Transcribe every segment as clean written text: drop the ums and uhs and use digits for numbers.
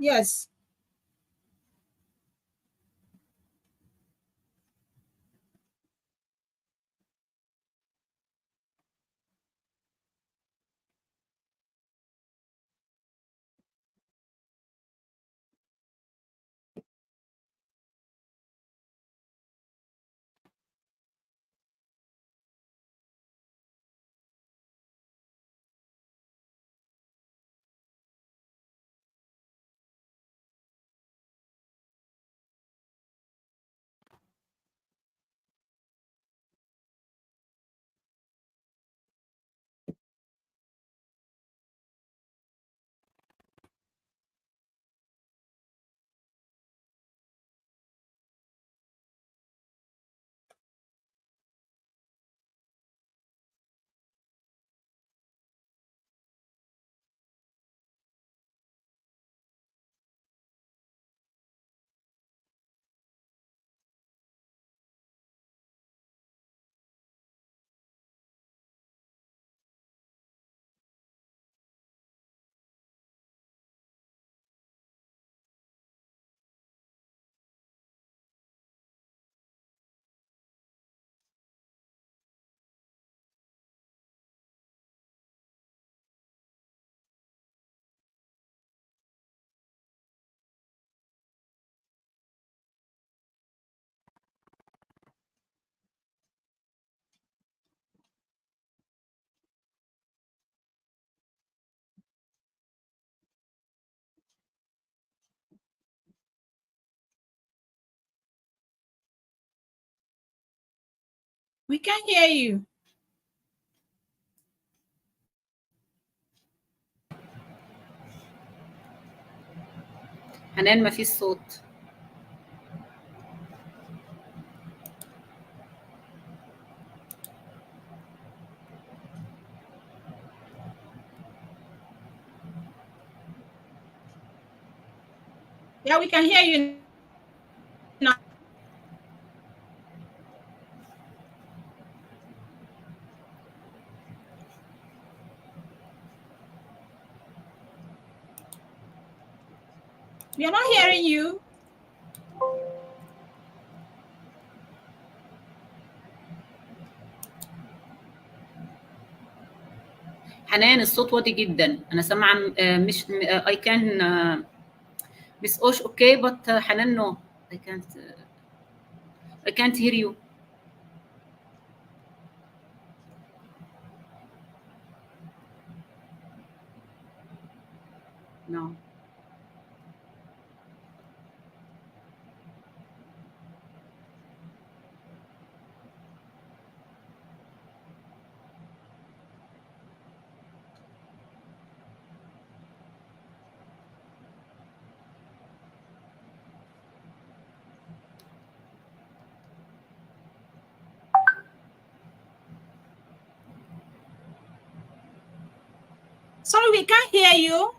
Yes. We can hear you. حنان ما فيش صوت. Yeah, we can hear you now. We are not hearing you. حنان الصوت واطي جدا، انا سامعه مش I can Miss Osh okay but حنان no I can't hear you. No. Sorry, we can't hear you.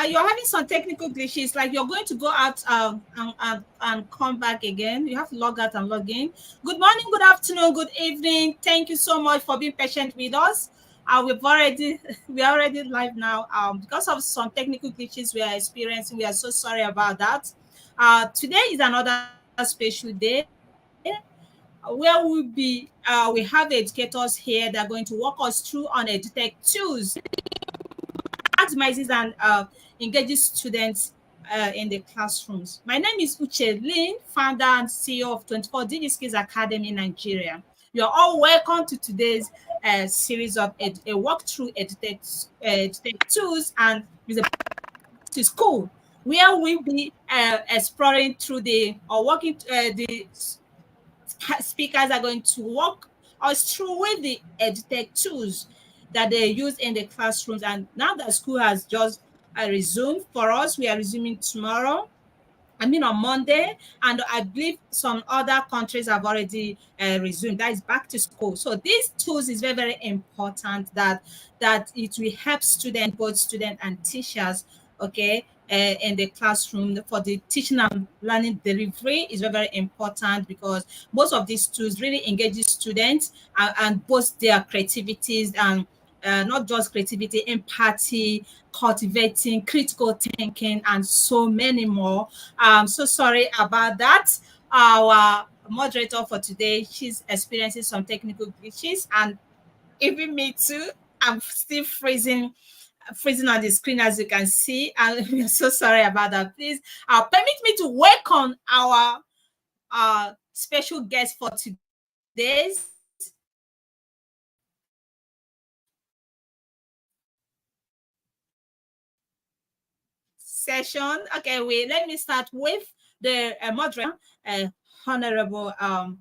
You're having some technical glitches, like you're going to go out and come back again. You have to log out and log in. Good morning, good afternoon, good evening. Thank you so much for being patient with us. We're already live now. Because of some technical glitches we are experiencing, we are so sorry about that. Today is another special day where we have educators here that are going to walk us through on EdTech tools maximizes and engages students in the classrooms. My name is Uche Lin, founder and CEO of 24 DIGI Skillz Academy Nigeria. You're all welcome to today's series of a walkthrough EdTech tools and with a Back-to-school, where we'll be exploring through the speakers are going to walk us through with the EdTech tools that they use in the classrooms. And now that school has just resumed for us, we are resuming tomorrow. I mean on Monday, and I believe some other countries have already resumed. That is back to school. So these tools is very, very important that it will help students, both students and teachers, okay, in the classroom for the teaching and learning delivery is very, very important because most of these tools really engages students and boost their creativities and not just creativity, empathy, cultivating, critical thinking, and so many more. I'm so sorry about that. Our moderator for today, she's experiencing some technical glitches, and even me too. I'm still freezing on the screen, as you can see, and we're so sorry about that. Please permit me to welcome our special guest for today's session. Okay, let me start with the moderator, Honorable Her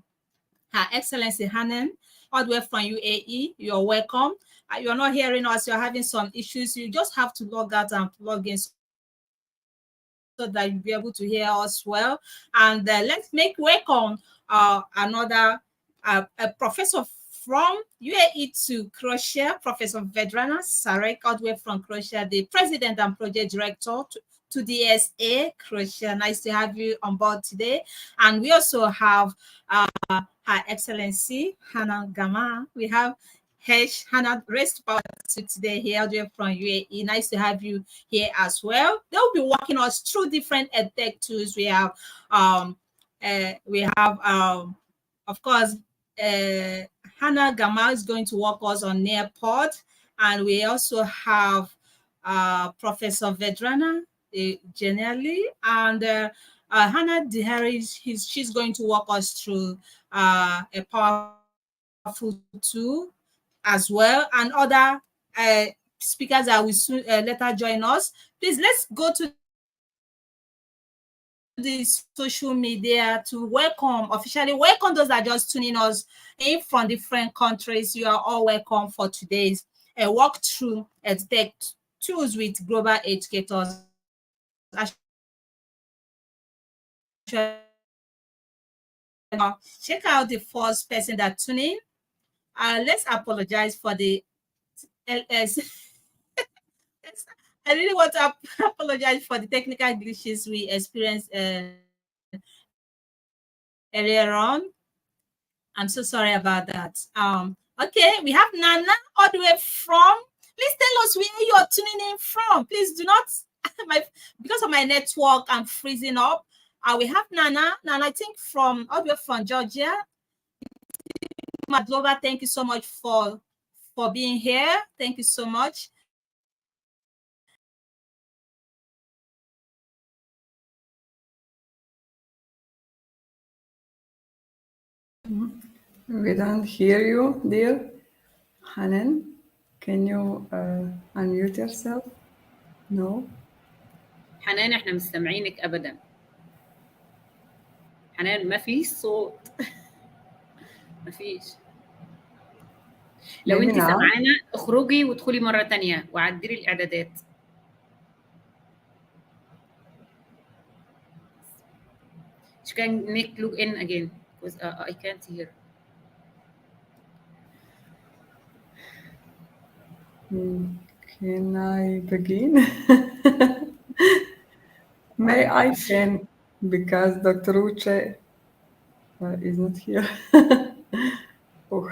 Excellency Hanan, all the way from UAE. You're welcome. You're not hearing us, you're having some issues. You just have to log out and log in so that you'll be able to hear us well. And let's make welcome another a professor from UAE to Croatia, Professor Vedrana Sarek, all the way from Croatia, the president and project director to DSA Croatia. Nice to have you on board today. And we also have Her Excellency Hannah Gama. We have Hannah Rest Power to today here from UAE. Nice to have you here as well. They'll be walking us through different edtech tools. We have of course, Hannah Gama is going to walk us on Nearpod, and we also have Professor Vedrana generally, and Hannah Dihari, she's going to walk us through a powerful tool as well, and other speakers that will soon later join us. Please, let's go to the social media to officially welcome those that are just tuning us in from different countries. You are all welcome for today's walkthrough EdTech tools with global educators. As usual, check out the first person that tuned in. Let's apologize for the LS. I really want to apologize for the technical glitches we experienced earlier on. I'm so sorry about that. Okay, we have Nana all the way from. Please tell us where you're tuning in from. Please do not, because of my network, I'm freezing up. We have Nana, I think from all the way from Georgia. Madlova, thank you so much for being here. Thank you so much. We don't hear you, dear Hanan. Can you unmute yourself? No. حنان احنا مستمعينك ابدا. حنان ما في صوت. ما فيش. لو انت سمعانا اخرجي وادخلي مره تانية وعدلي الاعدادات. You can make log in again because I can't hear. Can I begin? May I can, because Dr. Uche is not here. Oh.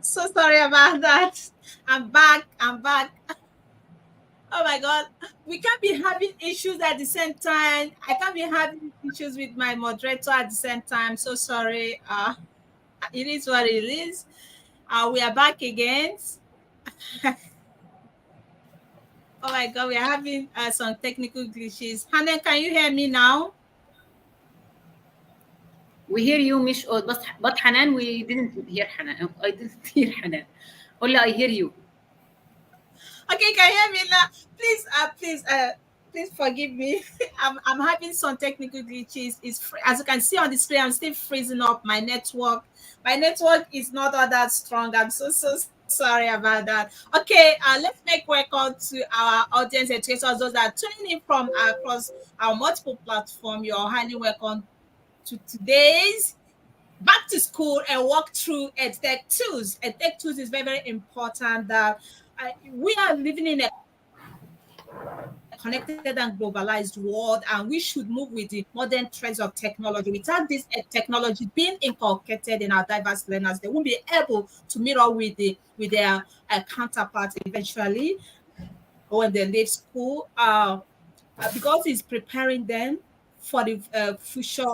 So sorry about that. I'm back. I'm back. Oh my God. We can't be having issues at the same time. I can't be having issues with my moderator at the same time. So sorry. It is what it is. We are back again. Oh my God. We are having some technical glitches. Hannah, can you hear me now? We hear you مش but حنان we didn't hear حنان. I didn't hear حنان. Only I hear you. Okay, can you hear me now? Please forgive me. I'm having some technical glitches. As you can see on the screen, I'm still freezing up my network. My network is not all that strong. I'm so sorry about that. Okay, let's make welcome to our audience educators, those that are tuning in from across our multiple platform. You're highly welcome to today's back to school and walk through EdTech tools. EdTech tools is very important. That we are living in a connected and globalized world, and we should move with the modern trends of technology. Without this technology being inculcated in our diverse learners, they won't be able to meet up with their counterparts eventually when they leave school. Because it's preparing them for the future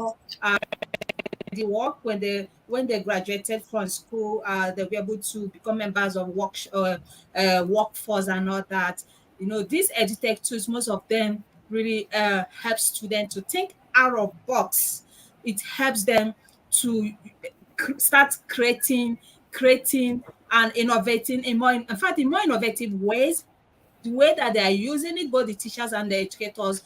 the work when they graduated from school, they'll be able to become members of workforce and all that. You know, these edutech tools, most of them really help students to think out of box. It helps them to start creating and innovating in more innovative ways. The way that they are using it, both the teachers and the educators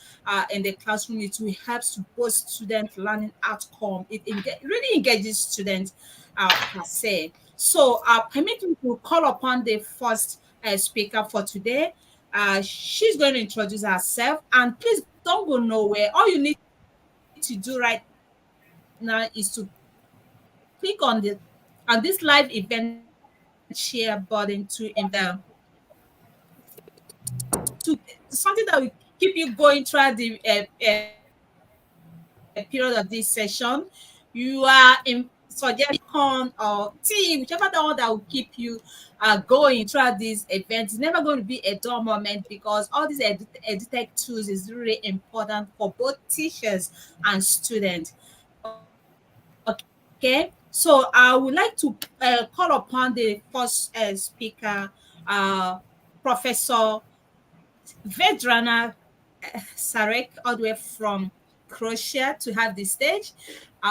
in the classroom, it will help to boost student learning outcome. Really engages students per se. So permit me to call upon the first speaker for today. She's going to introduce herself, and please don't go nowhere. All you need to do right now is to click on this live event share button to invite to something that will keep you going throughout the period of this session. You are in suggest corn or tea, whichever the one that will keep you going throughout this event. It's never going to be a dull moment because all these edutech tools is really important for both teachers and students. Okay, so I would like to call upon the first speaker, Professor Vedrana Sarek, all the way from Croatia, to have the stage.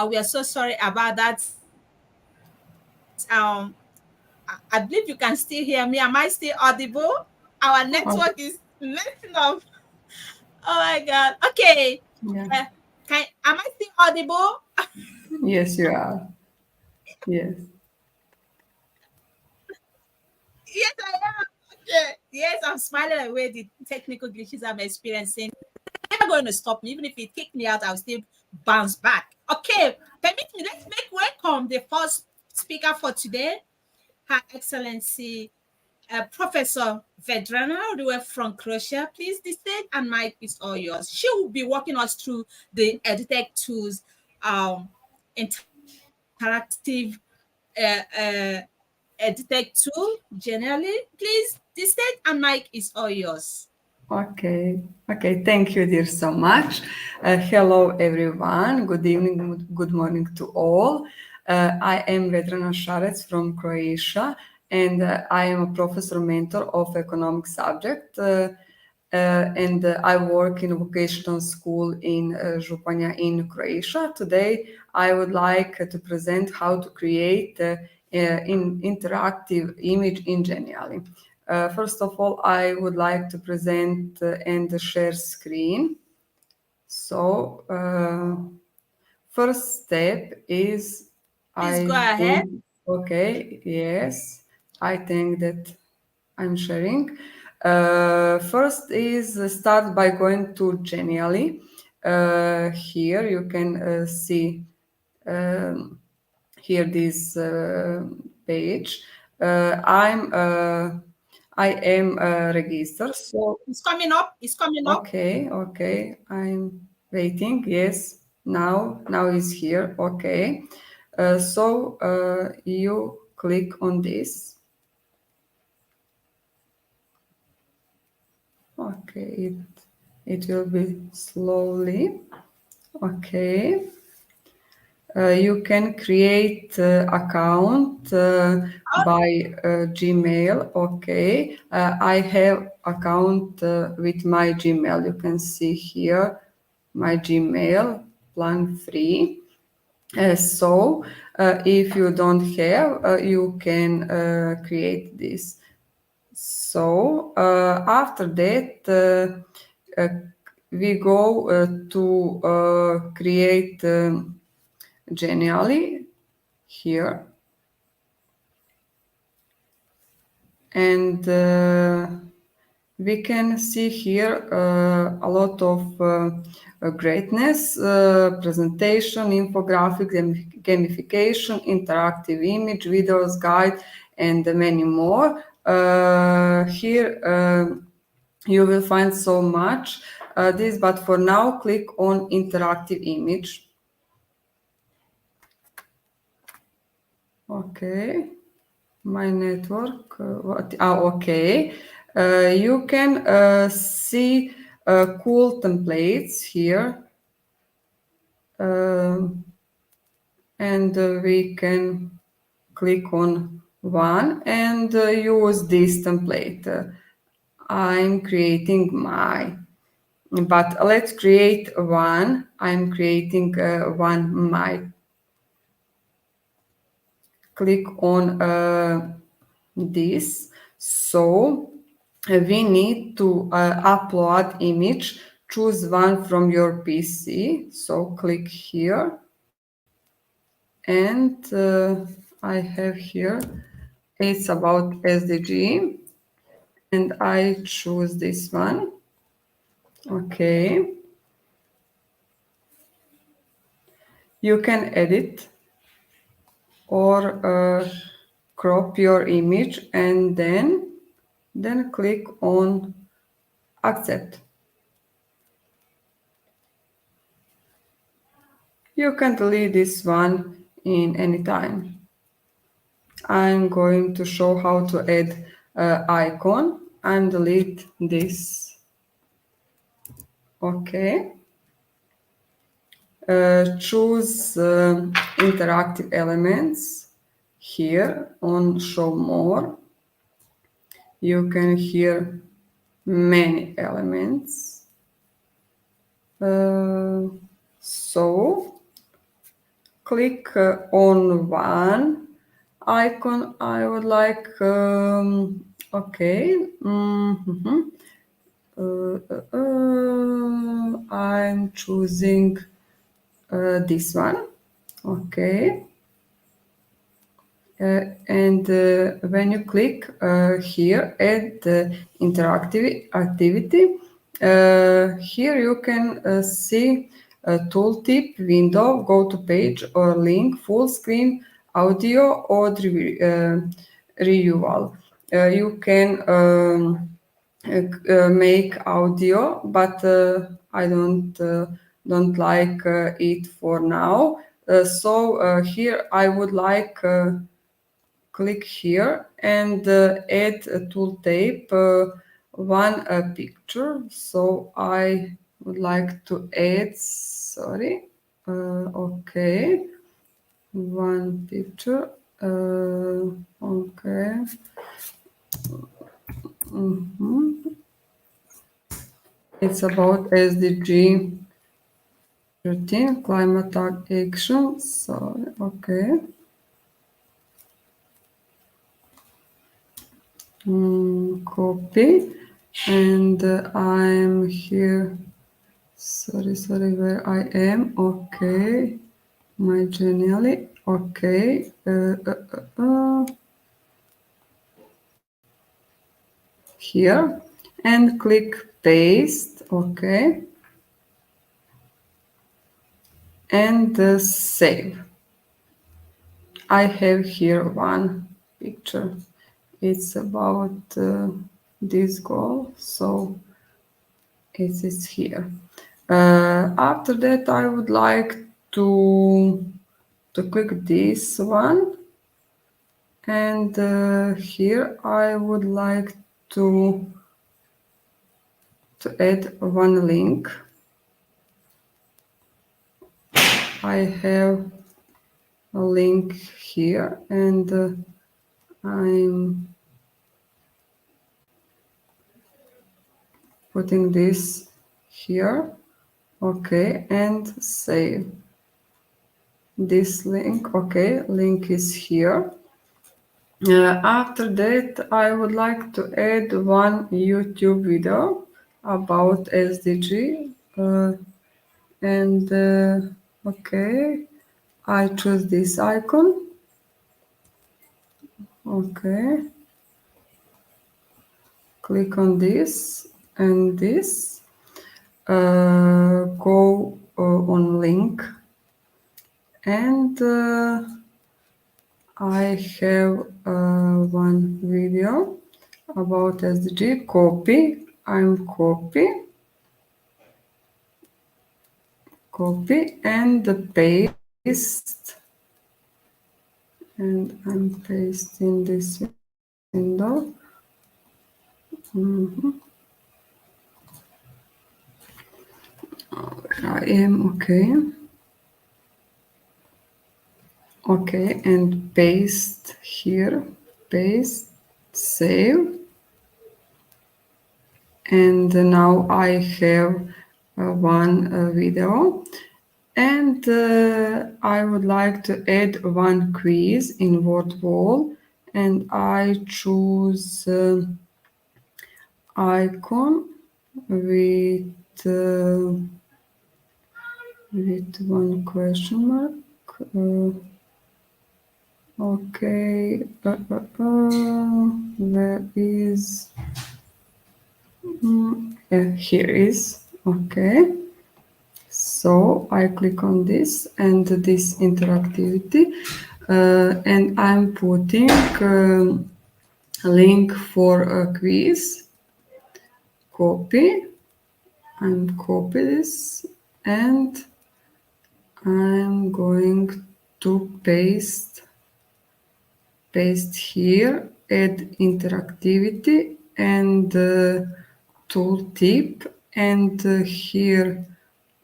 We are so sorry about that. I believe you can still hear me. Am I still audible? Our network is messing up. Oh my God. Okay. Yeah. Am I still audible? Yes, you are. Yes. Yes, I am. Okay. Yes, I'm smiling away the technical glitches I'm experiencing. Never going to stop me. Even if it kicked me out, I'll still bounce back. Okay, permit me. Let's make welcome the first speaker for today, Her Excellency Professor Vedrana, all the way from Croatia. Please, the stage and mic is all yours. She will be walking us through the EdTech tools, interactive EdTech tool generally. Please, the stage and mic is all yours. Okay. Okay. Thank you, dear, so much. Hello, everyone. Good evening. Good morning to all. I am Vedrana Šarec from Croatia, and I am a professor mentor of economic subject. And I work in a vocational school in Županja in Croatia. Today, I would like to present how to create interactive image in Genially. First of all, I would like to present and share screen. So, first step is Please go I ahead. think, okay, yes, I think that I'm sharing. First is start by going to Genially. Here you can see um, here this page. I am registered. So It's coming up. It's coming up. okay. I'm waiting. Yes, now is here. Okay. So you click on this. Okay, it will be slowly. Okay. You can create account by Gmail. Okay, I have account with my Gmail. You can see here my Gmail plan free. So if you don't have, you can create this. So after that, we go to create Genially here, and we can see here a lot of greatness, presentation, infographic, gamification, interactive image, videos, guide, and many more. Here you will find so much this, but for now click on interactive image. Okay, my network. Okay. You can see cool templates here, and we can click on one and use this template. I'm creating my, but let's create one. I'm creating one my. Click on this. So we need to upload image. Choose one from your PC. So click here, and I have here, it's about SDG, and I choose this one. Okay. You can edit or crop your image, and then click on accept. You can delete this one in any time. I'm going to show how to add icon and delete this. Okay. Choose interactive elements here on show more. You can hear many elements. So click on one icon. I would like, okay. I'm choosing this one. Okay. And when you click here, add the interactive activity, here you can see a tooltip window, go to page or link, full screen, audio or renewal. You can make audio, but I don't like it for now. So here I would like click here and add a tooltip one picture. So I would like to add, sorry, okay, one picture. Okay. It's about SDG 13, climate action. Sorry, okay. Copy, and I'm here. Sorry, where I am. Okay, my Genially. Okay. Here, and click paste. Okay, and save. I have here one picture. It's about this goal, so it is here. After that, I would like to click this one And here I would like to add one link. I have a link here, and I'm putting this here. Okay, and save this link. Okay, link is here. After that, I would like to add one YouTube video about SDG. Okay, I choose this icon. Okay, click on this and this. Go on link, and I have one video about SDG. Copy. I'm copy and paste, and I'm pasting this window. I am okay. Okay, and paste here, paste, save. And now I have one video, and I would like to add one quiz in word wall, and I choose icon with one question mark. Okay, where is? Here is. Okay. So I click on this and this interactivity, and I'm putting a link for a quiz. Copy. I'm copy this, and I'm going to paste here, add interactivity and tooltip, and here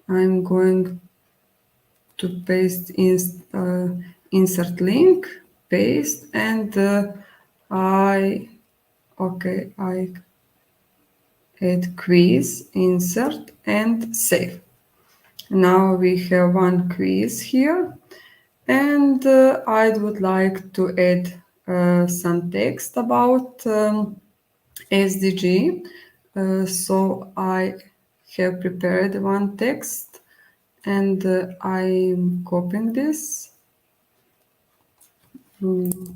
I'm going to paste insert link, paste, and I add quiz, insert, and save. Now we have one quiz here, and I would like to add some text about SDG. So I have prepared one text, and I'm copying this. Okay.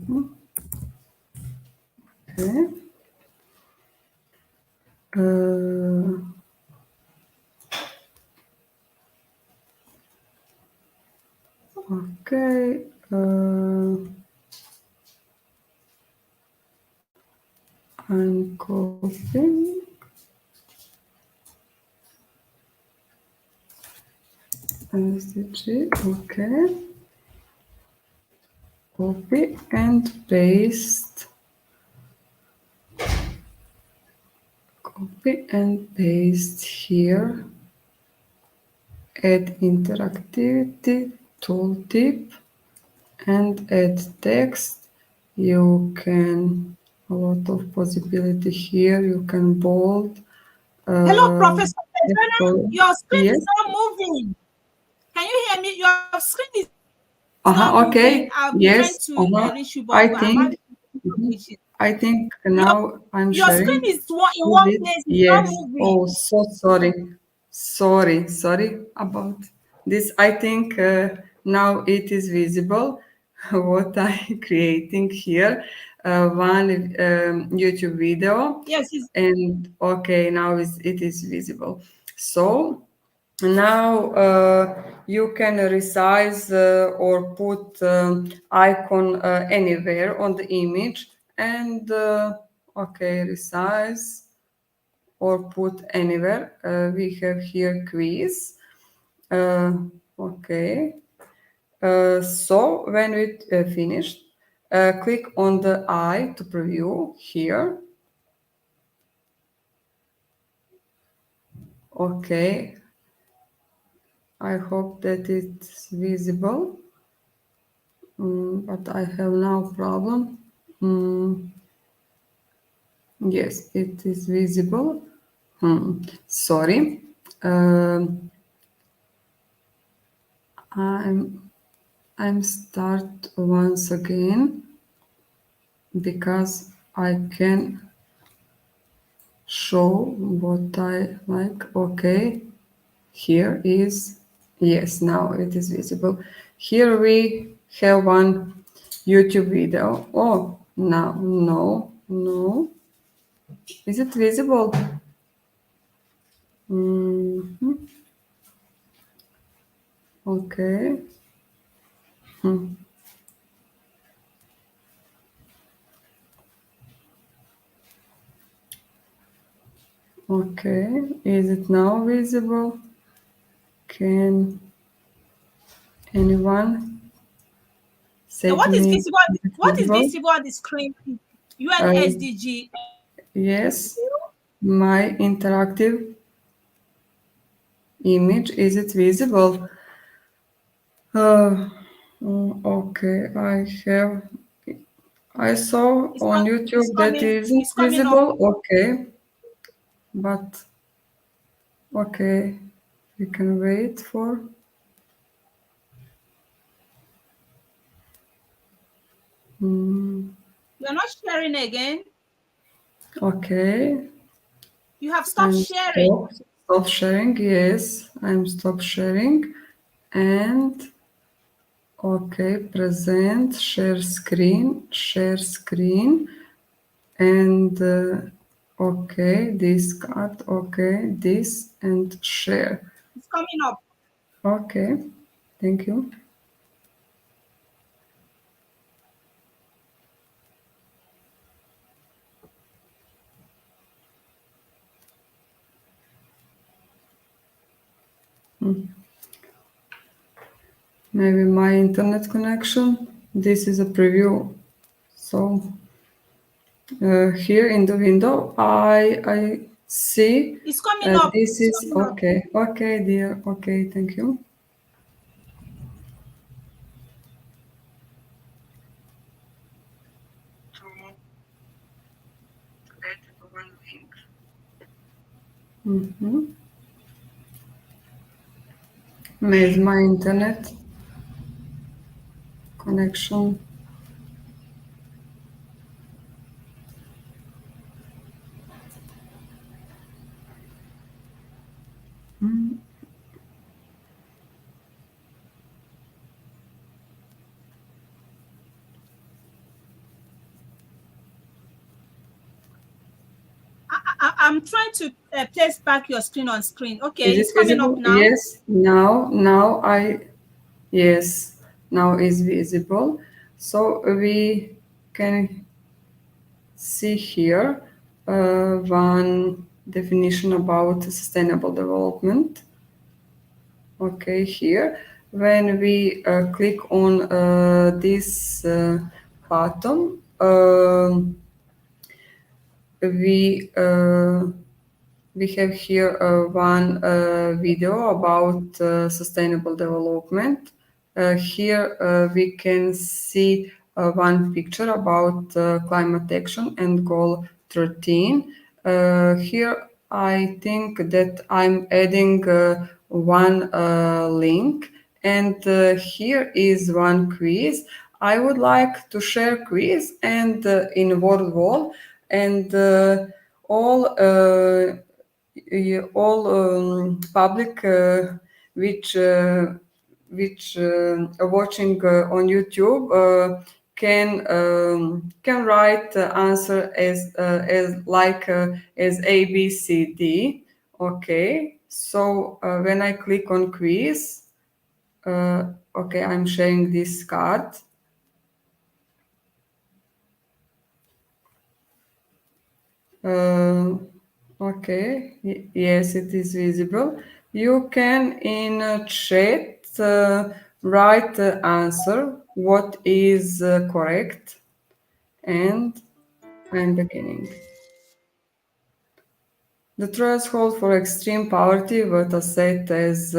Okay. I'm copying. SDG. Okay. Copy and paste. Copy and paste here. Add interactivity, tooltip, and add text. You can, a lot of possibility here. You can bold. Hello, Professor Pedrona. Your screen Yes. is not moving. Can you hear me? Your screen is not Okay. moving. I've been Yes. trying to reach you, but I I'm think. having issues. I think now I'm Your sharing. screen is in one Is it? place. It's Yes. not moving. Oh, so sorry. Sorry about this. I think now it is visible what I'm creating here. One YouTube video. Yes, And okay, now it is visible. So now you can resize or put icon anywhere on the image, and okay, resize or put anywhere. We have here quiz. Okay. So when we finished, click on the eye to preview here. Okay. I hope that it's visible. But I have no problem. Yes, it is visible. Sorry. I'm start once again because I can show what I like. Okay, here is, yes, now it is visible. Here we have one YouTube video. Oh, no. Is it visible? Okay. Okay, is it now visible? Can anyone say What to is me? visible? What is visible on the screen? UNSDG. Yes, my interactive image, is it visible? Okay, I saw on YouTube that isn't It's coming up. visible. Okay, but okay, we can wait for. You're not sharing again. Okay. You have stopped sharing. Stop sharing, yes, I'm stop sharing. And okay, present, share screen, and okay, this card, okay, this, and share. It's coming up. Okay, thank you. Maybe my internet connection. This is a preview. So here in the window, I see. It's coming up. This is okay. Okay, dear. Okay, thank you. Maybe my internet connection. I'm trying to place back your screen on screen. Okay, Is it's it coming visible? up now. Yes, yes, now is visible. So we can see here one definition about sustainable development. Okay, here when we click on this button, we have here one video about sustainable development. Here we can see one picture about climate action and goal 13. Here I think that I'm adding one link, and here is one quiz. I would like to share quiz and in word wall, and all public which watching on YouTube can write answer as like as A B C D. Okay, so when I click on quiz, okay, I'm sharing this card. Okay, yes, it is visible. You can in chat write the answer, what is correct. And I'm beginning. The threshold for extreme poverty was set as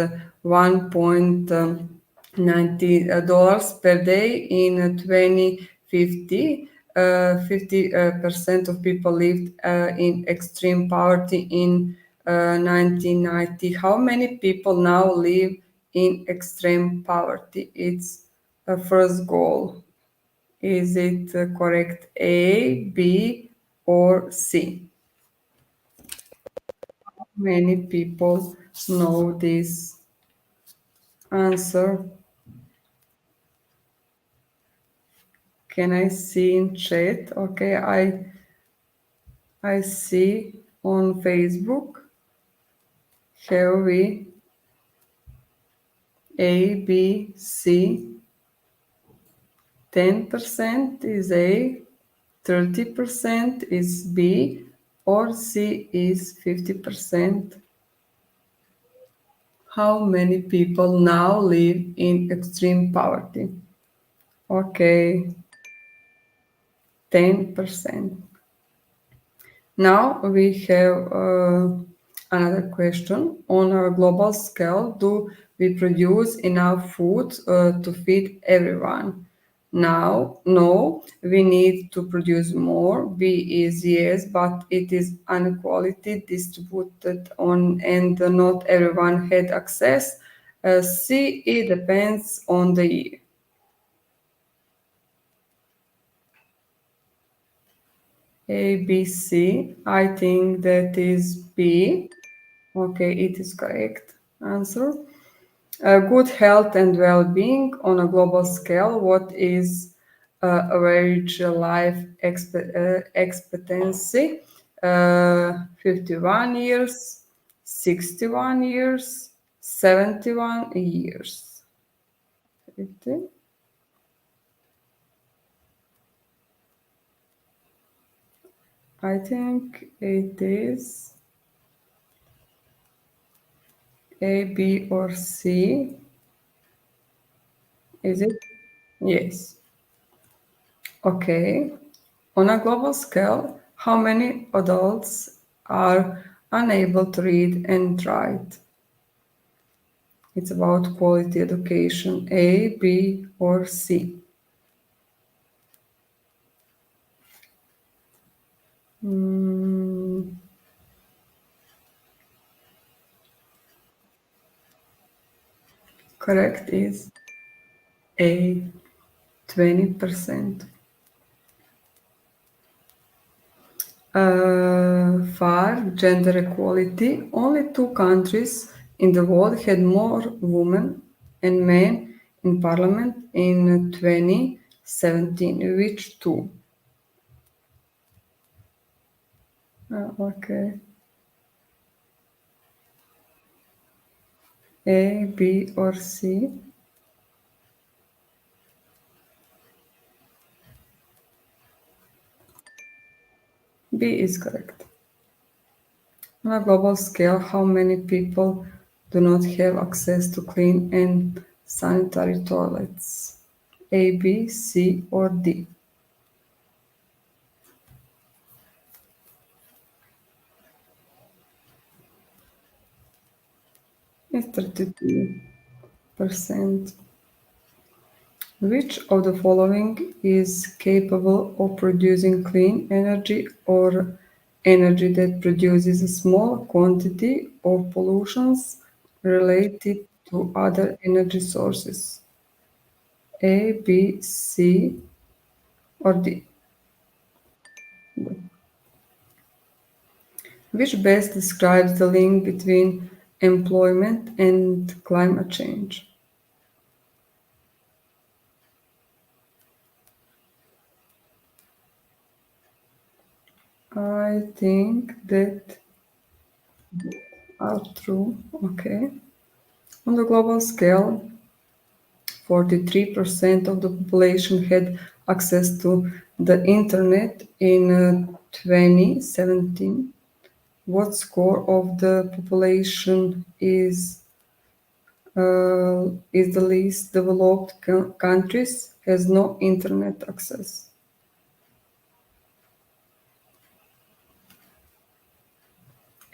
$1.90 per day in 2050. 50% of people lived in extreme poverty in 1990. How many people now live in extreme poverty? It's a first goal. Is it correct? A, B, or C? Many people know this answer. Can I see in chat? Okay, I see on Facebook. Have we A, B, C? 10% is A, 30% is B, or C is 50%. How many people now live in extreme poverty? Okay, 10%. Now we have another question. On a global scale, do we produce enough food to feed everyone? Now, no, we need to produce more. B is yes, but it is inequality distributed on and not everyone had access. C, it depends on the year. A, B, C. I think that is B. Okay, it is correct answer. Good health and well-being on a global scale. What is average life expectancy? 51 years, 61 years, 71 years. 50. I think it is A, B, or C. Is it? Yes. Okay. On a global scale, how many adults are unable to read and write? It's about quality education. A, B, or C? Correct is A, 20%. For gender equality, only two countries in the world had more women and men in parliament in 2017. Which two? Okay. A, B, or C? B is correct. On a global scale, how many people do not have access to clean and sanitary toilets? A, B, C, or D? It's 32%. Which of the following is capable of producing clean energy or energy that produces a small quantity of pollutions related to other energy sources? A, B, C, or D? Which best describes the link between employment and climate change? I think that are true. Okay. On the global scale, 43% of the population had access to the internet in 2017. What score of the population is the least developed countries has no internet access?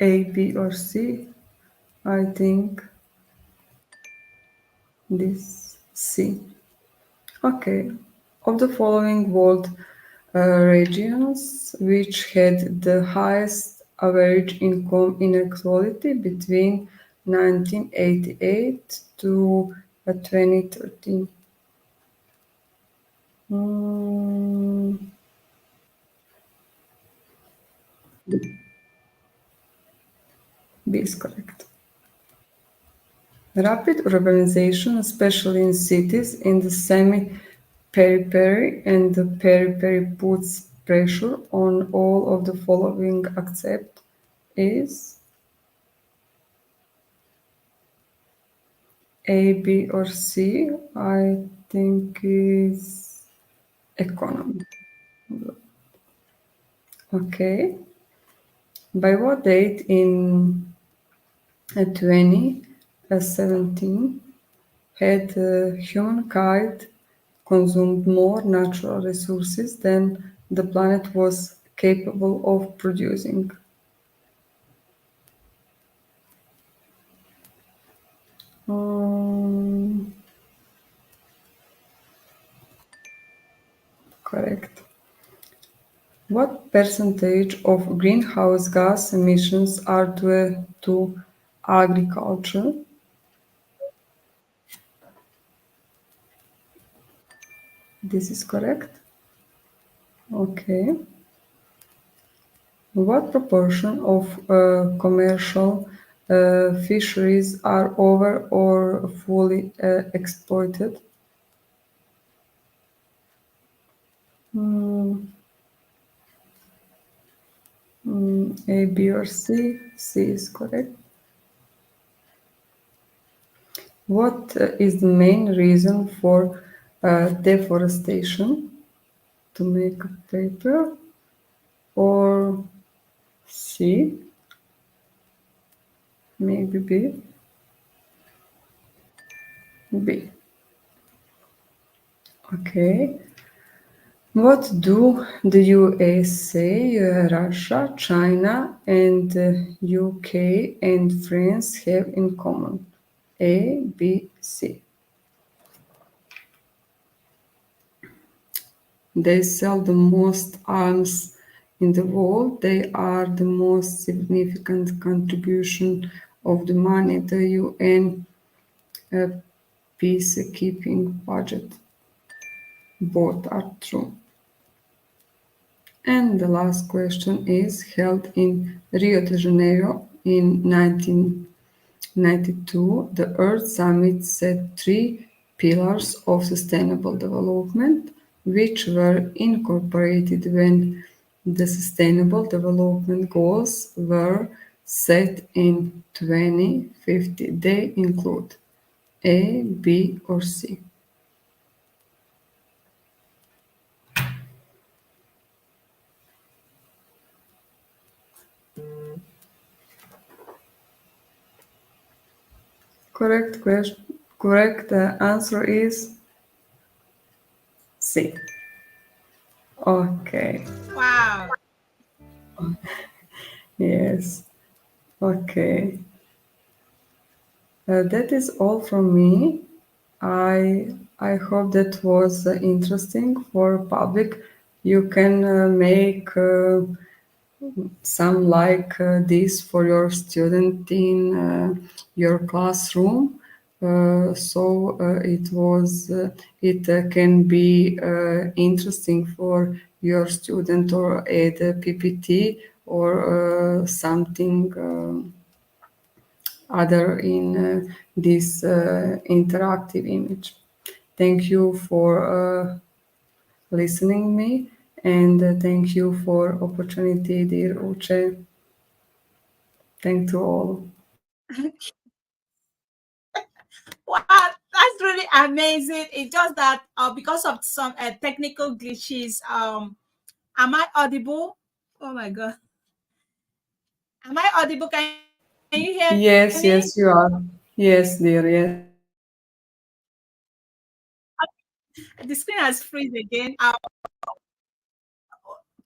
A, B, or C? I think this C. Okay. Of the following world regions, which had the highest average income inequality between 1988 to 2013? Mm, B is correct. Rapid urbanization, especially in cities in the semi-periphery and the periphery, puts pressure on all of the following except is A, B, or C. I think is economy. Okay. By what date in 2017 had humankind consumed more natural resources than the planet was capable of producing? Um, Correct. What percentage of greenhouse gas emissions are due to agriculture? This is correct. Okay. What proportion of commercial fisheries are over or fully exploited? Hmm, A, B, or C? C is correct. What is the main reason for deforestation? To make a paper? Or C? Maybe B? B. Okay. What do the USA, Russia, China, and UK and France have in common? A, B, C. They sell the most arms in the world. They are the most significant contribution of the money the UN uh, peacekeeping budget. Both are true. And the last question is held in Rio de Janeiro in 1992. The Earth Summit set three pillars of sustainable development, which were incorporated when the Sustainable Development Goals were set in 2050. They include A, B, or C. Correct question. Correct answer is C. Okay. Wow. Yes. Okay. That is all from me. I hope that was interesting for public. You can make some like this for your student in your classroom. It can be interesting for your student or add a PPT or something other in this interactive image. Thank you for listening me and thank you for opportunity, dear Uche. Thank to all. Wow, that's really amazing. It's just that because of some technical glitches, am I audible? Oh my god. Am I audible? Can you hear me? Yes, yes, you are. Yes, dear, yes. The screen has freeze again.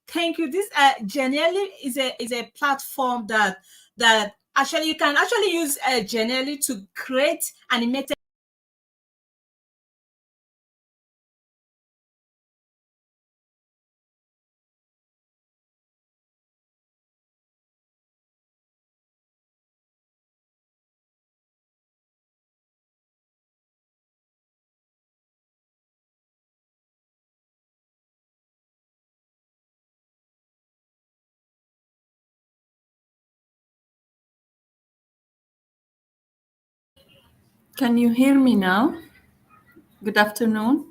Thank you. This genuinely is a platform that that actually you can actually use generally to create animated Can you hear me now? Good afternoon.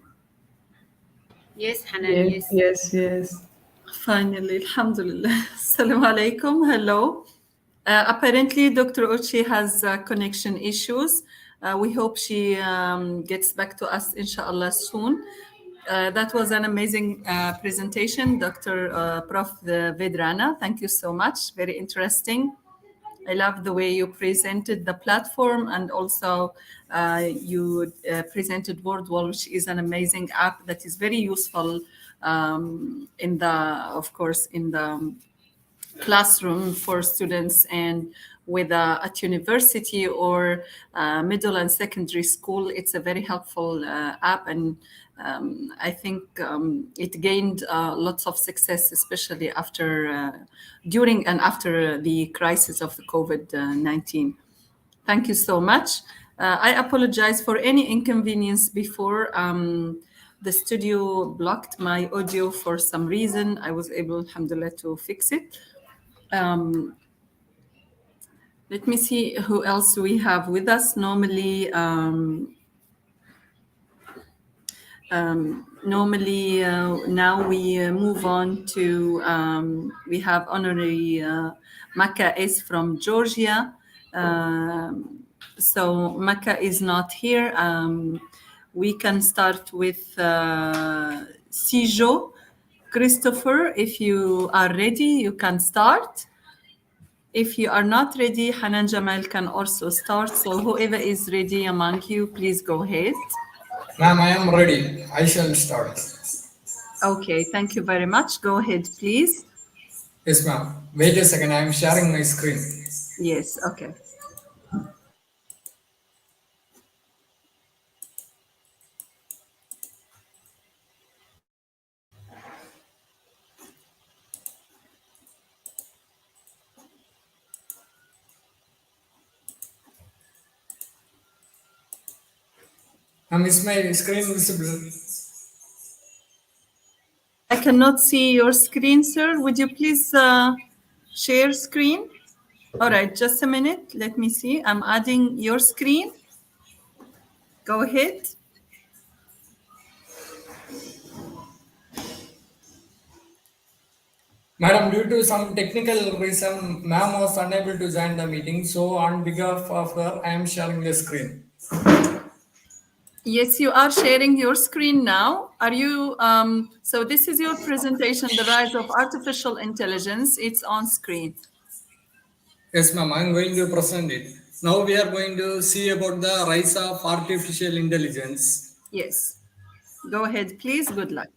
Yes, Hanan, Yes, yes. yes, yes. Finally, Alhamdulillah. Assalamu alaikum. Hello. Apparently, Dr. Ochi has connection issues. We hope she gets back to us, inshallah, soon. That was an amazing presentation, Dr. Prof. Vedrana. Thank you so much. Very interesting. I love the way you presented the platform, and also you presented WordWall, which is an amazing app that is very useful in the, of course, in the classroom for students, and whether at university or middle and secondary school. It's a very helpful app, and I think it gained lots of success, especially during and after the crisis of the COVID-19. Thank you so much. I apologize for any inconvenience before. The studio blocked my audio for some reason. I was able, alhamdulillah, to fix it. Let me see who else we have with us. Normally, now we move on to, we have Honorary Maka is from Georgia. So Maka is not here. We can start with Sijo. Christopher, if you are ready, you can start. If you are not ready, Hanan Jamal can also start. So whoever is ready among you, please go ahead. Ma'am, I am ready. I shall start. Okay, thank you very much. Go ahead, please. Yes, ma'am. Wait a second. I am sharing my screen. Yes, okay. Ma'am, is my screen visible? I cannot see your screen, sir. Would you please share screen? All right, just a minute. Let me see. I'm adding your screen. Go ahead. Madam, due to some technical reason, ma'am was unable to join the meeting. So, on behalf of her, I am sharing the screen. Yes, you are sharing your screen now. Are you, so this is your presentation, The Rise of Artificial Intelligence. It's on screen. Yes, ma'am. I am going to present it. Now we are going to see about the rise of artificial intelligence. Yes. Go ahead, please. Good luck.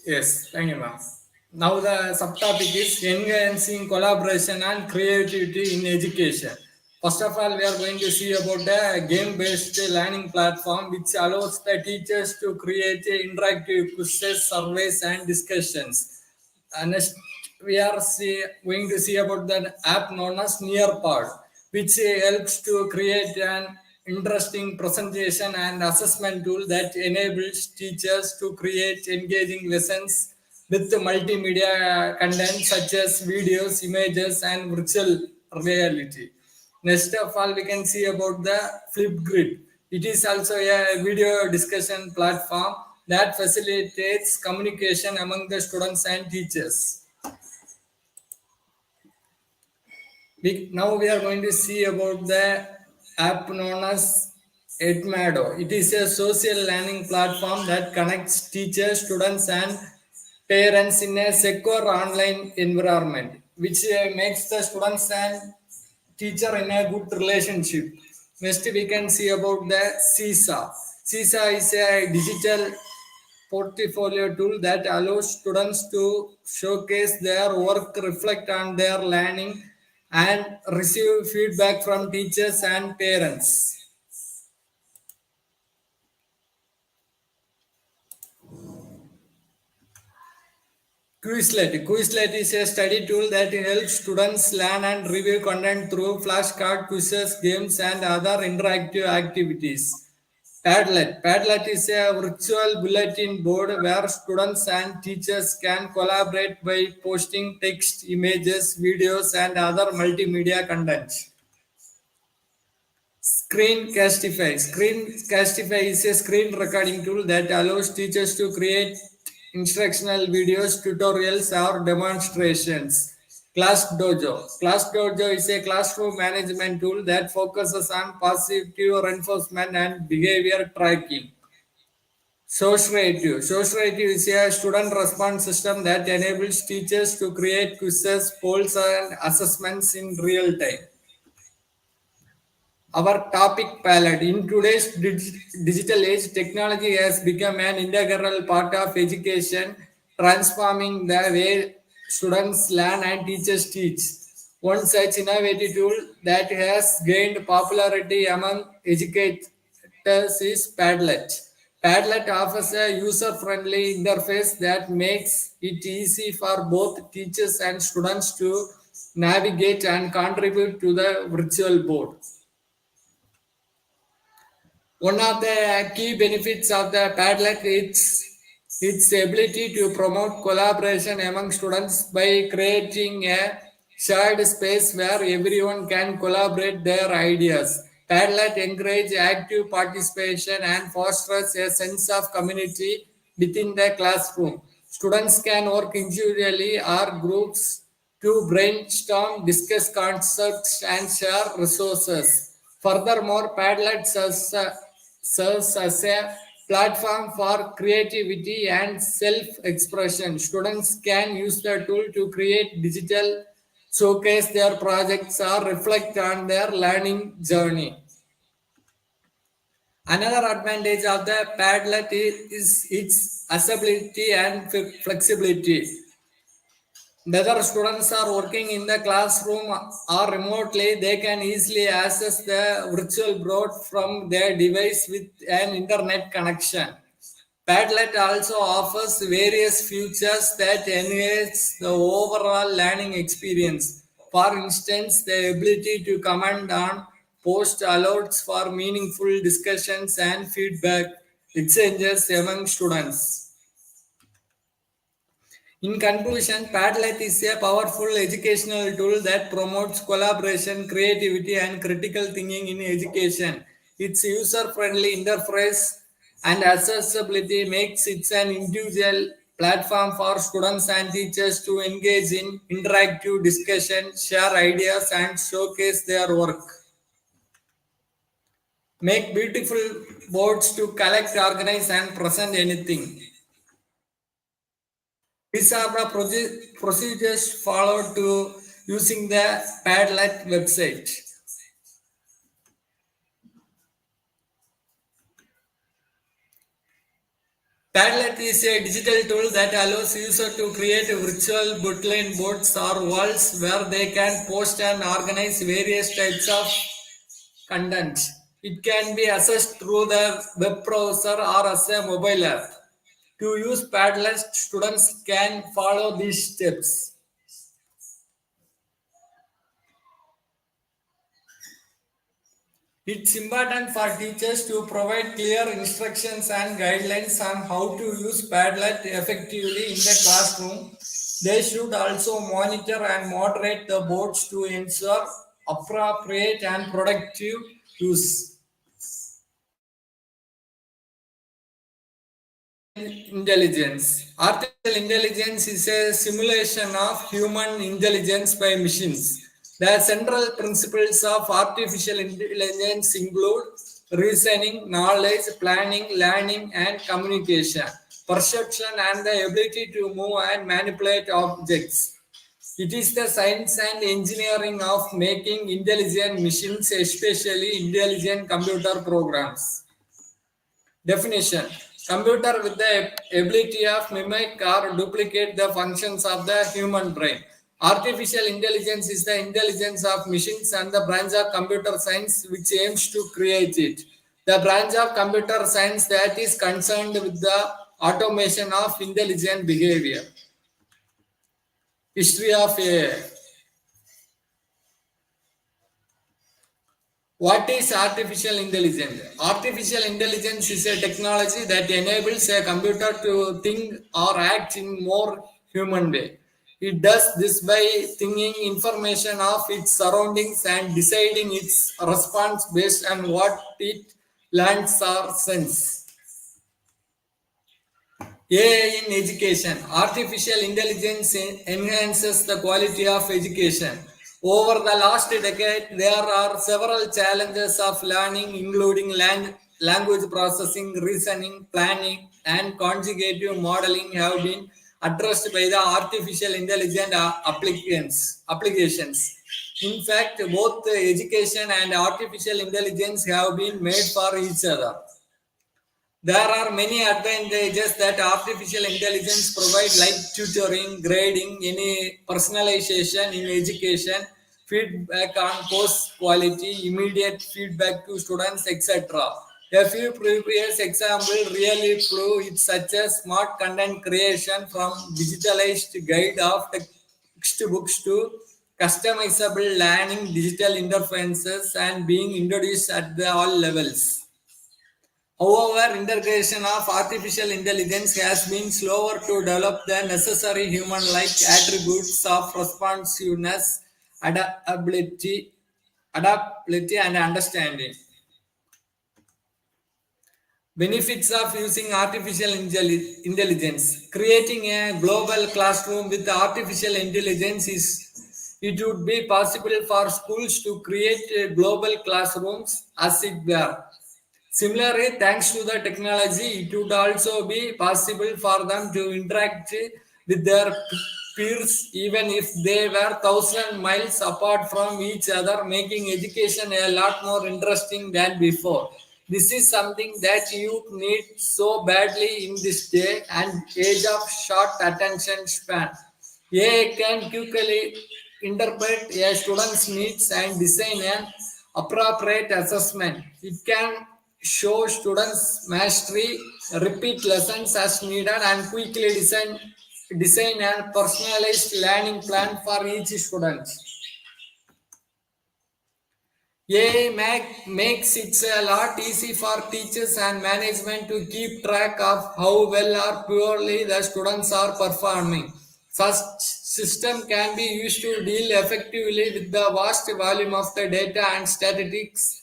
Yes, thank you, ma'am. Now the subtopic is enhancing collaboration and creativity in education. First of all, we are going to see about the game-based learning platform which allows the teachers to create interactive quizzes, surveys, and discussions. And next, we are going to see about the app known as Nearpod, which helps to create an interesting presentation and assessment tool that enables teachers to create engaging lessons with multimedia content such as videos, images, and virtual reality. Next of all, we can see about the Flipgrid. It is also a video discussion platform that facilitates communication among the students and teachers. Now we are going to see about the app known as Edmado. It is a social learning platform that connects teachers, students, and parents in a secure online environment, which makes the students and teacher in a good relationship. Next, we can see about the CISA. CISA is a digital portfolio tool that allows students to showcase their work, reflect on their learning, and receive feedback from teachers and parents. Quizlet. Quizlet is a study tool that helps students learn and review content through flashcard quizzes, games, and other interactive activities. Padlet. Padlet is a virtual bulletin board where students and teachers can collaborate by posting text, images, videos, and other multimedia content. Screencastify. Screencastify is a screen recording tool that allows teachers to create instructional videos, tutorials, or demonstrations. Class Dojo. Class Dojo is a classroom management tool that focuses on positive reinforcement and behavior tracking. Sociative. Sociative is a student response system that enables teachers to create quizzes, polls, and assessments in real time. Our topic palette. In today's digital age, technology has become an integral part of education, transforming the way students learn and teachers teach. One such innovative tool that has gained popularity among educators is Padlet. Padlet offers a user-friendly interface that makes it easy for both teachers and students to navigate and contribute to the virtual board. One of the key benefits of the Padlet is its ability to promote collaboration among students by creating a shared space where everyone can collaborate their ideas. Padlet encourages active participation and fosters a sense of community within the classroom. Students can work individually or groups to brainstorm, discuss concepts, and share resources. Furthermore, Padlet serves as a platform for creativity and self-expression. Students can use the tool to create digital, showcase their projects, or reflect on their learning journey. Another advantage of the Padlet is its accessibility and flexibility. Whether students are working in the classroom or remotely, they can easily access the virtual board from their device with an internet connection. Padlet also offers various features that enhance the overall learning experience. For instance, the ability to comment on post alerts for meaningful discussions and feedback exchanges among students. In conclusion, Padlet is a powerful educational tool that promotes collaboration, creativity, and critical thinking in education. Its user-friendly interface and accessibility makes it an individual platform for students and teachers to engage in interactive discussion, share ideas, and showcase their work. Make beautiful boards to collect, organize, and present anything. These are the procedures followed to using the Padlet website. Padlet is a digital tool that allows users to create virtual bulletin boards or walls where they can post and organize various types of content. It can be accessed through the web browser or as a mobile app. To use Padlet, students can follow these steps. It's important for teachers to provide clear instructions and guidelines on how to use Padlet effectively in the classroom. They should also monitor and moderate the boards to ensure appropriate and productive use. Intelligence. Artificial intelligence is a simulation of human intelligence by machines. The central principles of artificial intelligence include reasoning, knowledge, planning, learning, and communication, perception, and the ability to move and manipulate objects. It is the science and engineering of making intelligent machines, especially intelligent computer programs. Definition. Computer with the ability of mimic or duplicate the functions of the human brain. Artificial intelligence is the intelligence of machines and the branch of computer science which aims to create it. The branch of computer science that is concerned with the automation of intelligent behavior. History of AI. What is artificial intelligence? Artificial intelligence is a technology that enables a computer to think or act in more human way. It does this by thinking information of its surroundings and deciding its response based on what it learns or senses. AI in education. Artificial intelligence enhances the quality of education. Over the last decade, there are several challenges of learning, including language processing, reasoning, planning, and conjugative modeling have been addressed by the artificial intelligence applications. In fact, both education and artificial intelligence have been made for each other. There are many advantages that artificial intelligence provide, like tutoring, grading, any personalization in education, feedback on course quality, immediate feedback to students, etc. A few previous examples really prove it, such as smart content creation from digitalized guide of textbooks to customizable learning digital interfaces and being introduced at all levels. However, integration of artificial intelligence has been slower to develop the necessary human-like attributes of responsiveness, adaptability, and understanding. Benefits of using artificial intelligence. Creating a global classroom with artificial intelligence is it would be possible for schools to create global classrooms as it were. Similarly, thanks to the technology, it would also be possible for them to interact with their peers even if they were 1,000 miles apart from each other, making education a lot more interesting than before. This is something that youth need so badly in this day and age of short attention span. AI can quickly interpret a student's needs and design an appropriate assessment. It can show students mastery, repeat lessons as needed, and quickly design a personalized learning plan for each student. AI makes it a lot easy for teachers and management to keep track of how well or poorly the students are performing. Such system can be used to deal effectively with the vast volume of the data and statistics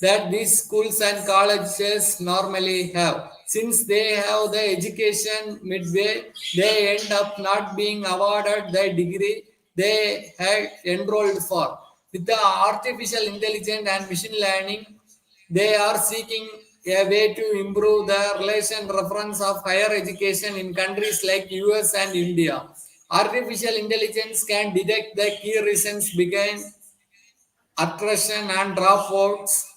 that these schools and colleges normally have. Since they have the education midway, they end up not being awarded the degree they had enrolled for. With the artificial intelligence and machine learning, they are seeking a way to improve the relation reference of higher education in countries like US and India. Artificial intelligence can detect the key reasons behind attrition and dropouts.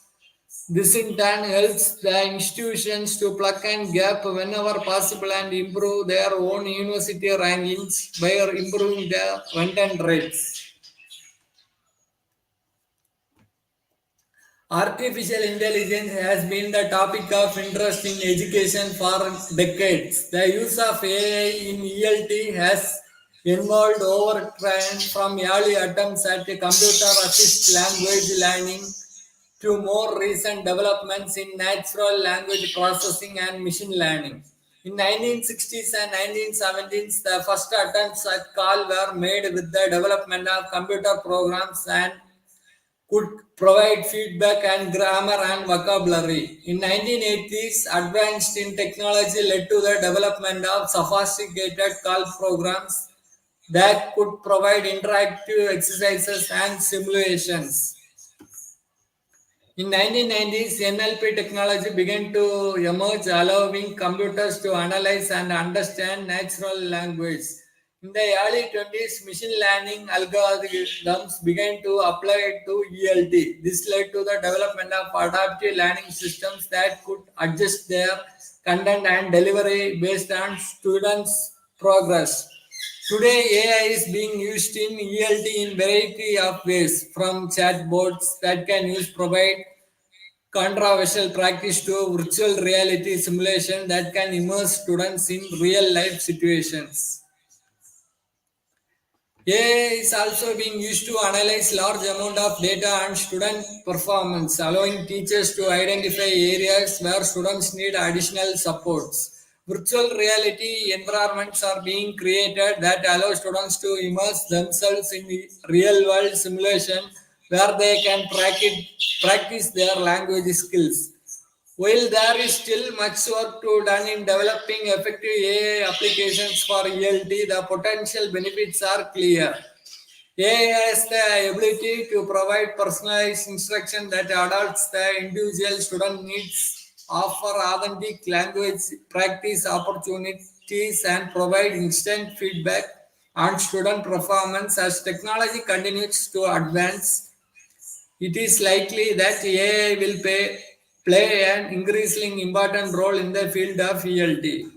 This in turn helps the institutions to plug and gap whenever possible and improve their own university rankings by improving their content rates. Artificial intelligence has been the topic of interest in education for decades. The use of AI in ELT has evolved over time from early attempts at computer assisted language learning to more recent developments in natural language processing and machine learning. In 1960s and 1970s, the first attempts at CAL were made with the development of computer programs and could provide feedback and grammar and vocabulary. In 1980s, advanced in technology led to the development of sophisticated CAL programs that could provide interactive exercises and simulations. In 1990s, NLP technology began to emerge, allowing computers to analyze and understand natural language. In the early 20s, machine learning algorithms began to apply to ELT. This led to the development of adaptive learning systems that could adjust their content and delivery based on students' progress. Today, AI is being used in ELT in variety of ways, from chatbots that can use provide controversial practice to virtual reality simulation that can immerse students in real life situations. AI is also being used to analyze large amount of data and student performance, allowing teachers to identify areas where students need additional supports. Virtual reality environments are being created that allow students to immerse themselves in real world simulation where they can practice their language skills. While there is still much work to done in developing effective AI applications for ELT, the potential benefits are clear. AI has the ability to provide personalized instruction that adapts the individual student needs, offer authentic language practice opportunities, and provide instant feedback on student performance as technology continues to advance. It is likely that AI will play an increasingly important role in the field of ELT.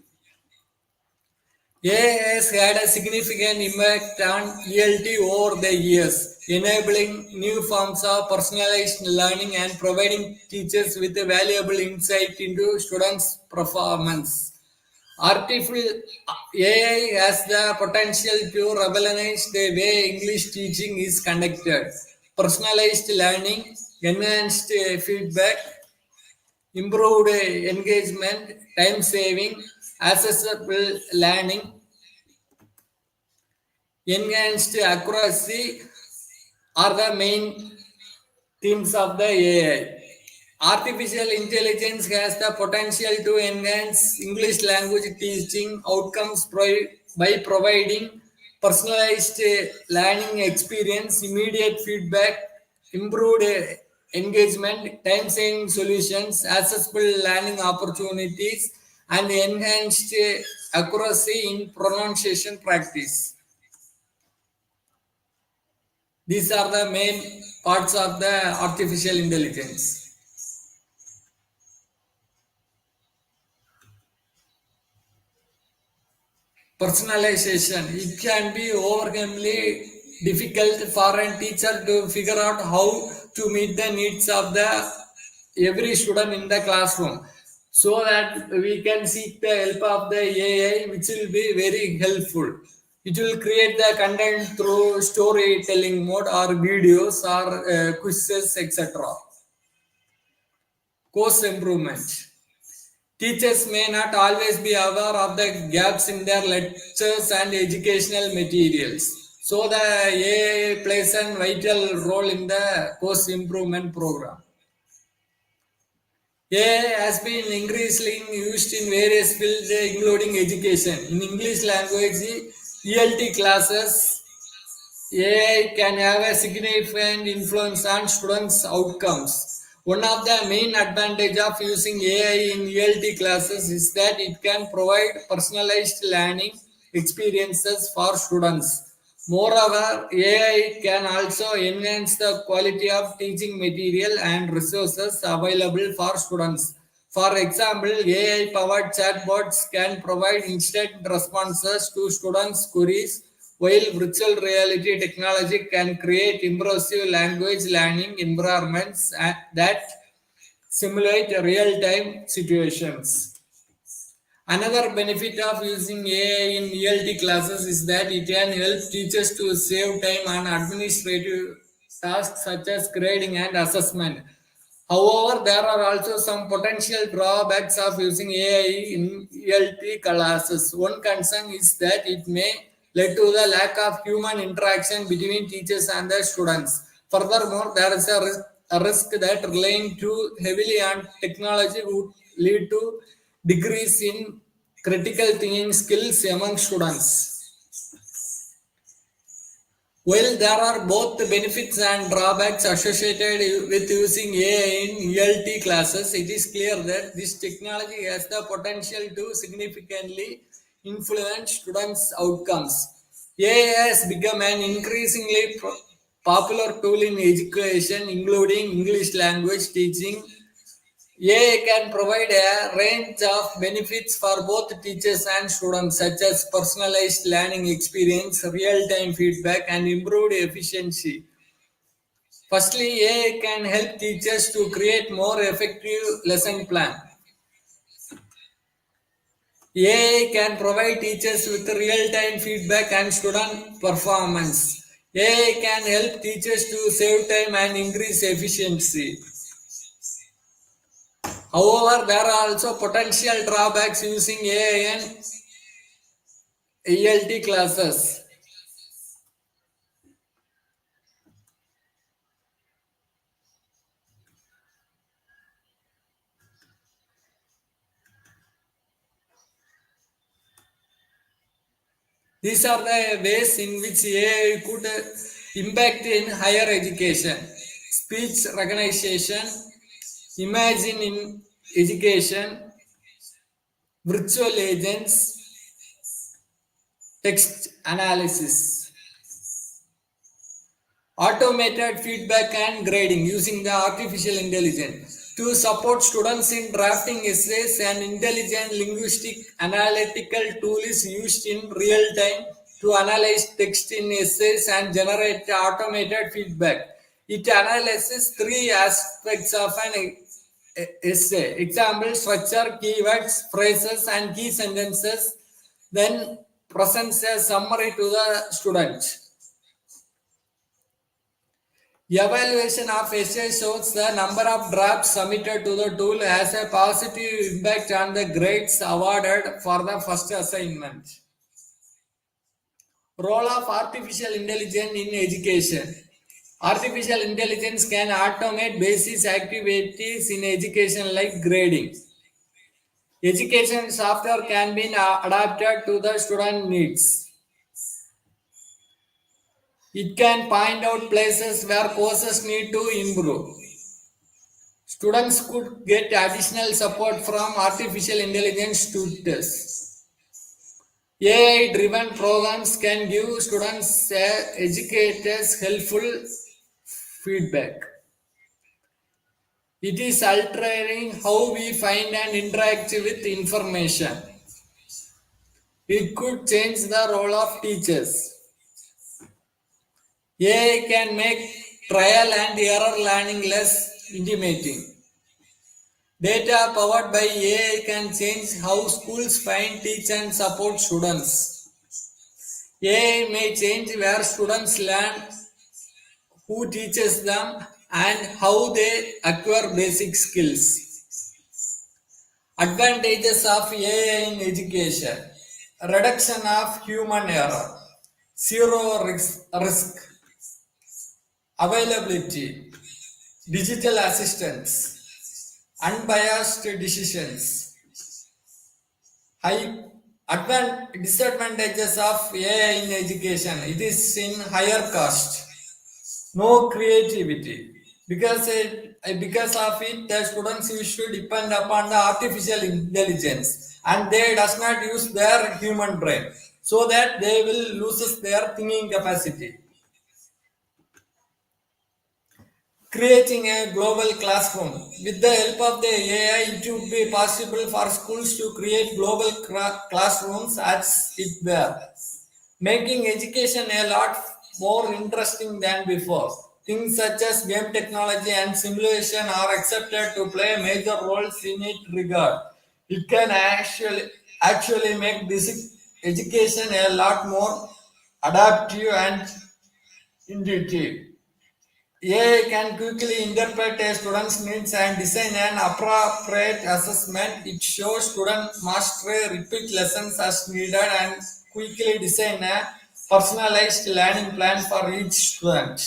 AI has had a significant impact on ELT over the years, enabling new forms of personalized learning and providing teachers with a valuable insight into students' performance. Artificial AI has the potential to revolutionize the way English teaching is conducted. Personalized learning, enhanced feedback, improved engagement, time saving, accessible learning, enhanced accuracy are the main themes of the AI. Artificial intelligence has the potential to enhance English language teaching outcomes by providing personalized learning experience, immediate feedback, improved engagement, time saving solutions, accessible learning opportunities, and enhanced accuracy in pronunciation practice. These are the main parts of the artificial intelligence. Personalization. It can be overwhelmingly difficult for a teacher to figure out how to meet the needs of the every student in the classroom, so that we can seek the help of the AI, which will be very helpful. It will create the content through storytelling mode or videos or quizzes, etc. Course improvement. Teachers may not always be aware of the gaps in their lectures and educational materials. So the AI plays a vital role in the course improvement program. AI has been increasingly used in various fields, including education. In English language, ELT classes, AI can have a significant influence on students' outcomes. One of the main advantages of using AI in ELT classes is that it can provide personalized learning experiences for students. Moreover, AI can also enhance the quality of teaching material and resources available for students. For example, AI powered chatbots can provide instant responses to students' queries, while virtual reality technology can create immersive language learning environments that simulate real time situations. Another benefit of using AI in ELT classes is that it can help teachers to save time on administrative tasks such as grading and assessment. However, there are also some potential drawbacks of using AI in ELT classes. One concern is that it may lead to the lack of human interaction between teachers and the students. Furthermore, there is a risk that relying too heavily on technology would lead to decrease in critical thinking skills among students. While there are both benefits and drawbacks associated with using AI in ELT classes, it is clear that this technology has the potential to significantly influence students' outcomes. AI has become an increasingly popular tool in education, including English language teaching, AI can provide a range of benefits for both teachers and students, such as personalized learning experience, real-time feedback, and improved efficiency. Firstly, AI can help teachers to create more effective lesson plan. AI can provide teachers with real-time feedback and student performance. AI can help teachers to save time and increase efficiency. However, there are also potential drawbacks using AI and ELT classes. These are the ways in which AI could impact in higher education. Speech recognition, imagine in education, virtual agents, text analysis, automated feedback and grading using the artificial intelligence to support students in drafting essays. An intelligent linguistic analytical tool is used in real time to analyze text in essays and generate automated feedback. It analyzes three aspects of an essay: example, structure, keywords, phrases, and key sentences, then presents a summary to the student. Evaluation of essay shows the number of drafts submitted to the tool has a positive impact on the grades awarded for the first assignment. Role of artificial intelligence in education. Artificial intelligence can automate basic activities in education like grading. Education software can be adapted to the student needs. It can point out places where courses need to improve. Students could get additional support from artificial intelligence tutors. AI-driven programs can give students educators helpful feedback. It is altering how we find and interact with information. It could change the role of teachers. AI can make trial and error learning less intimidating. Data powered by AI can change how schools find, teach, and support students. AI may change where students learn, who teaches them, and how they acquire basic skills. Advantages of AI in education: reduction of human error, zero risk, availability, digital assistance, unbiased decisions. High disadvantages of AI in education: it is in higher cost, no creativity. Because of it, the students used to depend upon the artificial intelligence, and they does not use their human brain, so that they will lose their thinking capacity. Creating a global classroom. With the help of the AI, it would be possible for schools to create global classrooms as it were, making education a lot more interesting than before. Things such as game technology and simulation are accepted to play major roles in it regard. It can actually make this education a lot more adaptive and intuitive. AI can quickly interpret a student's needs and design an appropriate assessment. It shows student mastery, repeat lessons as needed, and quickly design a personalized learning plan for each student.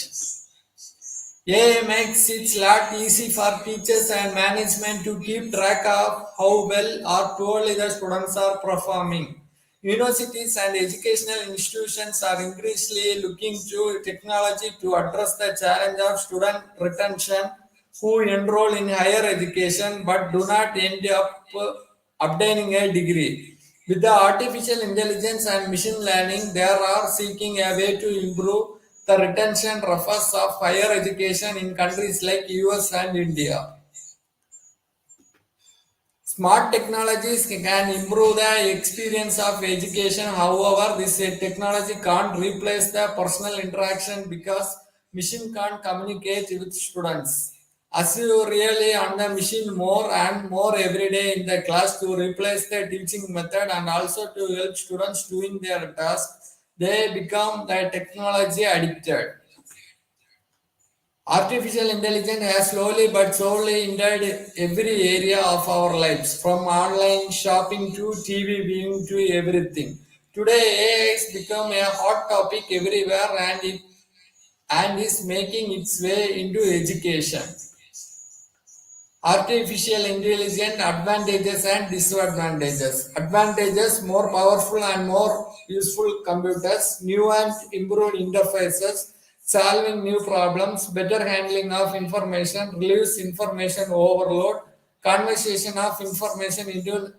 AI makes it a lot easy for teachers and management to keep track of how well or poorly the students are performing. Universities and educational institutions are increasingly looking to technology to address the challenge of student retention who enroll in higher education but do not end up obtaining a degree. With the artificial intelligence and machine learning, they are seeking a way to improve the retention rates of higher education in countries like US and India. Smart technologies can improve the experience of education. However, this technology can't replace the personal interaction because machine can't communicate with students. As you really on the machine more and more every day in the class to replace the teaching method and also to help students doing their task, they become the technology addicted. Artificial intelligence has slowly but surely entered every area of our lives, from online shopping to TV viewing to everything. Today, AI has become a hot topic everywhere and is making its way into education. Artificial intelligence advantages and disadvantages. Advantages: more powerful and more useful computers, new and improved interfaces, solving new problems, better handling of information, relieves information overload, conversation of information into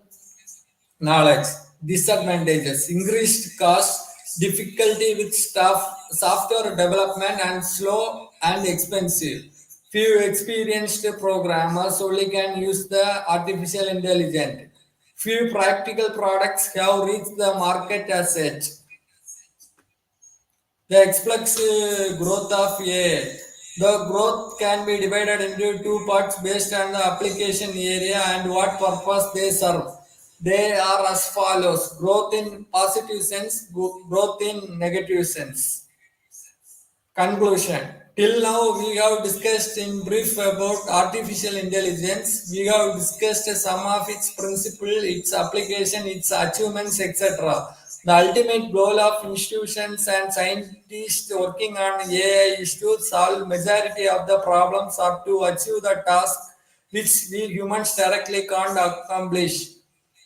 knowledge. Disadvantages: increased cost, difficulty with staff, software development, and slow and expensive. Few experienced programmers only can use the artificial intelligence. Few practical products have reached the market as yet. The explosive growth of AI. The growth can be divided into two parts based on the application area and what purpose they serve. They are as follows: growth in positive sense, growth in negative sense. Conclusion. Till now, we have discussed in brief about artificial intelligence. We have discussed some of its principles, its application, its achievements, etc. The ultimate goal of institutions and scientists working on AI is to solve majority of the problems or to achieve the task which we humans directly can't accomplish.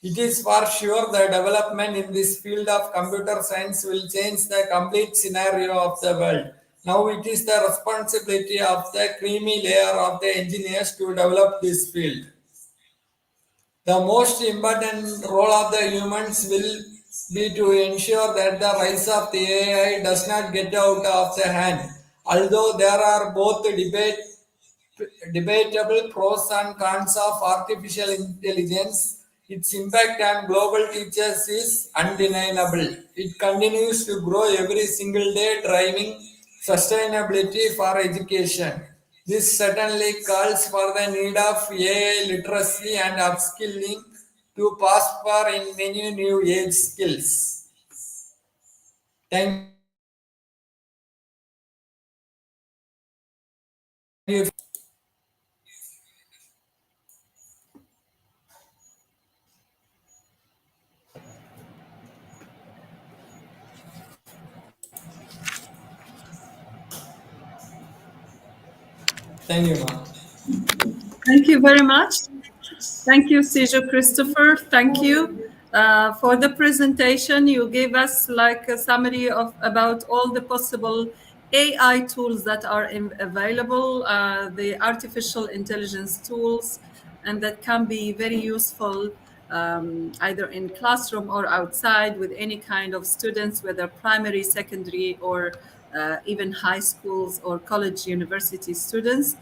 It is for sure the development in this field of computer science will change the complete scenario of the world. Now it is the responsibility of the creamy layer of the engineers to develop this field. The most important role of the humans will be to ensure that the rise of the AI does not get out of the hand. Although there are both debatable pros and cons of artificial intelligence, its impact on global teachers is undeniable. It continues to grow every single day, driving sustainability for education. This certainly calls for the need of AI literacy and upskilling to prosper in many new age skills. Thank you. Thank you, ma'am. Thank you very much. Thank you, Sijo Christopher. Thank you for the presentation. You gave us like a summary of about all the possible AI tools that are available, the artificial intelligence tools, and that can be very useful either in classroom or outside with any kind of students, whether primary, secondary, or even high schools or college, university students.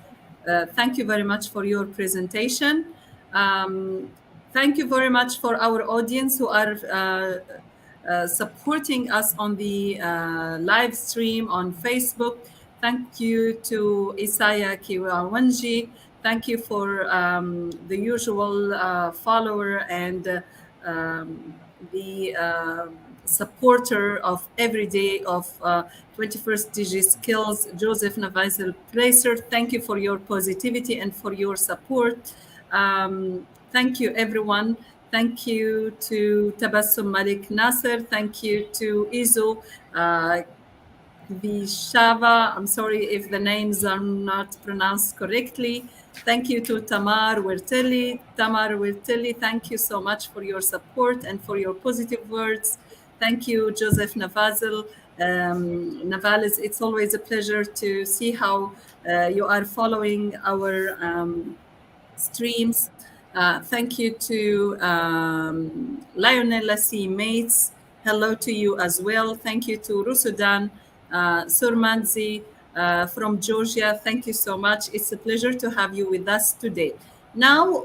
Thank you very much for your presentation. Thank you very much for our audience who are supporting us on the live stream on Facebook. Thank you to Isaya Kiwawanji. Thank you for the usual follower and the supporter of every day of 21st DIGI Skillz, Joseph Navaisel Placer. Thank you for your positivity and for your support. Thank you, everyone. Thank you to Tabassum Malik Nasser. Thank you to Izo Vishava. I'm sorry if the names are not pronounced correctly. Thank you to Tamar Wirtelli. Tamar Wirtelli, thank you so much for your support and for your positive words. Thank you, Joseph Navazel. Navales, it's always a pleasure to see how you are following our streams. Thank you to Lionella C. Mates. Hello to you as well. Thank you to Rusudan Surmanzi from Georgia. Thank you so much. It's a pleasure to have you with us today. Now,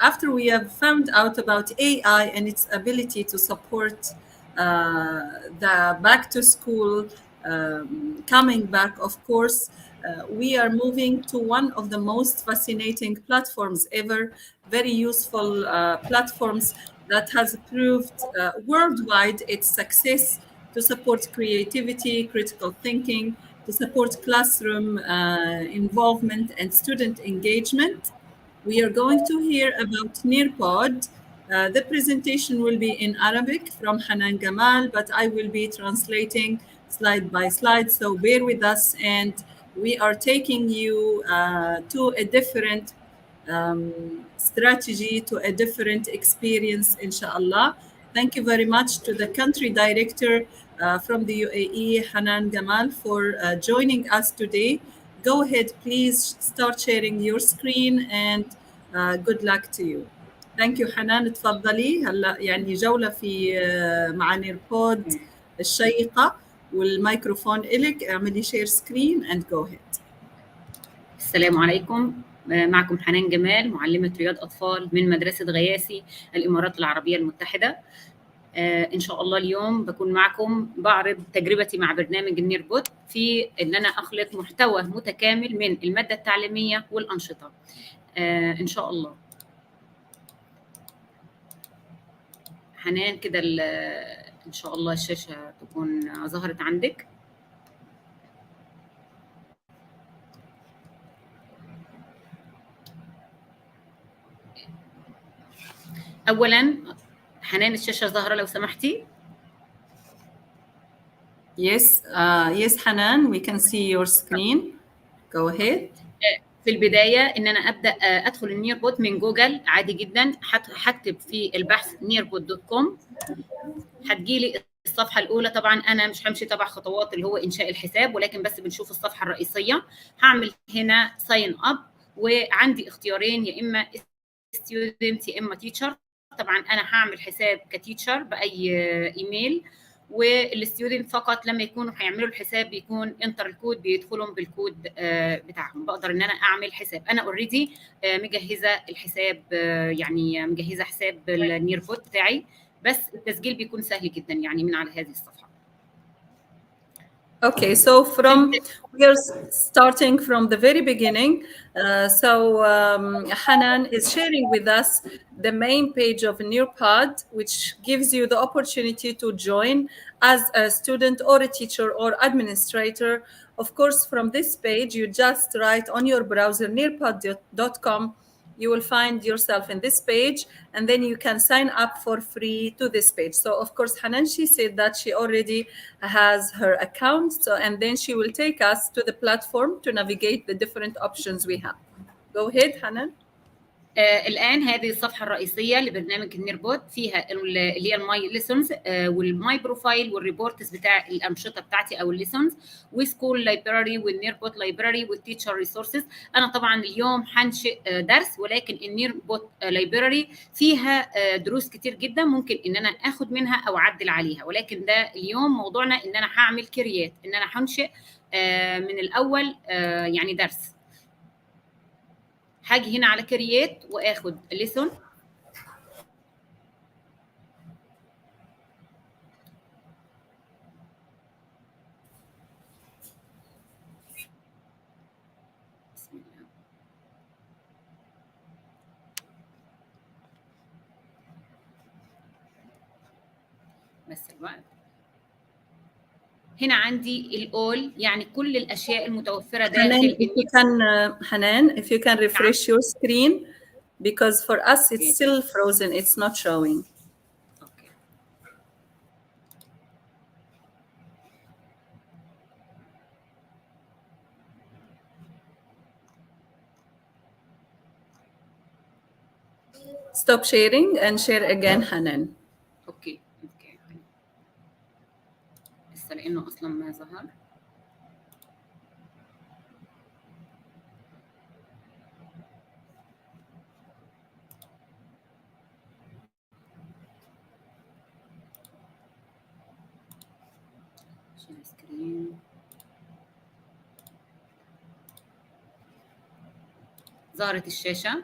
after we have found out about AI and its ability to support the back to school coming back, of course, we are moving to one of the most fascinating platforms ever, very useful platforms that has proved worldwide its success to support creativity, critical thinking, to support classroom involvement and student engagement. We are going to hear about Nearpod. The presentation will be in Arabic from Hanan Gamal, but I will be translating slide by slide. So bear with us, and we are taking you to a different strategy, to a different experience, inshallah. Thank you very much to the country director from the UAE, Hanan Gamal, for joining us today. Go ahead, please start sharing your screen, and good luck to you. Thank you حنان. تفضلي هلا يعني جولة في مع نيربود الشيقة والميكروفون إلك. اعملي شير سكرين and go ahead. السلام عليكم. معكم حنان جمال، معلمة رياض أطفال من مدرسة غياسي الإمارات العربية المتحدة. إن شاء الله اليوم بكون معكم بعرض تجربتي مع برنامج النيربوت في إن أنا أخلق محتوى متكامل من المادة التعليمية والأنشطة إن شاء الله. حنان كده إن شاء الله الشاشة تكون ظهرت عندك. أولاً حنان الشاشة ظاهرة لو سمحتي. Yes حنان, we can see your screen. Go ahead. في البداية إن أنا أبدأ أدخل النيربوت من جوجل عادي جدا. هكتب في البحث nearpod.com، هتجيلي الصفحة الأولى. طبعا أنا مش همشي تبع خطوات اللي هو إنشاء الحساب، ولكن بس بنشوف الصفحة الرئيسية. هعمل هنا sign up، وعندي اختيارين، يا إما student يا إما teacher. طبعا أنا هعمل حساب كتيتشر بأي إيميل، والستودنت فقط لما يكونوا هيعملوا الحساب بيكون انتر الكود، بيدخلوا بالكود بتاعهم. بقدر ان انا اعمل حساب. انا اوريدي مجهزه الحساب، يعني مجهزه حساب النيربوت بتاعي، بس التسجيل بيكون سهل جدا يعني من على هذه الصفحه. Okay, so we are starting from the very beginning. Hanan is sharing with us the main page of Nearpod, which gives you the opportunity to join as a student or a teacher or administrator. Of course, from this page, you just write on your browser nearpod.com. You will find yourself in this page, and then you can sign up for free to this page. So of course, Hanan, she said that she already has her account. So, and then she will take us to the platform to navigate the different options we have. Go ahead, Hanan. الآن هذه الصفحة الرئيسية لبرنامج النيربوت، فيها اللي هي الماي ليسونز والماي بروفايل والريبورتس بتاع الأنشطة بتاعتي أو الليسونز، وسكول لايبراري والنيربوت لايبراري والتيتشر ريسورسز. أنا طبعا اليوم هنشئ درس، ولكن النيربوت لايبراري فيها دروس كتير جدا ممكن إن أنا آخد منها أو أعدل عليها، ولكن ده اليوم موضوعنا إن أنا هعمل كريات، إن أنا هنشئ من الأول يعني درس. هاجي هنا على كرييت واخد ليسون. بسم الله. بس الوقت هنا عندي الأول، يعني كل الأشياء المتوفرة داخل. Hanan, if you can refresh your screen, because for us it's still frozen, it's not showing. Okay. Stop sharing and share again, Hanan. Okay. لسه لأنه أصلا ما ظهر. ظهرت الشاشة.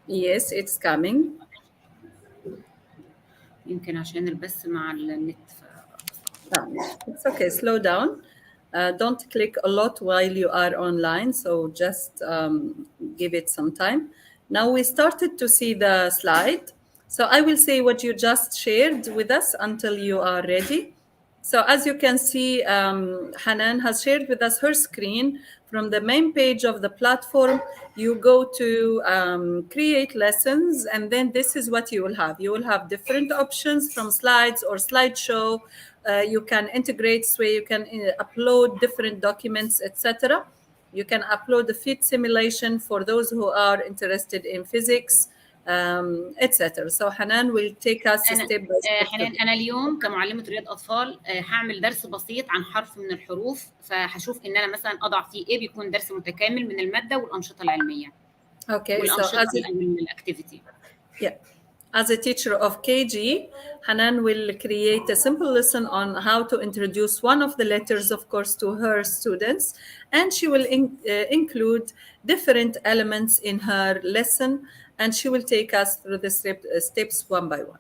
Yes, it's coming. يمكن عشان البث مع النت. It's okay. Slow down. Don't click a lot while you are online. So just give it some time. Now we started to see the slide. So I will say what you just shared with us until you are ready. So as you can see, Hanan has shared with us her screen. From the main page of the platform, you go to create lessons, and then this is what you will have. You will have different options from slides or slideshow. You can integrate, so you can upload different documents, etc. You can upload the fit simulation for those who are interested in physics, etc. So Hanan will take us step by step. حنان، أنا اليوم كمعلمة رياض أطفال هعمل درس بسيط عن حرف من الحروف، فهشوف إن أنا مثلا أضع فيه إيه بيكون درس متكامل من المادة والأنشطة العلمية. Okay, والأنشطة so الأكتيفيتي. Yeah. As a teacher of KG, Hanan will create a simple lesson on how to introduce one of the letters, of course, to her students. And she will include different elements in her lesson, and she will take us through the steps one by one.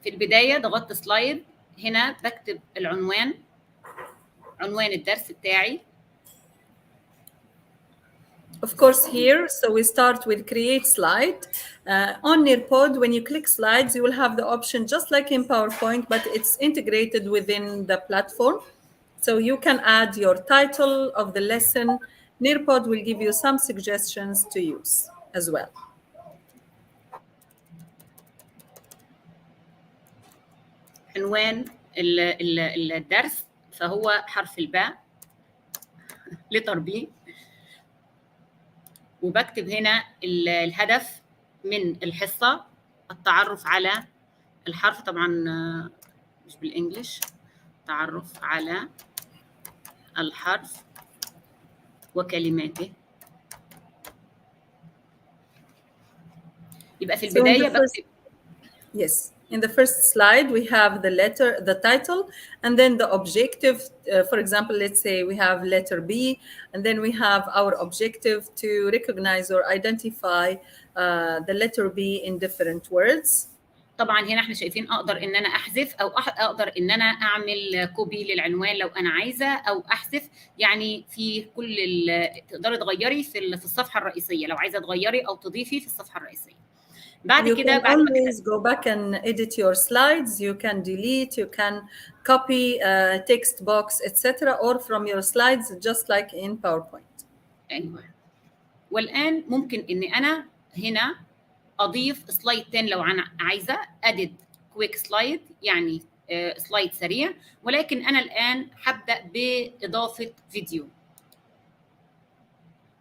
في البداية ضغطت سلايد، هنا بكتب العنوان، عنوان الدرس بتاعي. Of course, here, so we start with create slide. On Nearpod, when you click slides, you will have the option just like in PowerPoint, but it's integrated within the platform. So you can add your title of the lesson. Nearpod will give you some suggestions to use as well. عنوان الدرس فهو حرف الباء، letter B، وبكتب هنا الهدف من الحصة، التعرف على الحرف، طبعا مش بالإنجليش، تعرف على الحرف وكلماته. يبقى في البداية بكتب. Yes. In the first slide, we have the letter, the title, and then the objective. For example, let's say we have letter B, and then we have our objective to recognize or identify the letter B in different words. طبعا هنا احنا شايفين اقدر ان انا احذف او اقدر ان انا اعمل كوبي للعنوان لو انا عايزه، او احذف، يعني في كل تقدري تغيري في الصفحه الرئيسيه لو عايزه تغيري او تضيفي في الصفحه الرئيسيه. بعد You كده can always go back and edit your slides. You can delete, you can copy text box, etc. or from your slides just like in PowerPoint. ايوه. والان ممكن ان انا هنا اضيف سلايد تاني لو انا عايزه edit quick slide، يعني سلايد سريع، ولكن انا الان هبدا باضافه فيديو.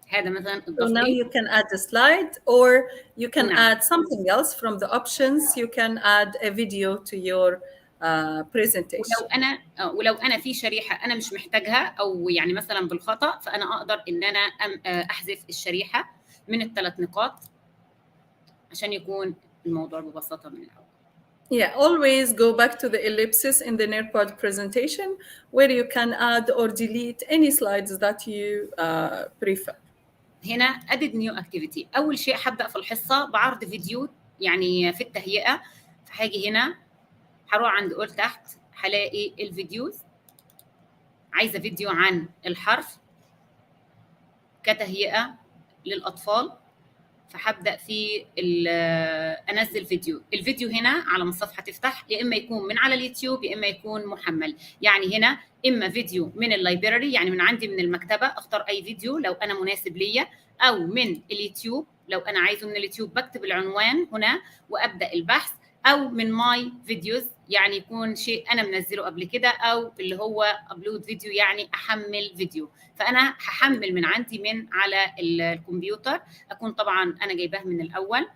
هذا مثلا So now you can add a slide, or you can add something else from the options. You can add a video to your presentation. ولو انا في شريحه انا مش محتاجها، او يعني مثلا بالخطا، فانا اقدر ان انا احذف الشريحه من الثلاث نقاط عشان يكون الموضوع ببساطه من الاول. Yeah, always go back to the ellipsis in the Nearpod presentation where you can add or delete any slides that you prefer. هنا edit new activity. أول شيء هبدأ في الحصة بعرض فيديو يعني في التهيئة، فهاجي هنا هروح عند قول تحت هلاقي الفيديوز، عايزة فيديو عن الحرف كتهيئة للأطفال، فهبدأ في أنزل فيديو. الفيديو هنا على ما الصفحة تفتح يا إما يكون من على اليوتيوب يا إما يكون محمل، يعني هنا إما فيديو من اللايبراري يعني من عندي من المكتبة أختار أي فيديو لو أنا مناسب ليا، أو من اليوتيوب لو أنا عايزه من اليوتيوب بكتب العنوان هنا وأبدأ البحث، أو من ماي فيديوز يعني يكون شيء أنا منزله قبل كده، أو اللي هو أبلود فيديو يعني أحمل فيديو. فأنا هحمل من عندي من على الكمبيوتر، أكون طبعاً أنا جايباه من الأول.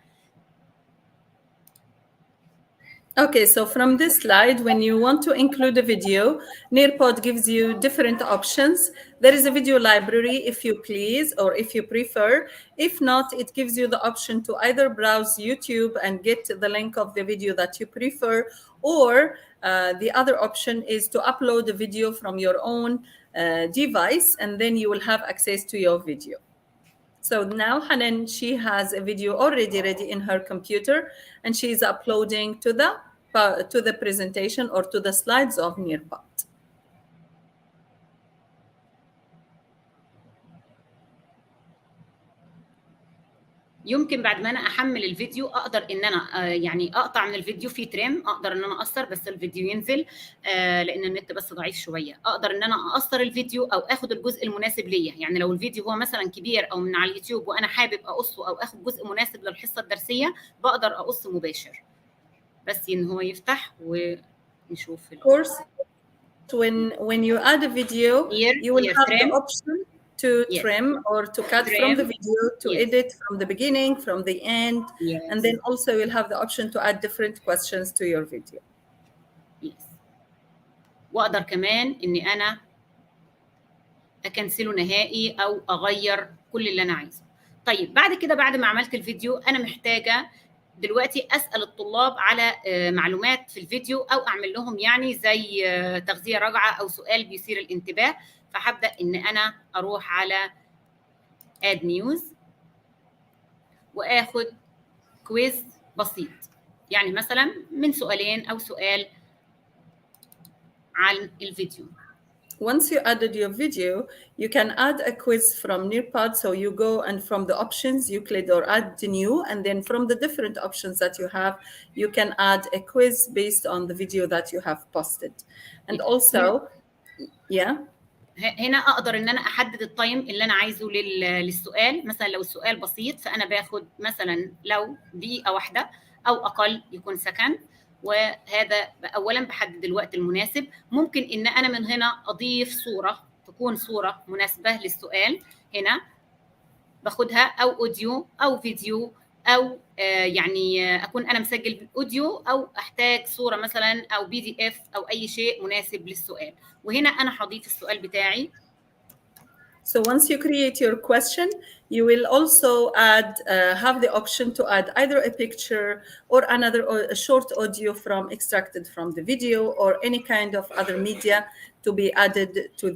Okay, so from this slide, when you want to include a video, Nearpod gives you different options. There is a video library if you please, or if you prefer. If not, it gives you the option to either browse YouTube and get the link of the video that you prefer, or the other option is to upload a video from your own device, and then you will have access to your video. So now Hanan, she has a video already ready in her computer, and she is uploading to the presentation or to the slides of Nearpod. يمكن بعد ما انا احمل الفيديو اقدر ان انا يعني اقطع من الفيديو في تريم، اقدر ان انا اقصر بس الفيديو ينزل لان النت بس ضعيف شويه. اقدر ان انا اقصر الفيديو او اخد الجزء المناسب ليا، يعني لو الفيديو هو مثلا كبير او من على اليوتيوب وانا حابب اقصه او اخد جزء مناسب للحصه الدرسيه بقدر اقص مباشر. بس ان هو يفتح ونشوف. Of course, when you add a video, you will have the option to trim or to cut from the video, to edit from the beginning, from the end, and then also you'll have the option to add different questions to your video. واقدر كمان اني انا اكنسله نهائي او اغير كل اللي انا عايزه. طيب بعد كده، بعد ما عملت الفيديو، انا محتاجه دلوقتي اسال الطلاب على معلومات في الفيديو، او اعمل لهم يعني زي تغذيه راجعه او سؤال بيثير الانتباه. فهبدا ان انا اروح على اد نيوز واخد كويز بسيط، يعني مثلا من سؤالين او سؤال عن الفيديو. Once you added your video, you can add a quiz from Nearpod. So you go and from the options, you click or add new, and then from the different options that you have, you can add a quiz based on the video that you have posted. And also, هنا اقدر ان انا احدد التايم اللي انا عايزه للسؤال. مثلا لو السؤال بسيط فانا باخد مثلا لو دقيقه واحده او اقل يكون سكند، وهذا اولا بحدد الوقت المناسب. ممكن ان انا من هنا اضيف صوره تكون صوره مناسبه للسؤال، هنا باخدها، او اوديو او فيديو، او يعني اكون انا مسجل بالاوديو، او احتاج صوره مثلا او PDF او اي شيء مناسب للسؤال. وهنا انا هضيف السؤال بتاعي. So once you create your question, you will also have the option to add either a picture or a short audio extracted from the video, or any kind of other media to be added to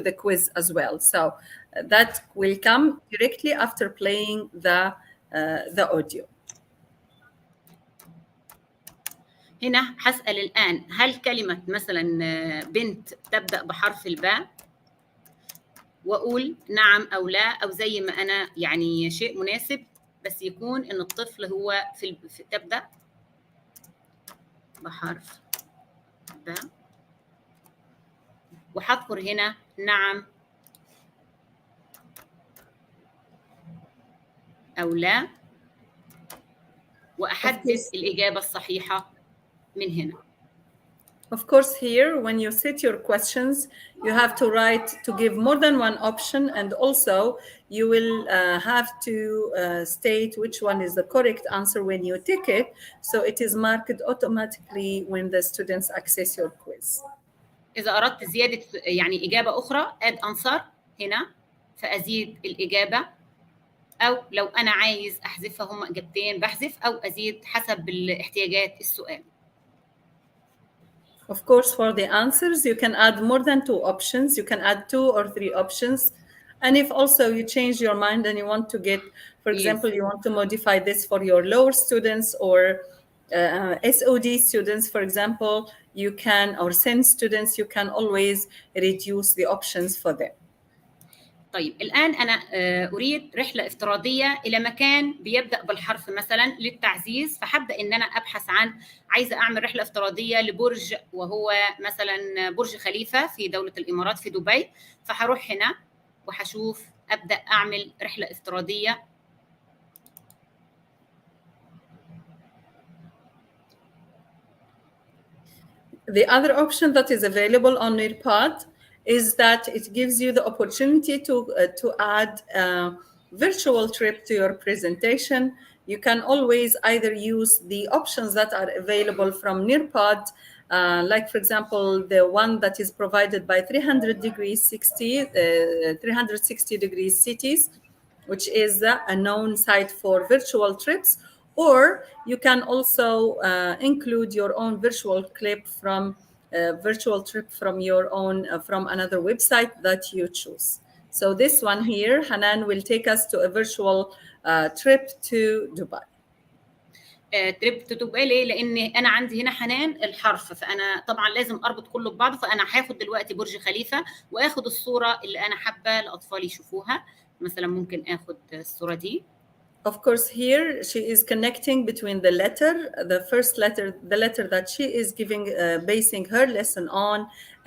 the quiz as well. So that will come directly after playing the audio. هنا هسأل الآن هل كلمة مثلا بنت تبدأ بحرف الباء، وأقول نعم أو لا، أو زي ما أنا يعني شيء مناسب بس يكون إن الطفل هو تبدأ بحرف باء، وهذكر هنا نعم أو لا، وأحدد الإجابة الصحيحة من هنا. Of course, here, when you set your questions, you have to write to give more than one option, and also you will have to state which one is the correct answer when you tick it, so it is marked automatically when the students access your quiz. إذا أردت زيادة يعني إجابة أخرى add answer هنا فأزيد الإجابة، أو لو أنا عايز أحذفها هم إجابتين بحذف، أو أزيد حسب الاحتياجات السؤال. Of course, for the answers, you can add more than 2 options. You can add 2 or 3 options. And if also you change your mind and you want to get, for example, you want to modify this for your lower students or SOD students, for example, you can, or SEN students, you can always reduce the options for them. طيب الآن أنا أريد رحلة افتراضية إلى مكان بيبدأ بالحرف مثلا للتعزيز، فحبدأ إن أنا أبحث عن عايزة أعمل رحلة افتراضية لبرج، وهو مثلا برج خليفة في دولة الإمارات في دبي. فهروح هنا وهشوف أبدأ أعمل رحلة افتراضية. The other option that is available on Nearpod is that it gives you the opportunity to add a virtual trip to your presentation. You can always either use the options that are available from Nearpod, like for example, the one that is provided by 360 degrees cities, which is a known site for virtual trips, or you can also include your own virtual clip from virtual trip from your own, from another website that you choose. So this one here, Hanan will take us to a virtual trip to Dubai. تريب تو دبي ليه؟ لان انا عندي هنا حنان الحرف، فانا طبعا لازم اربط كله ببعضه، فانا هاخد دلوقتي برج خليفه واخد الصوره اللي انا حابه الاطفال يشوفوها. مثلا ممكن اخد الصوره دي. Of course, here she is connecting between the letter, the first letter, the letter that she is giving, basing her lesson on,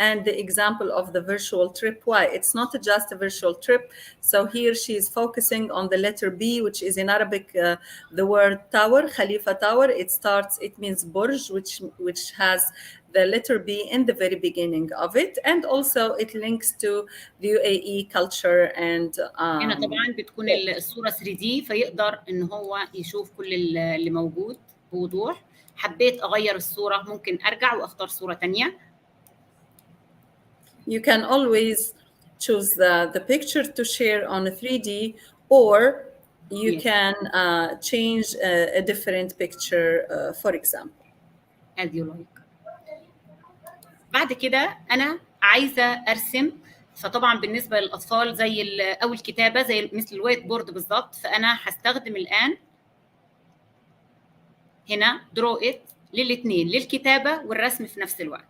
and the example of the virtual trip. Why? It's not just a virtual trip. So here she is focusing on the letter B, which is in Arabic the word tower, Khalifa Tower. It means Burj, which has the letter B in the very beginning of it, and also it links to the UAE culture and هنا طبعا بتكون الصوره 3D، فيقدر ان هو يشوف كل اللي موجود بوضوح. حبيت اغير الصوره ممكن ارجع واختار صوره ثانيه. You can always choose the picture to share on a 3D, or you Yes. can change a different picture, for example. as you like. بعد كده انا عايزه ارسم، فطبعا بالنسبه للاطفال زي او الكتابه زي مثل الوايت بورد بالظبط، فانا هستخدم الان هنا درو ات للاثنين، للكتابه والرسم في نفس الوقت.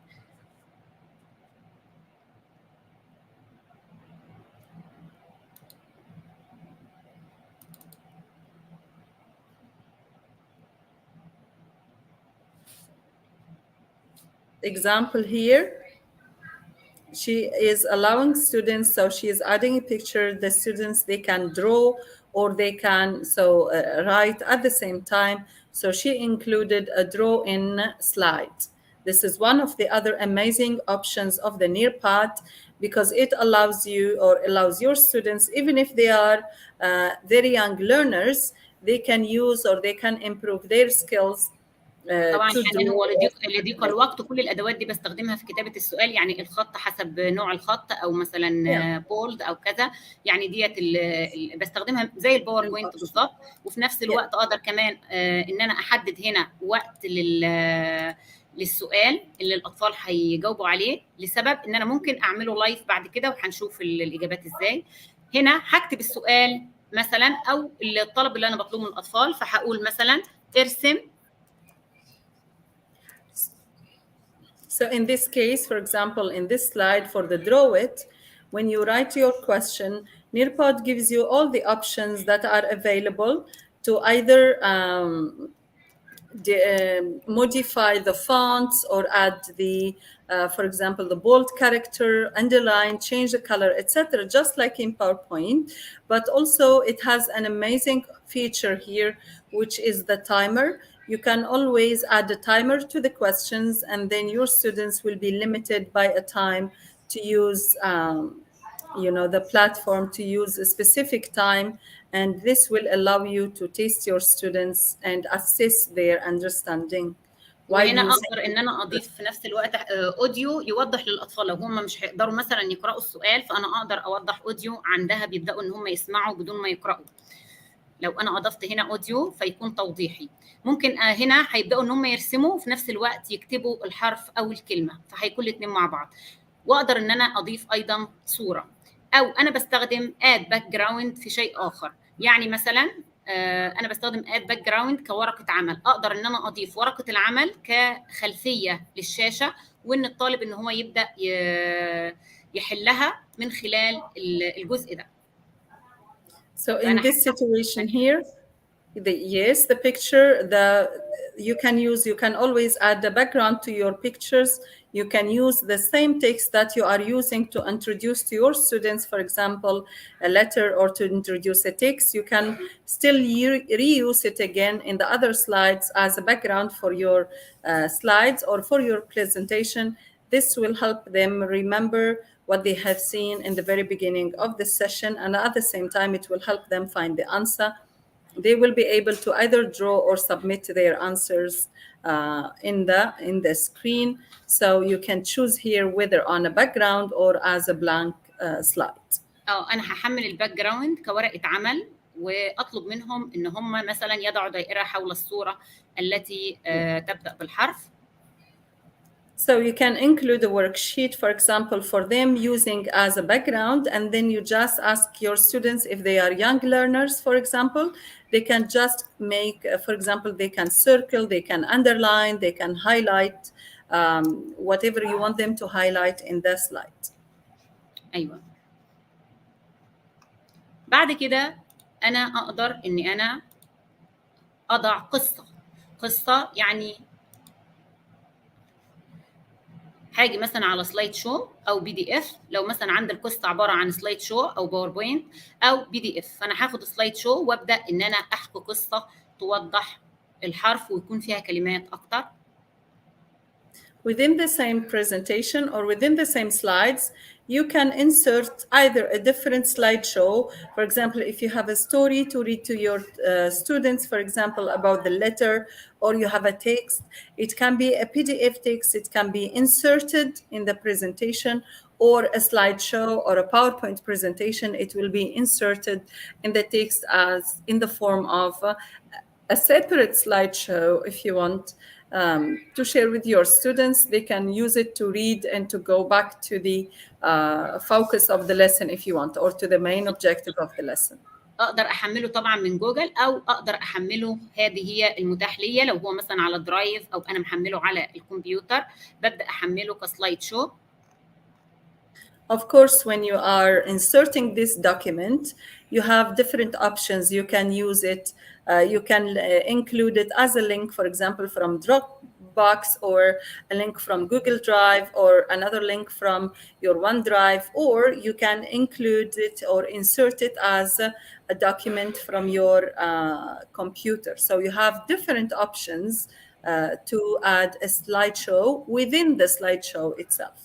Example here, she is allowing students, so she is adding a picture, the students, they can draw or they can write at the same time. So she included a draw in slide. This is one of the other amazing options of the Nearpod, because it allows you, or allows your students, even if they are very young learners, they can use or they can improve their skills. طبعا حنان هو لضيق الوقت كل الادوات دي بستخدمها في كتابه السؤال، يعني الخط حسب نوع الخط او مثلا بولد او كذا، يعني ديت بستخدمها زي الباوربوينت بالظبط. وفي نفس الوقت اقدر كمان ان انا احدد هنا وقت للسؤال اللي الاطفال هيجاوبوا عليه، لسبب ان انا ممكن اعمله لايف بعد كده وهنشوف الاجابات ازاي. هنا هكتب السؤال مثلا او الطلب اللي انا بطلبه من الاطفال، فهقول مثلا ارسم. So in this case, for example, in this slide for the draw it, when you write your question, Nearpod gives you all the options that are available to either modify the fonts or add the, for example, the bold character, underline, change the color, etc., just like in PowerPoint. But also it has an amazing feature here, which is the timer. You can always add a timer to the questions, and then your students will be limited by a time to use, the platform, to use a specific time, and this will allow you to test your students and assess their understanding. وهنا اقدر ان انا اضيف في نفس الوقت اوديو يوضح للاطفال لو هم مش هيقدروا مثلا يقراوا السؤال، فانا اقدر اوضح اوديو عندها بيبداوا ان هم يسمعوا بدون ما يقراوا. لو انا اضفت هنا اوديو فيكون توضيحي. ممكن هنا هيبداوا ان هم يرسموا في نفس الوقت يكتبوا الحرف او الكلمه، فهيكون الاثنين مع بعض. واقدر ان انا اضيف ايضا صوره، او انا بستخدم اد باك جراوند في شيء اخر. يعني مثلا انا بستخدم اد باك جراوند كورقه عمل، اقدر ان انا اضيف ورقه العمل كخلفيه للشاشه، وان الطالب ان هو يبدا يحلها من خلال الجزء ده. So in this situation here, the picture, you can always add the background to your pictures. You can use the same text that you are using to introduce to your students, for example, a letter, or to introduce a text. You can still reuse it again in the other slides as a background for your slides or for your presentation. This will help them remember what they have seen in the very beginning of the session, and at the same time, it will help them find the answer. They will be able to either draw or submit their answers in the screen. So you can choose here whether on a background or as a blank slide. انا هحمل الباك جراوند كورقه عمل، واطلب منهم ان هم مثلا يضعوا دائره حول الصوره التي تبدا بالحرف. So you can include a worksheet, for example, for them using as a background, and then you just ask your students if they are young learners, for example, they can just make, for example, they can circle, they can underline, they can highlight whatever you want them to highlight in the slide. ايوه. بعد كده انا اقدر اني انا اضع قصه يعني هاجي مثلا على سلايد شو او بي دي اف. لو مثلا عندي القصه عباره عن سلايد شو او باوربوينت او بي دي اف، فانا هاخد سلايد شو وابدا ان انا احكي قصه توضح الحرف ويكون فيها كلمات اكتر. Within the same presentation or within the same slides, you can insert either a different slideshow. For example, if you have a story to read to your students, for example, about the letter, or you have a text, it can be a PDF text, it can be inserted in the presentation, or a slideshow or a PowerPoint presentation. It will be inserted in the text as in the form of a separate slideshow if you want. To share with your students, they can use it to read and to go back to the focus of the lesson if you want, or to the main objective of the lesson. اقدر احمله طبعا من جوجل، او اقدر احمله، هذه هي المتاح ليا لو هو مثلا على درايف او انا محمله على الكمبيوتر، ببدا احمله كسلايد شو. Of course, when you are inserting this document, you have different options. You can use it, you can include it as a link, for example, from Dropbox, or a link from Google Drive, or another link from your OneDrive, or you can include it or insert it as a document from your computer. So you have different options to add a slideshow within the slideshow itself.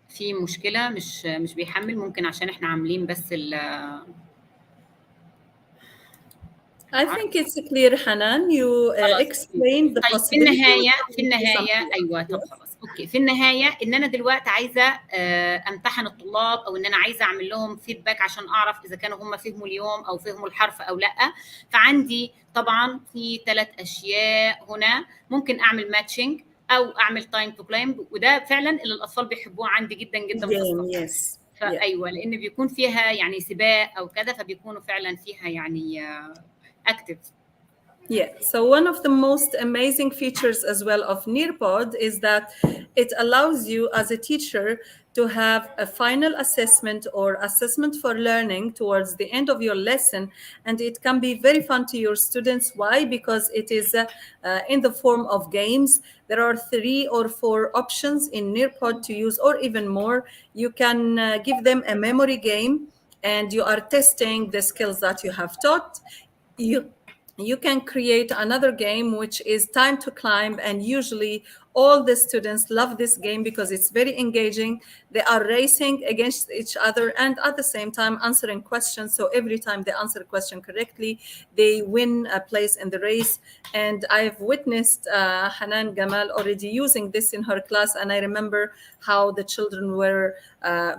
في مشكله مش بيحمل، ممكن عشان احنا عاملين بس ال I think it's clear, Hanan. You explained the طيب possibility. في النهايه ايوه. طب خلاص اوكي. في النهايه ان انا دلوقتي عايزه امتحن الطلاب، او ان انا عايزه اعمل لهم فيدباك عشان اعرف اذا كانوا هم فهموا اليوم او فهموا الحرف او لا. فعندي طبعا في 3 اشياء هنا. ممكن اعمل ماتشنج او اعمل تايم تو كلايم، وده فعلا اللي الاطفال بيحبوه عندي جدا جدا في الصف. Yes. فايوه لان بيكون فيها يعني سباق او كده، فبيكونوا فعلا فيها يعني active. Yeah, so one of the most amazing features as well of Nearpod is that it allows you as a teacher to have a final assessment or assessment for learning towards the end of your lesson, and it can be very fun to your students. Why? Because it is in the form of games. There are 3 or 4 options in Nearpod to use, or even more. You can give them a memory game, and you are testing the skills that you have taught. You can create another game, which is time to climb, and usually all the students love this game because it's very engaging. They are racing against each other and at the same time answering questions. So every time they answer a question correctly, they win a place in the race. And I've witnessed Hanan Gamal already using this in her class, and I remember how the children were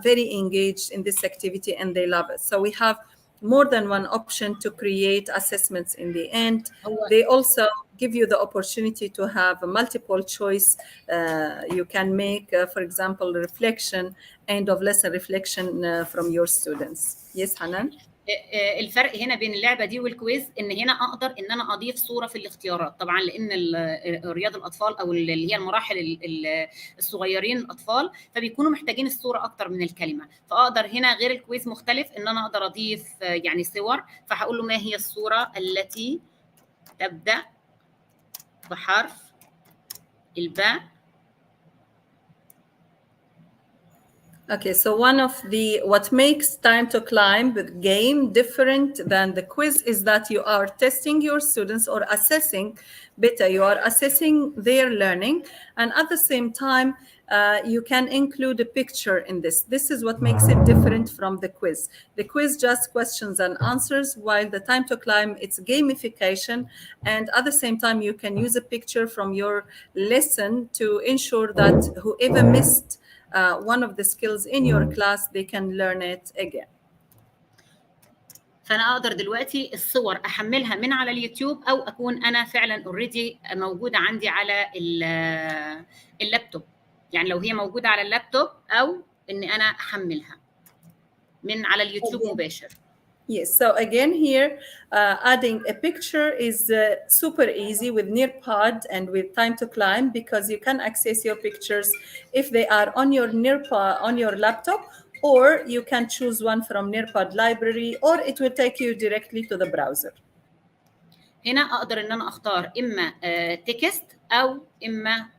very engaged in this activity and they love it. So we have more than one option to create assessments in the end. They also give you the opportunity to have a multiple choice. You can make, for example, reflection, end of lesson reflection from your students. Yes, Hanan? الفرق هنا بين اللعبه دي والكويز ان هنا اقدر ان انا اضيف صوره في الاختيارات، طبعا لان رياض الاطفال او اللي هي المراحل الصغيرين الاطفال فبيكونوا محتاجين الصوره اكتر من الكلمه. فاقدر هنا غير الكويز مختلف ان انا اقدر اضيف يعني صور، فهقول له ما هي الصوره التي تبدا بحرف الباء Okay, so one of what makes Time to Climb the game different than the quiz is that you are testing your students or assessing better. You are assessing their learning, and at the same time, you can include a picture in this. This is what makes it different from the quiz. The quiz just questions and answers, while the Time to Climb, it's gamification, and at the same time, you can use a picture from your lesson to ensure that whoever missed one of the skills in your class, they can learn it again. فانا اقدر دلوقتي الصور احملها من على اليوتيوب او اكون انا فعلا اوريدي موجوده عندي على اللابتوب. يعني لو هي موجوده على اللابتوب او اني انا احملها من على اليوتيوب مباشر. Yes, so again here, adding a picture is super easy with Nearpod and with Time to Climb, because you can access your pictures if they are on your Nearpod, on your laptop, or you can choose one from Nearpod library, or it will take you directly to the browser. هنا اقدر ان انا اختار اما تكست او اما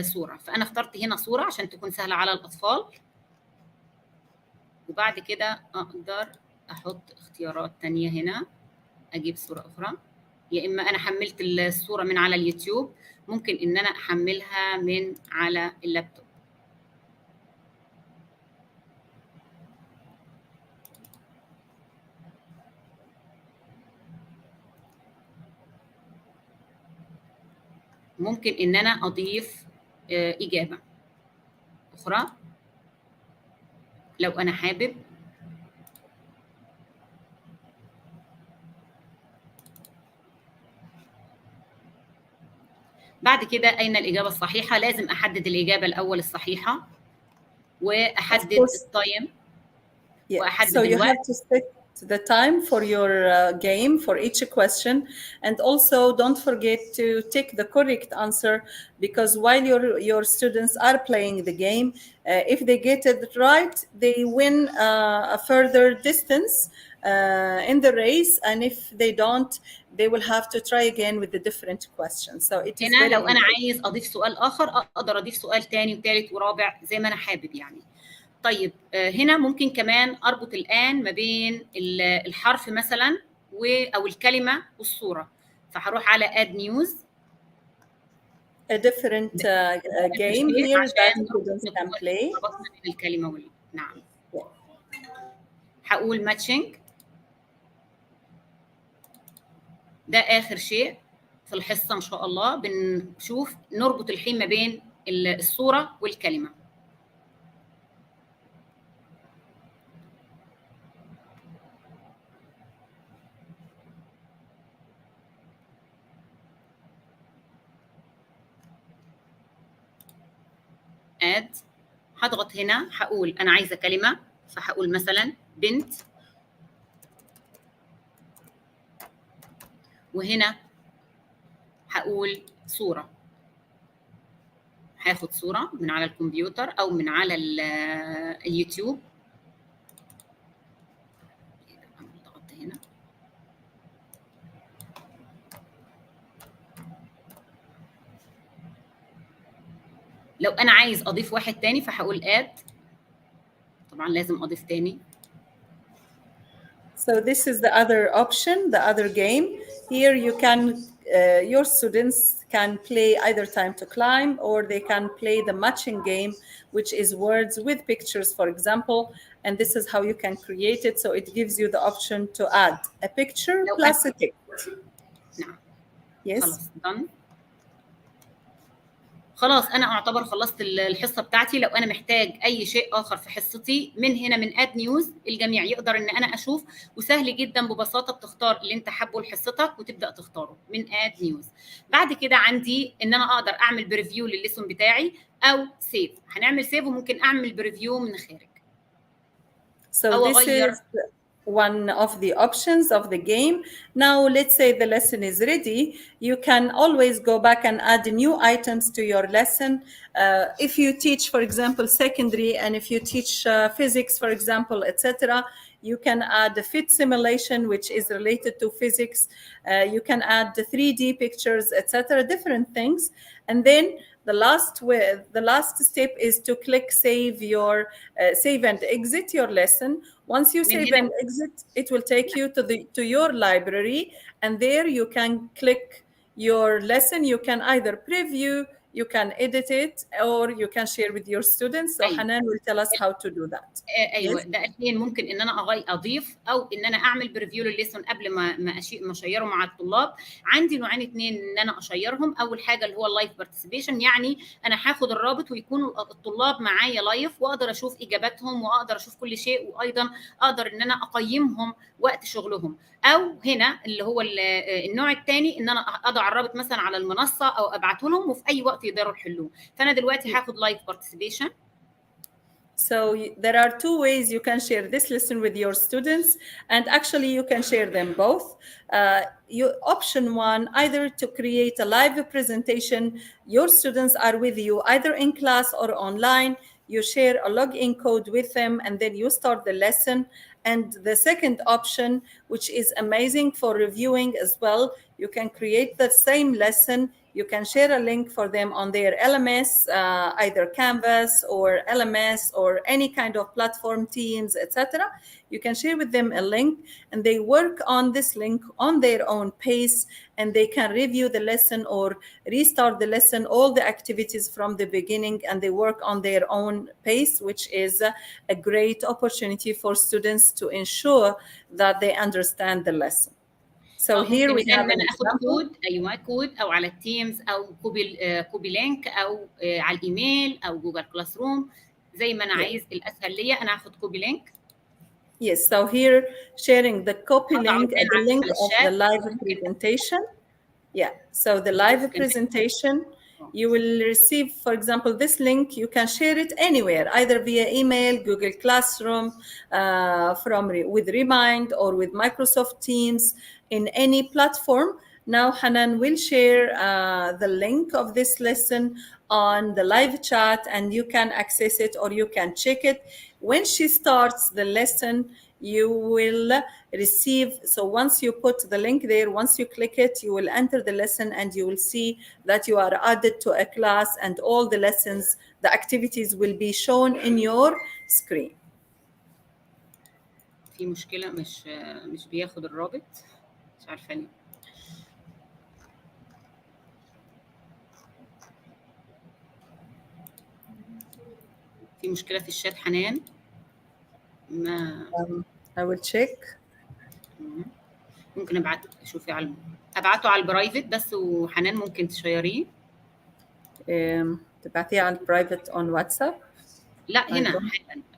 صوره، فانا اخترت هنا صوره عشان تكون سهله على الاطفال، وبعد كده اقدر احط اختيارات تانية هنا، اجيب صورة اخرى، يا اما انا حملت الصورة من على اليوتيوب، ممكن ان انا احملها من على اللابتوب. ممكن ان انا اضيف اجابة اخرى لو انا حابب. بعد كده أين الإجابة الصحيحة؟ لازم أحدد الإجابة الأول الصحيحة وأحدد التايم وأحدد So you الوقت. have to set the time for your game for each question, and also don't forget to take the correct answer, because while your students are playing the game, if they get it right, they win a further distance in the race, and if they don't, they will have to try again with the different questions. So it is هنا very لو أنا important. عايز أضيف سؤال آخر أقدر أضيف سؤال تاني وثالث ورابع زي ما أنا حابب يعني. طيب هنا ممكن كمان أربط الآن ما بين الحرف مثلا أو الكلمة والصورة، فهروح على add news. A different game here that students can play. ربطنا بين الكلمة نعم. هقول matching. ده آخر شيء في الحصة إن شاء الله، بنشوف نربط الحين ما بين الصورة والكلمة. add. هضغط هنا، هقول أنا عايزة كلمة، فهقول مثلا بنت، وهنا هقول صورة، هاخد صورة من على الكمبيوتر أو من على اليوتيوب. ضغطت هنا، لو أنا عايز أضيف واحد تاني فهقول add. طبعا لازم أضيف تاني. So this is the other option, the other game. Here you can, your students can play either Time to Climb, or they can play the matching game, which is words with pictures, for example. And this is how you can create it. So it gives you the option to add a picture plus a text. نعم. Yes. خلاص done. خلاص أنا أعتبر خلصت الحصة بتاعتي. لو أنا محتاج أي شيء آخر في حصتي من هنا من add news، الجميع يقدر إن أنا أشوف، وسهل جدا ببساطة بتختار اللي أنت حابه لحصتك وتبدأ تختاره من add news. بعد كده عندي إن أنا أقدر أعمل بريفيو للليسون بتاعي أو سيف. هنعمل سيف وممكن أعمل بريفيو من خارج. So this is one of the options of the game. Now let's say the lesson is ready. You can always go back and add new items to your lesson. If you teach, for example, secondary, and if you teach physics, for example, etc., you can add a fit simulation, which is related to physics. You can add the 3D pictures, etc., different things. And then the last step is to click save and exit your lesson. Once you save and exit, it will take you to your library, and there you can click your lesson. You can either preview, you can edit it, or you can share with your students. So Hanan will tell us how to do that. ايوه Yes. ده اثنين ممكن ان انا اضيف او ان انا اعمل بريفيو للليسون قبل ما اشيره مع الطلاب. عندي نوعين اثنين ان انا اشيرهم. اول حاجه اللي هو اللايف بارتيسيبيشن، يعني انا هاخد الرابط ويكونوا الطلاب معايا لايف، واقدر اشوف اجاباتهم واقدر اشوف كل شيء، وايضا اقدر ان انا اقيمهم وقت شغلهم. او هنا اللي هو النوع الثاني ان انا اضع الرابط مثلا على المنصه او ابعته لهم وفي اي وقت يقدروا يحلوه. فانا دلوقتي هاخد لايف بارتيسيبيشن. So there are two ways you can share this lesson with your students, and actually you can share them both. Option one, either to create a live presentation. Your students are with you either in class or online. You share a login code with them, and then you start the lesson. And the second option, which is amazing for reviewing as well, you can create the same lesson. You can share a link for them on their LMS, either Canvas or LMS or any kind of platform, Teams, etc. You can share with them a link, and they work on this link on their own pace, and they can review the lesson or restart the lesson, all the activities from the beginning, and they work on their own pace, which is a great opportunity for students to ensure that they understand the lesson. So here we have ان انا اخد كود، ايوه كود، او على التيمز، او كوبي لينك، او على الايميل، او جوجل كلاس روم، زي ما انا عايز. الاسهل ليا انا اخد كوبي لينك. Yes, so here sharing the copy link and the link of the live presentation. Yeah, so the live presentation, you will receive, for example, this link. You can share it anywhere, either via email, Google Classroom, with Remind, or with Microsoft Teams, in any platform. Now Hanan will share the link of this lesson on the live chat, and you can access it or you can check it. When she starts the lesson, you will receive, so once you put the link there, once you click it, you will enter the lesson, and you will see that you are added to a class, and all the lessons, the activities will be shown in your screen. في مشكلة، مش بياخد الرابط، مش عارفة ليه. في مشكلة في الشات حنان. ما I will check. ممكن شوفي ابعته على البرايفت بس، وحنان ممكن تشيريه. تبعتيه على البرايفت on WhatsApp. لا هنا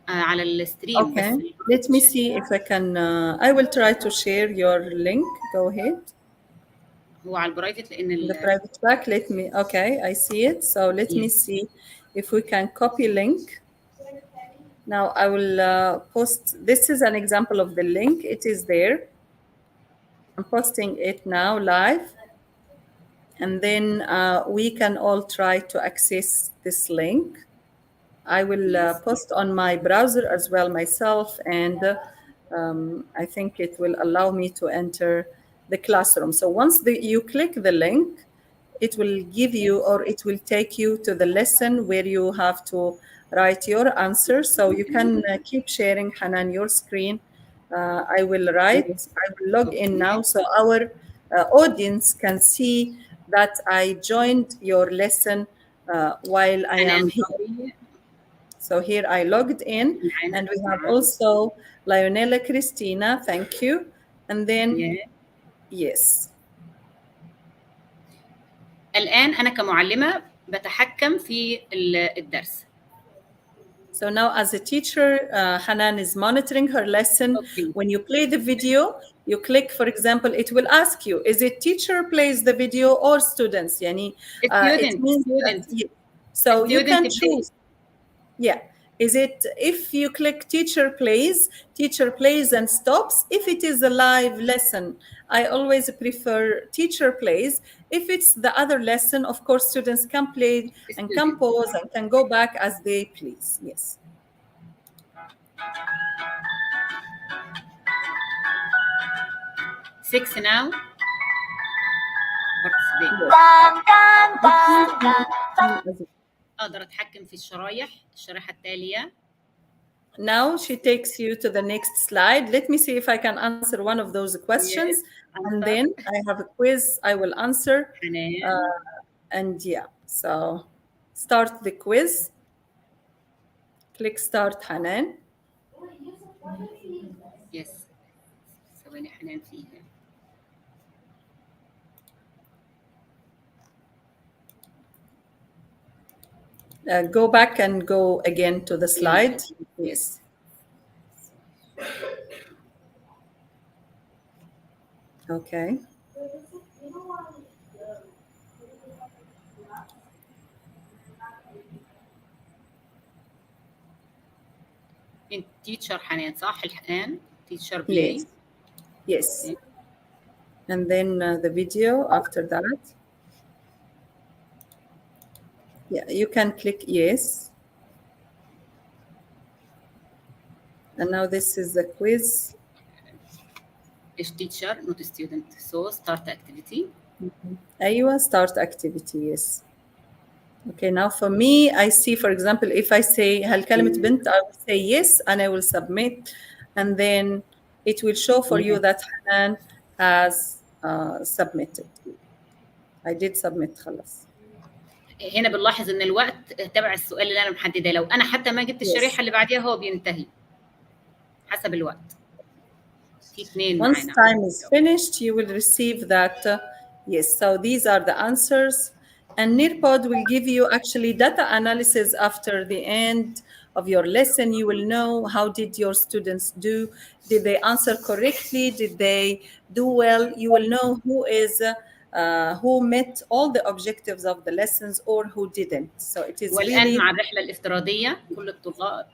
على الستريم. Okay. Let me see if I can. I will try to share your link. Go ahead. هو على البرايفت لان the private track. Let me. Okay, I see it. So let me see if we can copy link. Now I will post. This is an example of the link. It is there. I'm posting it now live, and then we can all try to access this link. I will post on my browser as well myself, and I think it will allow me to enter the classroom. So once you click the link, it will give you, or it will take you to the lesson where you have to write your answer. So you can keep sharing, Hanan, your screen. I will log in now, so our audience can see that I joined your lesson while I am here. So here I logged in, and we have also Lionella Christina, thank you. And then, yes. الآن أنا كمعلمة بتحكم في الدرس. So now as a teacher, Hanan is monitoring her lesson. Okay. When you play the video, you click, for example, it will ask you, is it teacher plays the video or students? Yani, it means students. So you can choose. Yeah. Is it, if you click teacher plays and stops. If it is a live lesson, I always prefer teacher plays. If it's the other lesson, of course, students can play and can pause and can go back as they please. Yes. Six now. screen as well. اقدر اتحكم في الشريحه التاليه. Now she takes you to the next slide. Let me see if I can answer one of those questions. Yes, And answer. then I have a quiz I will answer. حنان. And yeah, so start the quiz. Click start, Hanan. يس ثواني حنان فيها. Go back and go again to the slide. Yes. Okay. انت تيتشر حنان صح الان؟ تيتشر بلاي. Yes. Yes. And then the video after that. Yeah, you can click yes. And now this is the quiz. Is teacher not a student? So start activity. أيوة, start activity, yes. Okay, now for me, I see, for example, if I say هل كلمة بنت, I will say yes, and I will submit, and then it will show for you that Hanan has submitted. I did submit خلاص. هنا بنلاحظ ان الوقت تبع السؤال اللي انا محدده، لو انا حتى ما جبت الشريحه اللي بعديها هو بينتهي حسب الوقت. في 2 معانا. Once time is finished, you will receive that. Yes, so these are the answers. And Nearpod will give you actually data analysis after the end of your lesson. You will know how did your students do. Did they answer correctly? Did they do well? You will know who met all the objectives of the lessons or who didn't. So it is والآن really. مع الرحلة الافتراضية كل الطلاب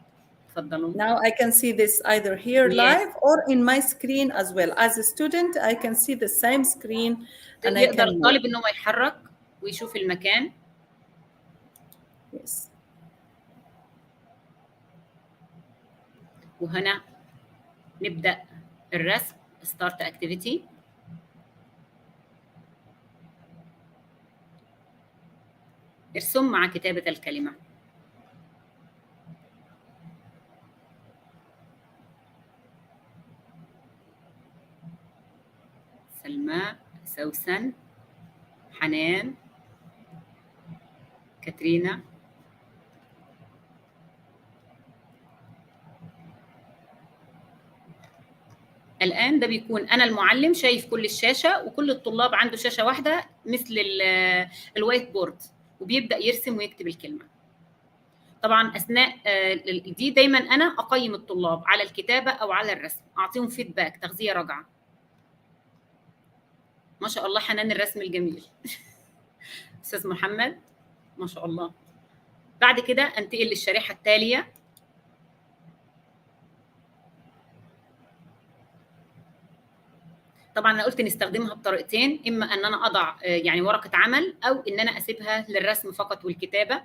تفضلوا. Now I can see this either here live or in my screen as well. As a student, I can see the same screen and I يقدر can الطالب إنه يحرك ويشوف المكان. Yes. وهنا نبدأ الرسم start activity. ارسم مع كتابة الكلمة. سلمى، سوسن، حنان، كاترينا. الآن ده بيكون أنا المعلم شايف كل الشاشة وكل الطلاب عنده شاشة واحدة مثل الوايت بورد، وبيبدأ يرسم ويكتب الكلمة. طبعا أثناء دي دايما أنا أقيم الطلاب على الكتابة أو على الرسم، أعطيهم فيدباك، تغذية راجعة. ما شاء الله حنان الرسم الجميل. أستاذ محمد ما شاء الله. بعد كده أنتقل للشريحة التالية. طبعا انا قلت نستخدمها بطريقتين، اما ان انا اضع يعني ورقه عمل او ان انا اسيبها للرسم فقط والكتابه.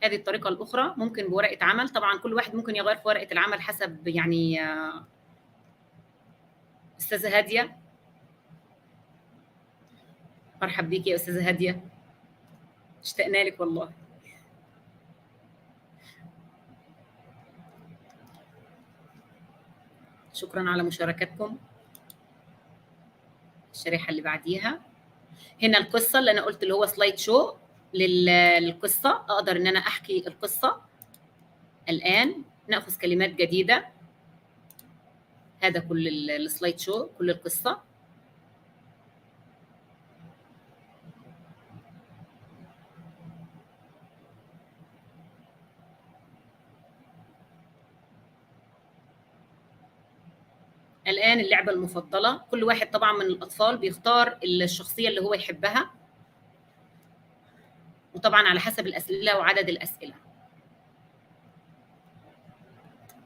هذه الطريقه الاخرى ممكن بورقه عمل، طبعا كل واحد ممكن يغير في ورقه العمل حسب يعني. استاذه هاديه، مرحب بيكي يا استاذه هاديه، اشتقنا لك والله. شكرا على مشاركتكم. الشريحه اللي بعديها هنا القصه اللي انا قلت اللي هو سلايد شو للقصه، اقدر ان انا احكي القصه. الان ناخذ كلمات جديده. هذا كل السلايد شو، كل القصه. الآن اللعبة المفضلة، كل واحد طبعا من الأطفال بيختار الشخصية اللي هو يحبها، وطبعا على حسب الأسئلة وعدد الأسئلة.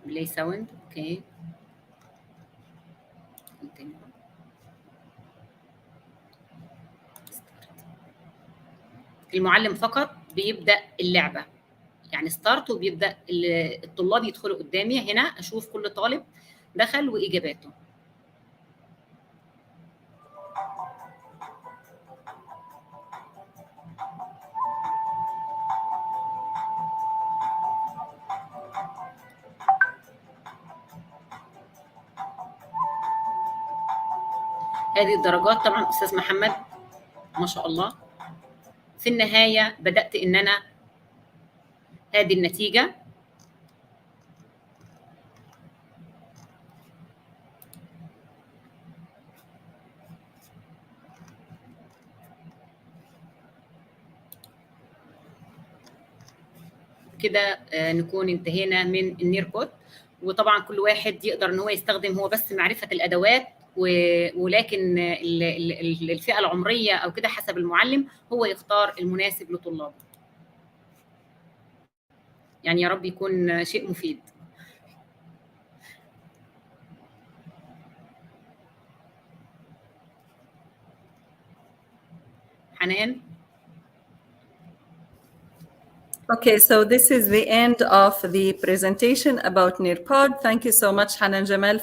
بلاي ساوند، اوكي. المعلم فقط بيبدأ اللعبة، يعني ستارت، وبيبدأ الطلاب يدخلوا قدامي. هنا أشوف كل طالب دخل وإجاباته. هذه الدرجات طبعا استاذ محمد ما شاء الله. في النهايه بدات ان انا هذه النتيجه كده. نكون انتهينا من النيربود. وطبعا كل واحد يقدر ان هو يستخدم هو بس معرفه الادوات، ولكن الفئه العمريه او كده حسب المعلم هو يختار المناسب لطلابه. يعني يا رب يكون شيء مفيد. حنان. Okay, so this is the end of the presentation about Nearpod. Thank you so much, Hanan Jamal.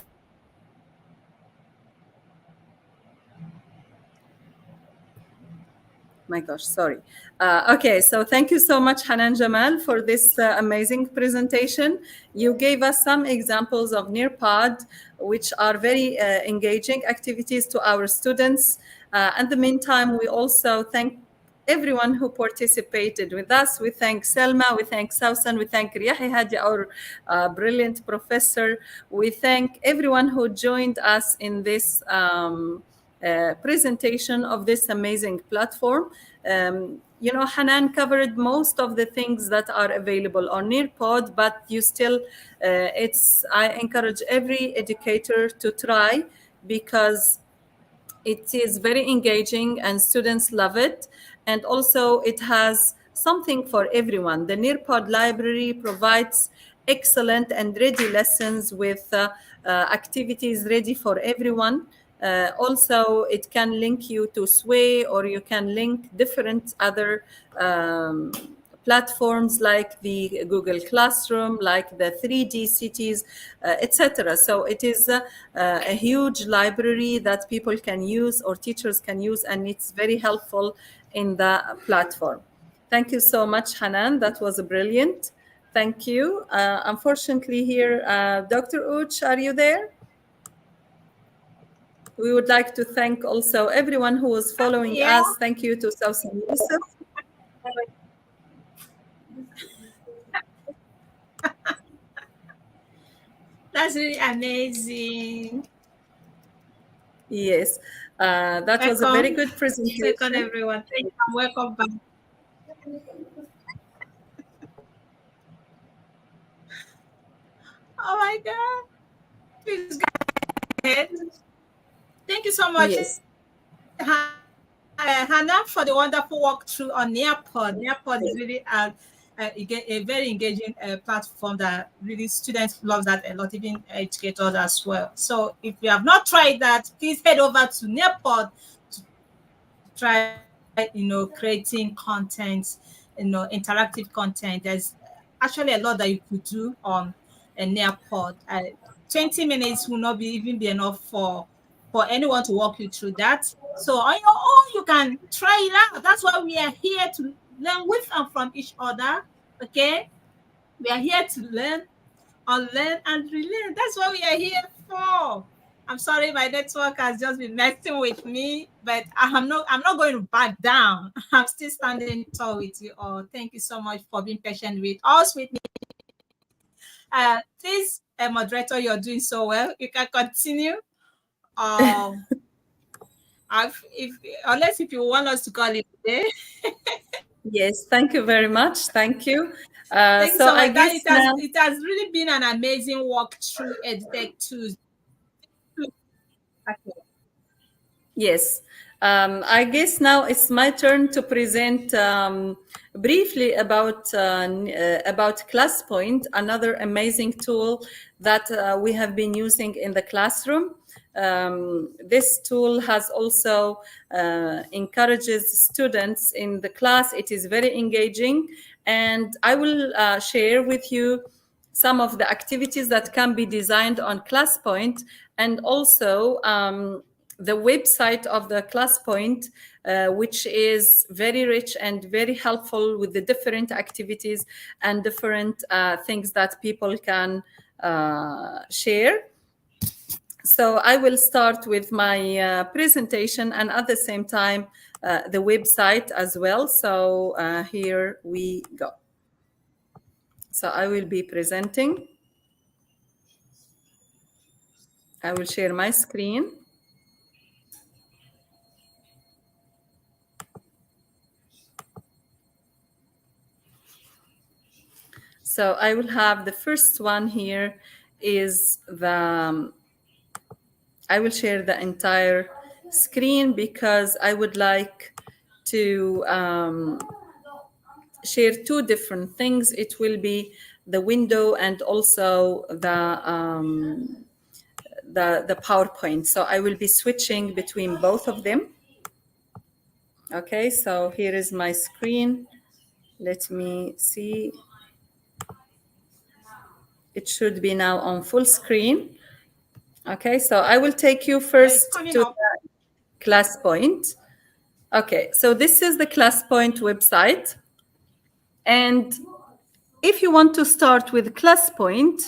My gosh, sorry. Okay, so thank you so much, Hanan Jamal, for this amazing presentation. You gave us some examples of Nearpod, which are very engaging activities to our students. In the meantime, we also thank everyone who participated with us. We thank Selma, we thank Sausan, we thank Riyahi Hadi, our brilliant professor. We thank everyone who joined us in this presentation of this amazing platform. You know, Hanan covered most of the things that are available on Nearpod, but you still, I encourage every educator to try, because it is very engaging and students love it. And also it has something for everyone. The Nearpod library provides excellent and ready lessons with activities ready for everyone. Also, it can link you to Sway, or you can link different other platforms like the Google Classroom, like the 3D cities, etc. So it is a huge library that people can use or teachers can use, and it's very helpful in the platform. Thank you so much, Hanan. That was brilliant. Thank you. Unfortunately here, Dr. Uch, are you there? We would like to thank also everyone who was following us. Thank you to Sausan Yusuf. That's really amazing. Yes, that was a very good presentation. Welcome, everyone. Thank you. Welcome back. Oh my God. Please go ahead. Thank you so much, Yes. Hannah, for the wonderful walkthrough on Nearpod. Nearpod is really a very engaging platform that really students love that a lot, even educators as well. So if you have not tried that, please head over to Nearpod to try, creating content, interactive content. There's actually a lot that you could do on a Nearpod. 20 minutes will not even be enough for anyone to walk you through that. So on your own, you can try it out. That's why we are here, to learn with and from each other. Okay, we are here to learn, unlearn, and relearn. That's what we are here for. I'm sorry, my network has just been messing with me, but I'm not going to back down. I'm still standing tall with you all. Thank you so much for being patient with us, with me. Please, moderator, you're doing so well. You can continue. Unless if you want us to call it a day. Yes, thank you very much. Thank you. Thank you so so much. I guess it has really been an amazing walk through EdTech Tuesday. Okay. Yes. I guess now it's my turn to present briefly about ClassPoint, another amazing tool that we have been using in the classroom. This tool has also encourages students in the class. It is very engaging, and I will share with you some of the activities that can be designed on ClassPoint, and also the website of the ClassPoint, which is very rich and very helpful with the different activities and different things that people can share. So I will start with my presentation and at the same time the website as well. So here we go. So I will be presenting. I will share my screen. So I will have the first one here is the, I will share the entire screen because I would like to share two different things. It will be the window and also the PowerPoint. So I will be switching between both of them. Okay, so here is my screen. Let me see. It should be now on full screen. Okay, so I will take you first to the ClassPoint. Okay, so this is the ClassPoint website. And if you want to start with ClassPoint,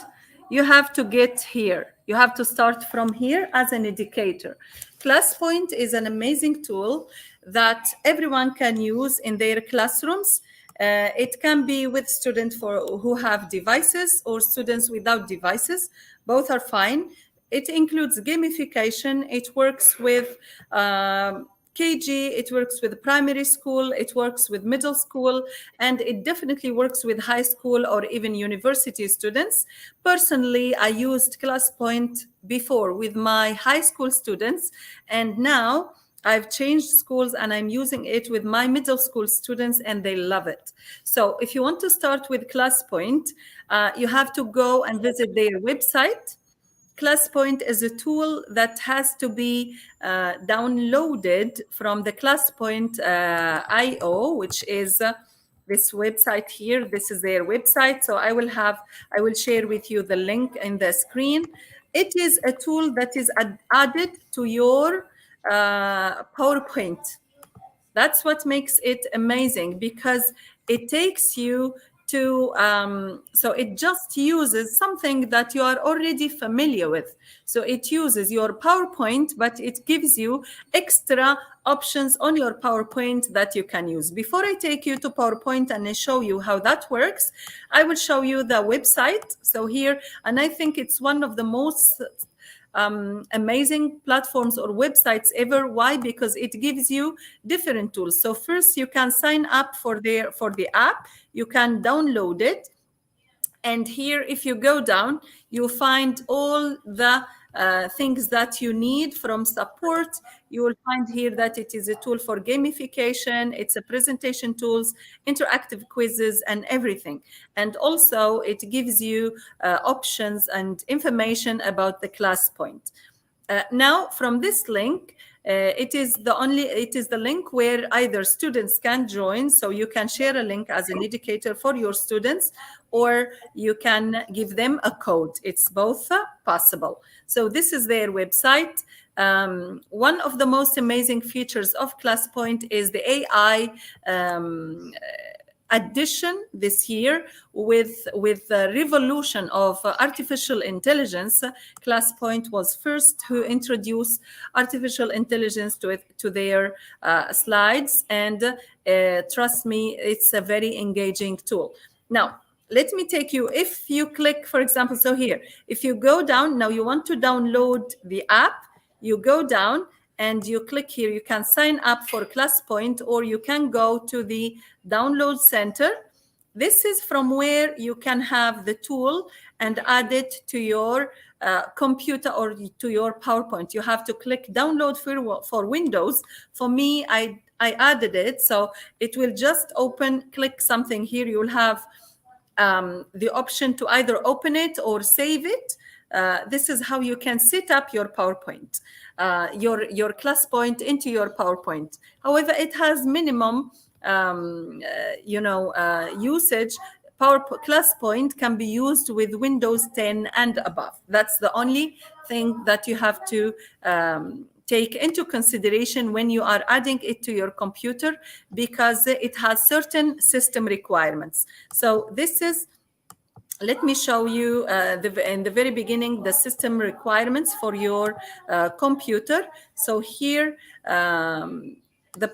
you have to get here. You have to start from here as an educator. ClassPoint is an amazing tool that everyone can use in their classrooms. It can be with students who have devices or students without devices. Both are fine. It includes gamification. It works with KG, it works with primary school, it works with middle school, and it definitely works with high school or even university students. Personally, I used ClassPoint before with my high school students, and now I've changed schools and I'm using it with my middle school students and they love it. So if you want to start with ClassPoint, you have to go and visit their website. ClassPoint is a tool that has to be downloaded from the ClassPoint IO, which is this website here. This is their website. So I will share with you the link in the screen. It is a tool that is added to your PowerPoint. That's what makes it amazing because it takes you to, so it just uses something that you are already familiar with. So it uses your PowerPoint, but it gives you extra options on your PowerPoint that you can use. Before I take you to PowerPoint and I show you how that works, I will show you the website. So here, and I think it's one of the most amazing platforms or websites ever. Why? Because it gives you different tools. So first you can sign up for the app. You can download it. And here, if you go down, you find all the things that you need from support. You will find here that it is a tool for gamification. It's a presentation tools, interactive quizzes, and everything. And also it gives you options and information about the ClassPoint. Now from this link, it is the link where either students can join, so you can share a link as an educator for your students, or you can give them a code. It's both possible. So this is their website. One of the most amazing features of ClassPoint is the AI addition this year with the revolution of artificial intelligence. ClassPoint was first to introduce artificial intelligence to their slides, and trust me, it's a very engaging tool. Now, let me take you, if you click, for example, so here, if you go down, now you want to download the app, you go down and you click here, you can sign up for ClassPoint, or you can go to the download center. This is from where you can have the tool and add it to your computer or to your PowerPoint. You have to click download for Windows. For me, I added it, so it will just open, click something here. You will have the option to either open it or save it. This is how you can set up your PowerPoint, your ClassPoint into your PowerPoint. However, it has minimum, usage. ClassPoint can be used with Windows 10 and above. That's the only thing that you have to take into consideration when you are adding it to your computer, because it has certain system requirements. So this is let me show you in the very beginning the system requirements for your computer. So here the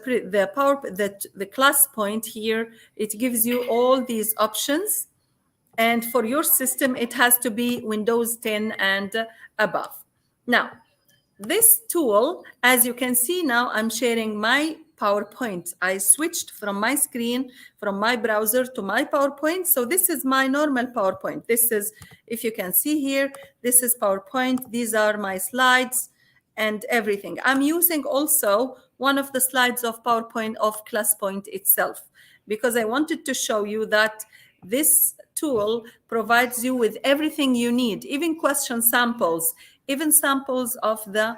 class point here, it gives you all these options, and for your system it has to be Windows 10 and above. Now this tool, as you can see now, I'm sharing my PowerPoint. I switched from my screen, from my browser to my PowerPoint. So this is my normal PowerPoint. This is, if you can see here, this is PowerPoint. These are my slides and everything. I'm using also one of the slides of PowerPoint of ClassPoint itself, because I wanted to show you that this tool provides you with everything you need, even question samples, even samples of the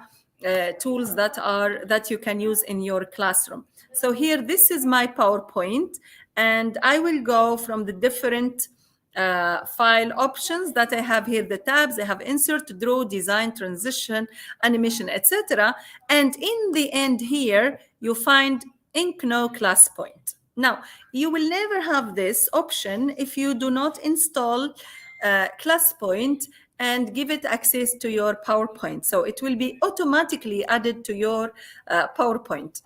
tools that you can use in your classroom. So here, this is my PowerPoint, and I will go from the different file options that I have here, the tabs. I have insert, draw, design, transition, animation, etc. And in the end here, you find Inkno ClassPoint. Now, you will never have this option if you do not install ClassPoint and give it access to your PowerPoint. So it will be automatically added to your PowerPoint.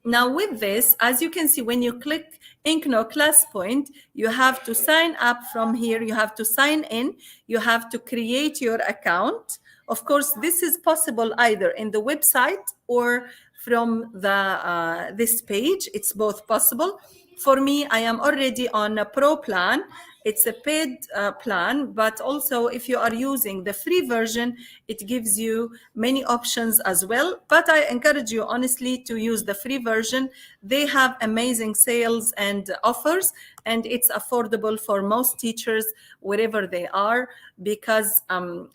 Now with this, as you can see, when you click Inkno ClassPoint, you have to sign up from here. You have to sign in. You have to create your account. Of course, this is possible either in the website or from the this page. It's both possible. For me, I am already on a pro plan. It's a paid plan, but also if you are using the free version, it gives you many options as well. But I encourage you honestly to use the free version. They have amazing sales and offers, and it's affordable for most teachers wherever they are, because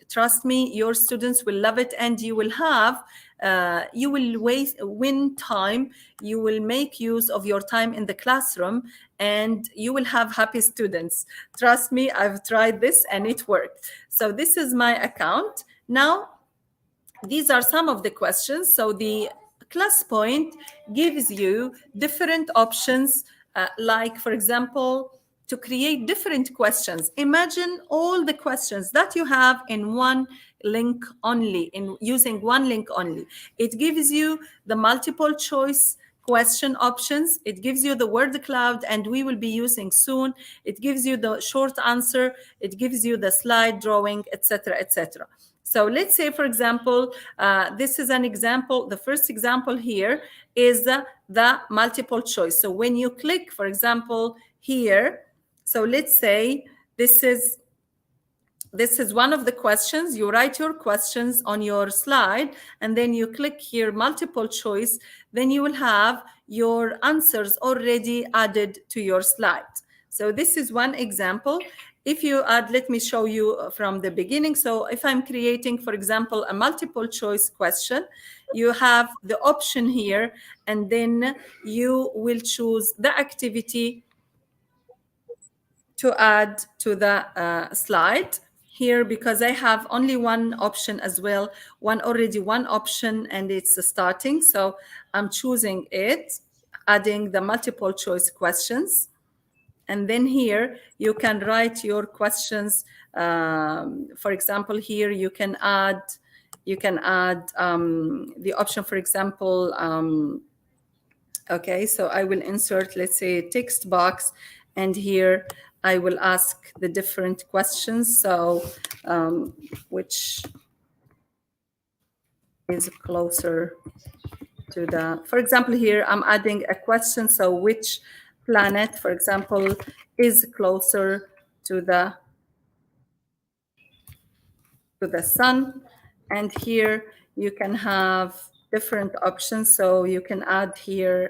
trust me, your students will love it, and you will have you will win time. You will make use of your time in the classroom, and you will have happy students. Trust me, I've tried this and it worked. So this is my account. Now, these are some of the questions. So the ClassPoint gives you different options, like, for example, to create different questions. Imagine all the questions that you have in one link only, in using one link only. It gives you the multiple choice question options. It gives you the word cloud, and we will be using soon. It gives you the short answer. It gives you the slide drawing, etc., etc. So let's say, for example, this is an example. The first example here is the multiple choice. So when you click, for example, here, so let's say this is one of the questions. You write your questions on your slide, and then you click here, multiple choice. Then you will have your answers already added to your slide. So this is one example. If you add, let me show you from the beginning. So if I'm creating, for example, a multiple choice question, you have the option here, and then you will choose the activity to add to the slide here, because I have only one option as well, one option, and it's starting. So I'm choosing it, adding the multiple choice questions. And then here you can write your questions. For example, here you can add the option, for example, okay, so I will insert, let's say, a text box, and here I will ask the different questions. So which is closer to the, for example, here I'm adding a question. So which planet, for example, is closer to the sun? And here you can have different options. So you can add here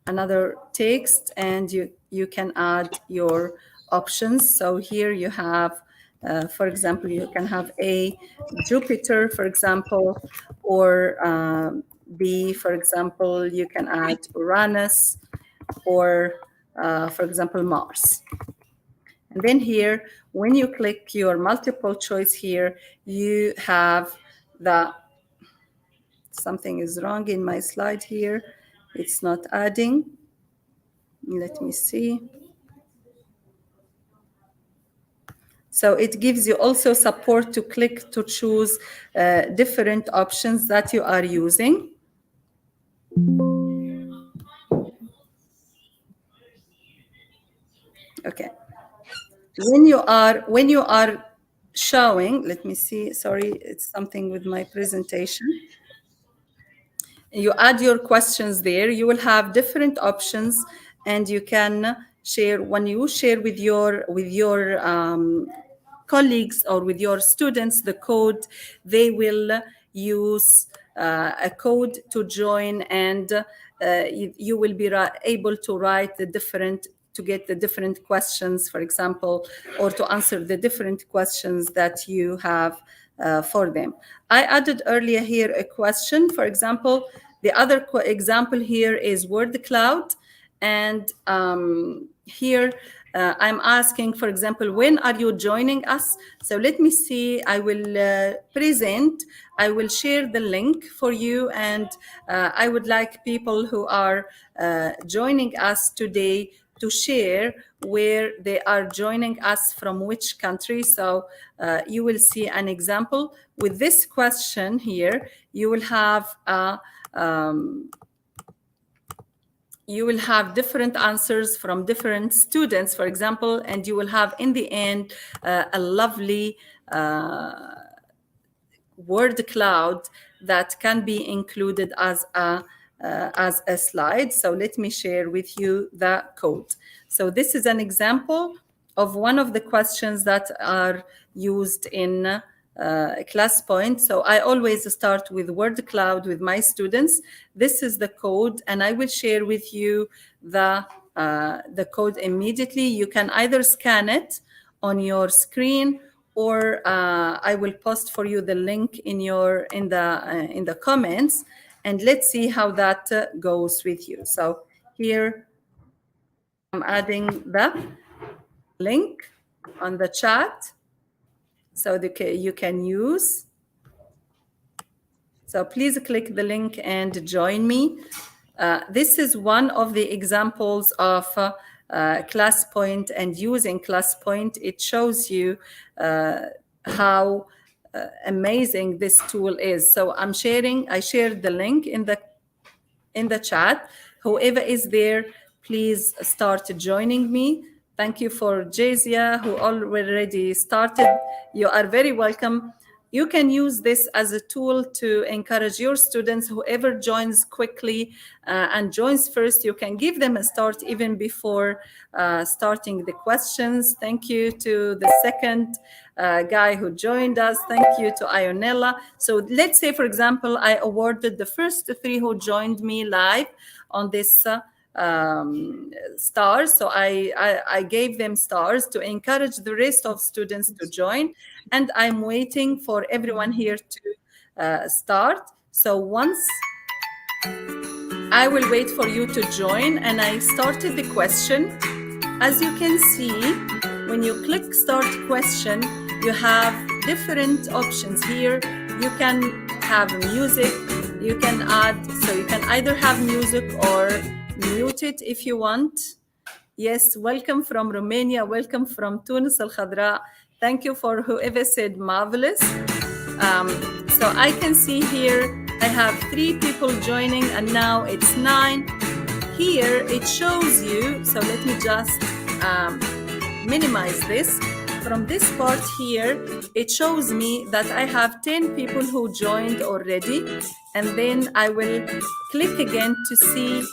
another text, and you can add your options. So here you have, for example, you can have A, Jupiter, for example, or B, for example, you can add Uranus, or for example, Mars. And then here, when you click your multiple choice here, you have something is wrong in my slide here. It's not adding. Let me see. So it gives you also support to click to choose different options that you are using. Okay. When you are showing, let me see, sorry, it's something with my presentation. You add your questions there, you will have different options, and you can share. When you share with your colleagues or with your students the code, they will use a code to join, and you will be able to write to get the different questions, for example, or to answer the different questions that you have for them. I added earlier here a question. For example, the other example here is word cloud. And here I'm asking, for example, when are you joining us? So let me see, I will present, I will share the link for you, and I would like people who are joining us today to share where they are joining us from, which country. So you will see an example. With this question here, you will have different answers from different students, for example, and you will have in the end a lovely word cloud that can be included as a slide. So let me share with you the code. So this is an example of one of the questions that are used in ClassPoint. So I always start with word cloud with my students. This is the code, and I will share with you the code immediately. You can either scan it on your screen, or I will post for you the link in the comments, and let's see how that goes with you. So here I'm adding the link on the chat so you can use. So please click the link and join me. This is one of the examples of ClassPoint and using ClassPoint. It shows you how amazing this tool is. So I shared the link in the chat. Whoever is there, please start joining me. Thank you for Jazia, who already started. You are very welcome. You can use this as a tool to encourage your students. Whoever joins quickly and joins first, you can give them a start even before starting the questions. Thank you to the second guy who joined us. Thank you to Ionella. So let's say, for example, I awarded the first 3 who joined me live on this stars. So I gave them stars to encourage the rest of students to join. And I'm waiting for everyone here to start. So once I will wait for you to join, and I started the question. As you can see, when you click start question, you have different options here. You can have music, you can add, so you can either have music or mute it if you want. Yes, welcome from Romania, welcome from Tunis Al Khadra. Thank you for whoever said marvelous. So I can see here I have 3 people joining, and now it's 9. Here it shows you, so let me just minimize this. From this part here, it shows me that I have 10 people who joined already, and then I will click again to see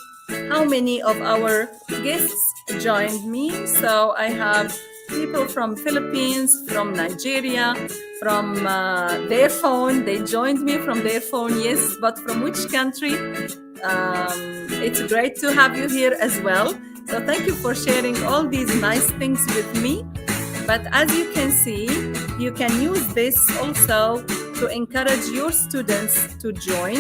how many of our guests joined me. So I have people from Philippines, from Nigeria, from their phone. They joined me from their phone, yes, but from which country? It's great to have you here as well. So thank you for sharing all these nice things with me. But as you can see, you can use this also to encourage your students to join.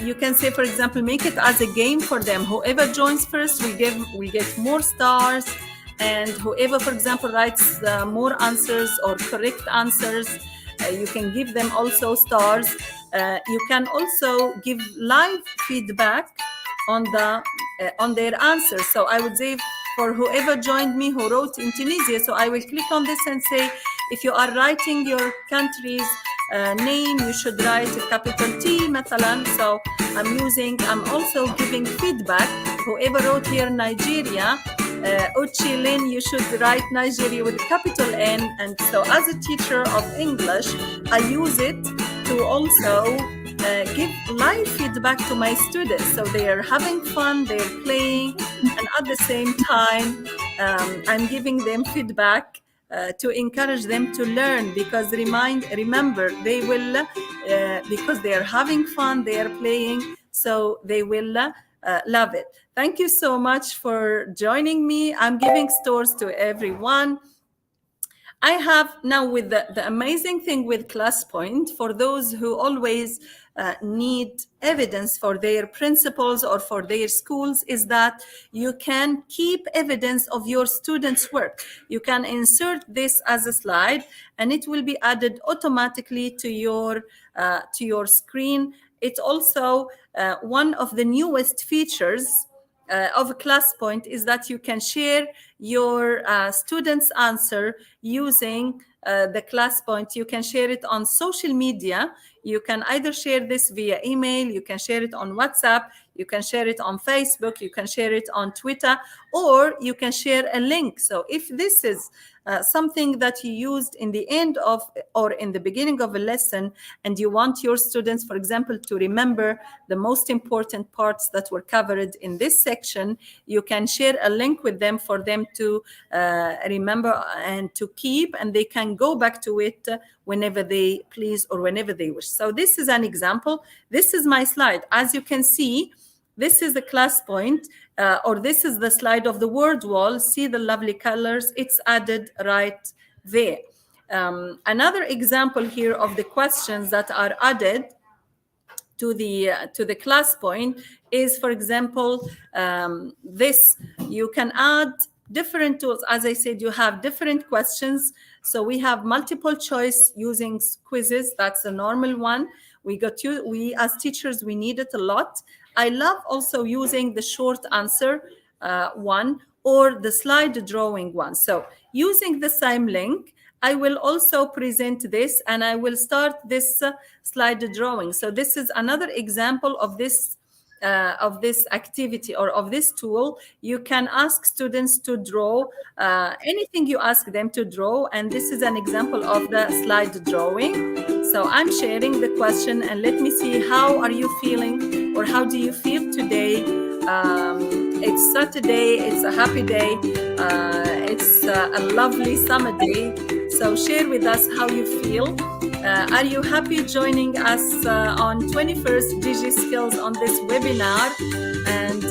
You can say, for example, make it as a game for them. Whoever joins first will get more stars, and whoever, for example, writes more answers or correct answers, you can give them also stars. You can also give live feedback on their answers. So I would say, for whoever joined me who wrote in Tunisia. So I will click on this and say, if you are writing your country's name, you should write a capital T, مثلا. So I'm also giving feedback. Whoever wrote here Nigeria, Uchi Lin, you should write Nigeria with a capital N. And so as a teacher of English, I use it to also give live feedback to my students. So they are having fun, they're playing, and at the same time, I'm giving them feedback to encourage them to learn, because remember, they will, because they are having fun, they are playing, so they will love it. Thank you so much for joining me. I'm giving stores to everyone. I have now, with the amazing thing with ClassPoint, for those who always need evidence for their principals or for their schools, is that you can keep evidence of your students' work. You can insert this as a slide, and it will be added automatically to your screen. It's also one of the newest features of ClassPoint, is that you can share your students' answer using the ClassPoint. You can share it on social media. You can either share this via email, you can share it on WhatsApp, you can share it on Facebook, you can share it on Twitter, or you can share a link. So if this is something that you used in the end of or in the beginning of a lesson, and you want your students, for example, to remember the most important parts that were covered in this section, you can share a link with them for them to remember and to keep, and they can go back to it whenever they please or whenever they wish. So this is an example. This is my slide. As you can see, this is the ClassPoint, or this is the slide of the word wall. See the lovely colors? It's added right there. Another example here of the questions that are added to the ClassPoint is, for example, this. You can add different tools. As I said, you have different questions. So we have multiple choice using quizzes. That's the normal one. We as teachers, we need it a lot. I love also using the short answer one, or the slide drawing one. So using the same link, I will also present this, and I will start this slide drawing. So this is another example of this activity or of this tool. You can ask students to draw anything you ask them to draw, and this is an example of the slide drawing. So I'm sharing the question, and let me see, how are you feeling, or how do you feel today? It's Saturday, it's a happy day, it's a lovely summer day. So share with us how you feel. Are you happy joining us on 21st DIGI Skillz on this webinar? And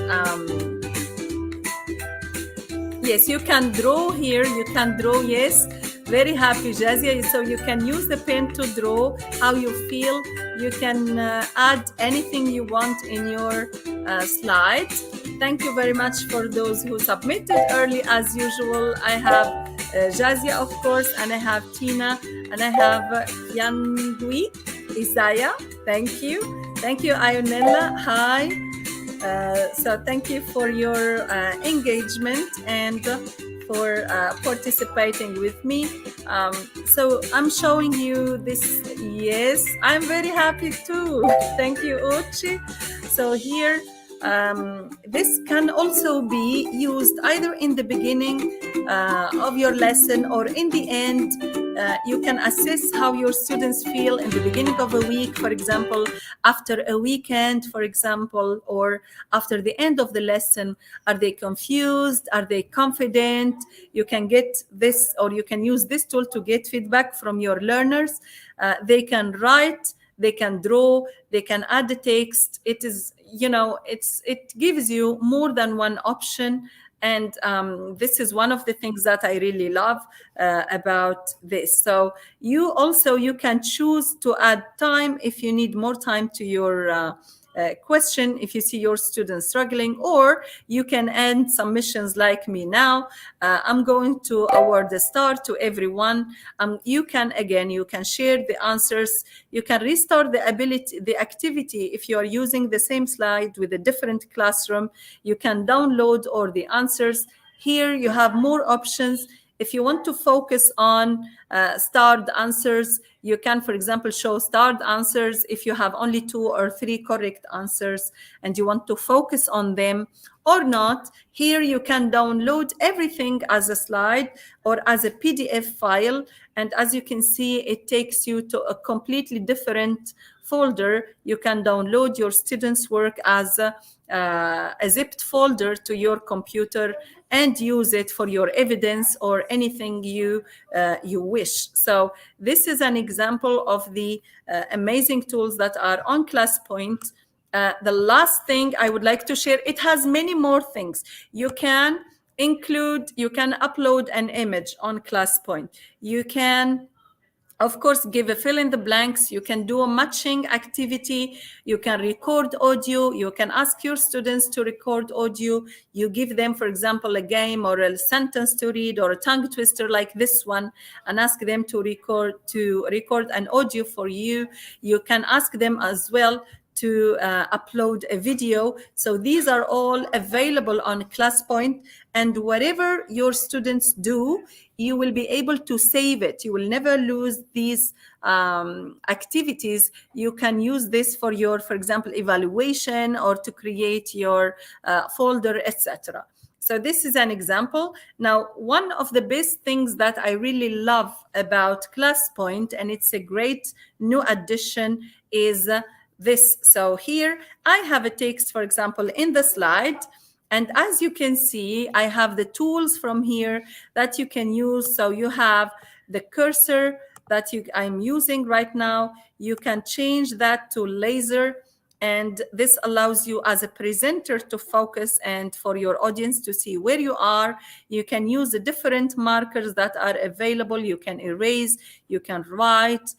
yes, you can draw here. You can draw, yes. Very happy, Jazia. So you can use the pen to draw how you feel. You can add anything you want in your slides. Thank you very much for those who submitted early. As usual, I have Jazia, of course, and I have Tina, and I have Yangui, Isaiah. Thank you. Thank you, Ionella. Hi. So thank you for your engagement and for participating with me. So I'm showing you this. Yes, I'm very happy too. Thank you, Uchi. So here, this can also be used either in the beginning of your lesson or in the end. You can assess how your students feel in the beginning of a week, for example, after a weekend, for example, or after the end of the lesson. Are they confused? Are they confident? You can get this, or you can use this tool to get feedback from your learners. They can write, they can draw, they can add the text. It is, it gives you more than one option. And this is one of the things that I really love about this. So you can choose to add time if you need more time to your question, if you see your students struggling, or you can end submissions like me now. I'm going to award a star to everyone. You can share the answers. You can restart the activity if you are using the same slide with a different classroom. You can download all the answers. Here you have more options. If you want to focus on starred answers, you can, for example, show starred answers if you have only 2 or 3 correct answers and you want to focus on them or not. Here you can download everything as a slide or as a PDF file. And as you can see, it takes you to a completely different folder. You can download your students' work as a zipped folder to your computer and use it for your evidence or anything you wish. So this is an example of the amazing tools that are on ClassPoint. The last thing I would like to share, it has many more things. You can upload an image on ClassPoint. You can, of course, give a fill in the blanks. You can do a matching activity. You can record audio. You can ask your students to record audio. You give them, for example, a game or a sentence to read or a tongue twister like this one and ask them to record an audio for you. You can ask them as well to upload a video. So these are all available on ClassPoint, and whatever your students do, you will be able to save it. You will never lose these activities. You can use this for your, for example, evaluation or to create your folder, etc. So this is an example. Now, one of the best things that I really love about ClassPoint, and it's a great new addition, is this. So here I have a text, for example, in the slide. And as you can see, I have the tools from here that you can use. So you have the cursor that I'm using right now. You can change that to laser. And this allows you as a presenter to focus and for your audience to see where you are. You can use the different markers that are available. You can erase, you can write,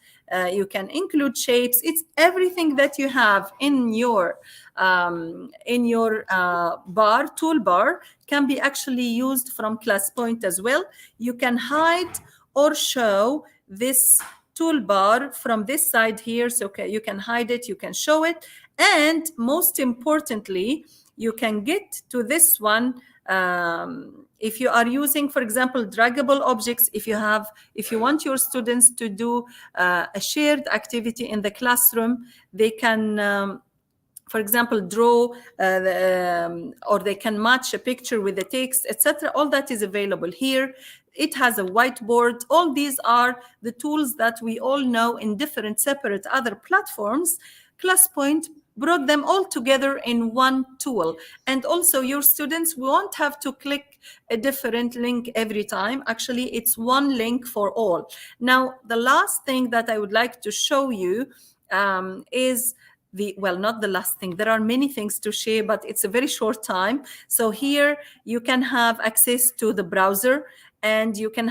you can include shapes. It's everything that you have in your toolbar can be actually used from ClassPoint as well. You can hide or show this toolbar from this side here. So you can hide it, you can show it. And most importantly, you can get to this one if you are using, for example, draggable objects. If you want your students to do a shared activity in the classroom, they can for example, draw or they can match a picture with the text, etc. All that is available here. It has a whiteboard. All these are the tools that we all know in different separate other platforms. ClassPoint brought them all together in one tool. And also your students won't have to click a different link every time. Actually, it's one link for all. Now, the last thing that I would like to show you is not the last thing. There are many things to share, but it's a very short time. So here you can have access to the browser, and you can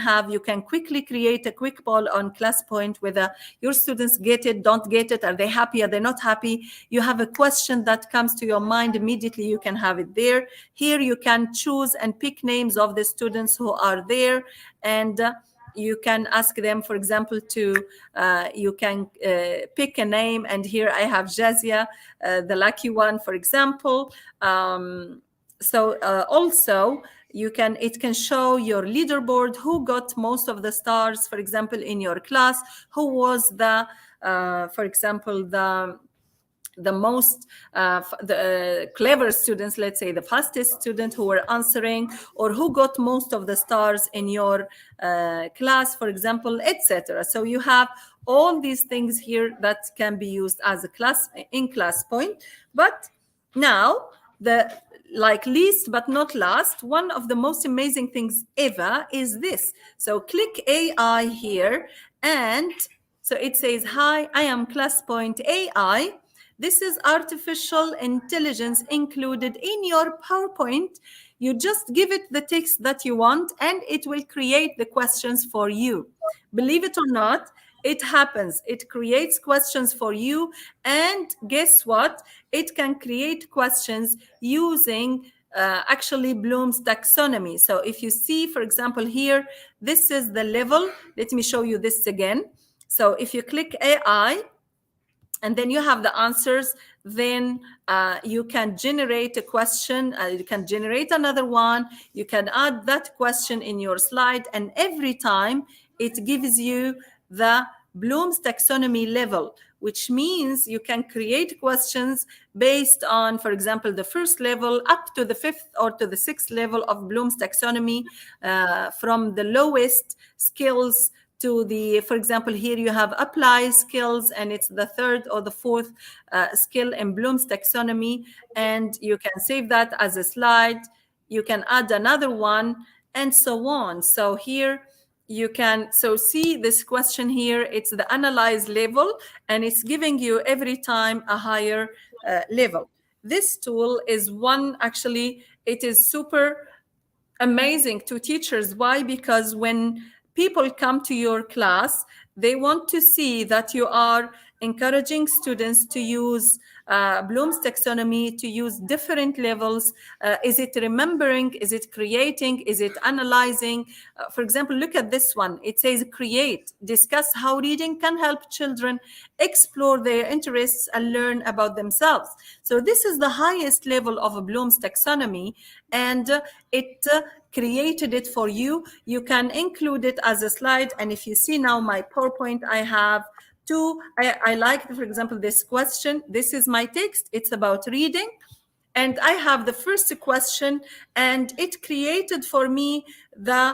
quickly create a quick poll on ClassPoint whether your students get it, don't get it, are they happy, are they not happy. You have a question that comes to your mind immediately, you can have it there. Here you can choose and pick names of the students who are there, and you can ask them, for example, you can pick a name, and here I have Jazia, the lucky one, for example. Also, it can show your leaderboard, who got most of the stars, for example, in your class, who was for example, the most clever students, let's say the fastest student who were answering, or who got most of the stars in your class, for example, etc. So you have all these things here that can be used as a class in ClassPoint. But now, least but not last, one of the most amazing things ever is this. So click AI here, and so it says, "Hi, I am ClassPoint AI." This is artificial intelligence included in your PowerPoint. You just give it the text that you want, and it will create the questions for you. Believe it or not, it happens. It creates questions for you. And guess what? It can create questions using actually Bloom's taxonomy. So if you see, for example, here, this is the level. Let me show you this again. So if you click AI, and then you have the answers. Then you can generate a question, you can generate another one, you can add that question in your slide, and every time it gives you the Bloom's taxonomy level, which means you can create questions based on, for example, the first level up to the fifth or to the sixth level of Bloom's taxonomy, from the lowest skills to the, for example, here you have apply skills, and it's the third or the fourth skill in Bloom's taxonomy, and you can save that as a slide. You can add another one, and so on. So here you can see this question here, it's the analyze level, and it's giving you every time a higher level. This tool is one, actually, it is super amazing to teachers. Why? Because when people come to your class, they want to see that you are encouraging students to use Bloom's taxonomy, to use different levels. Is it remembering? Is it creating? Is it analyzing? For example, look at this one. It says create, discuss how reading can help children explore their interests and learn about themselves. So this is the highest level of Bloom's taxonomy, and it created it for you. You can include it as a slide. And if you see now my PowerPoint, I have two. I like, for example, this question. This is my text. It's about reading. And I have the first question, and it created for me the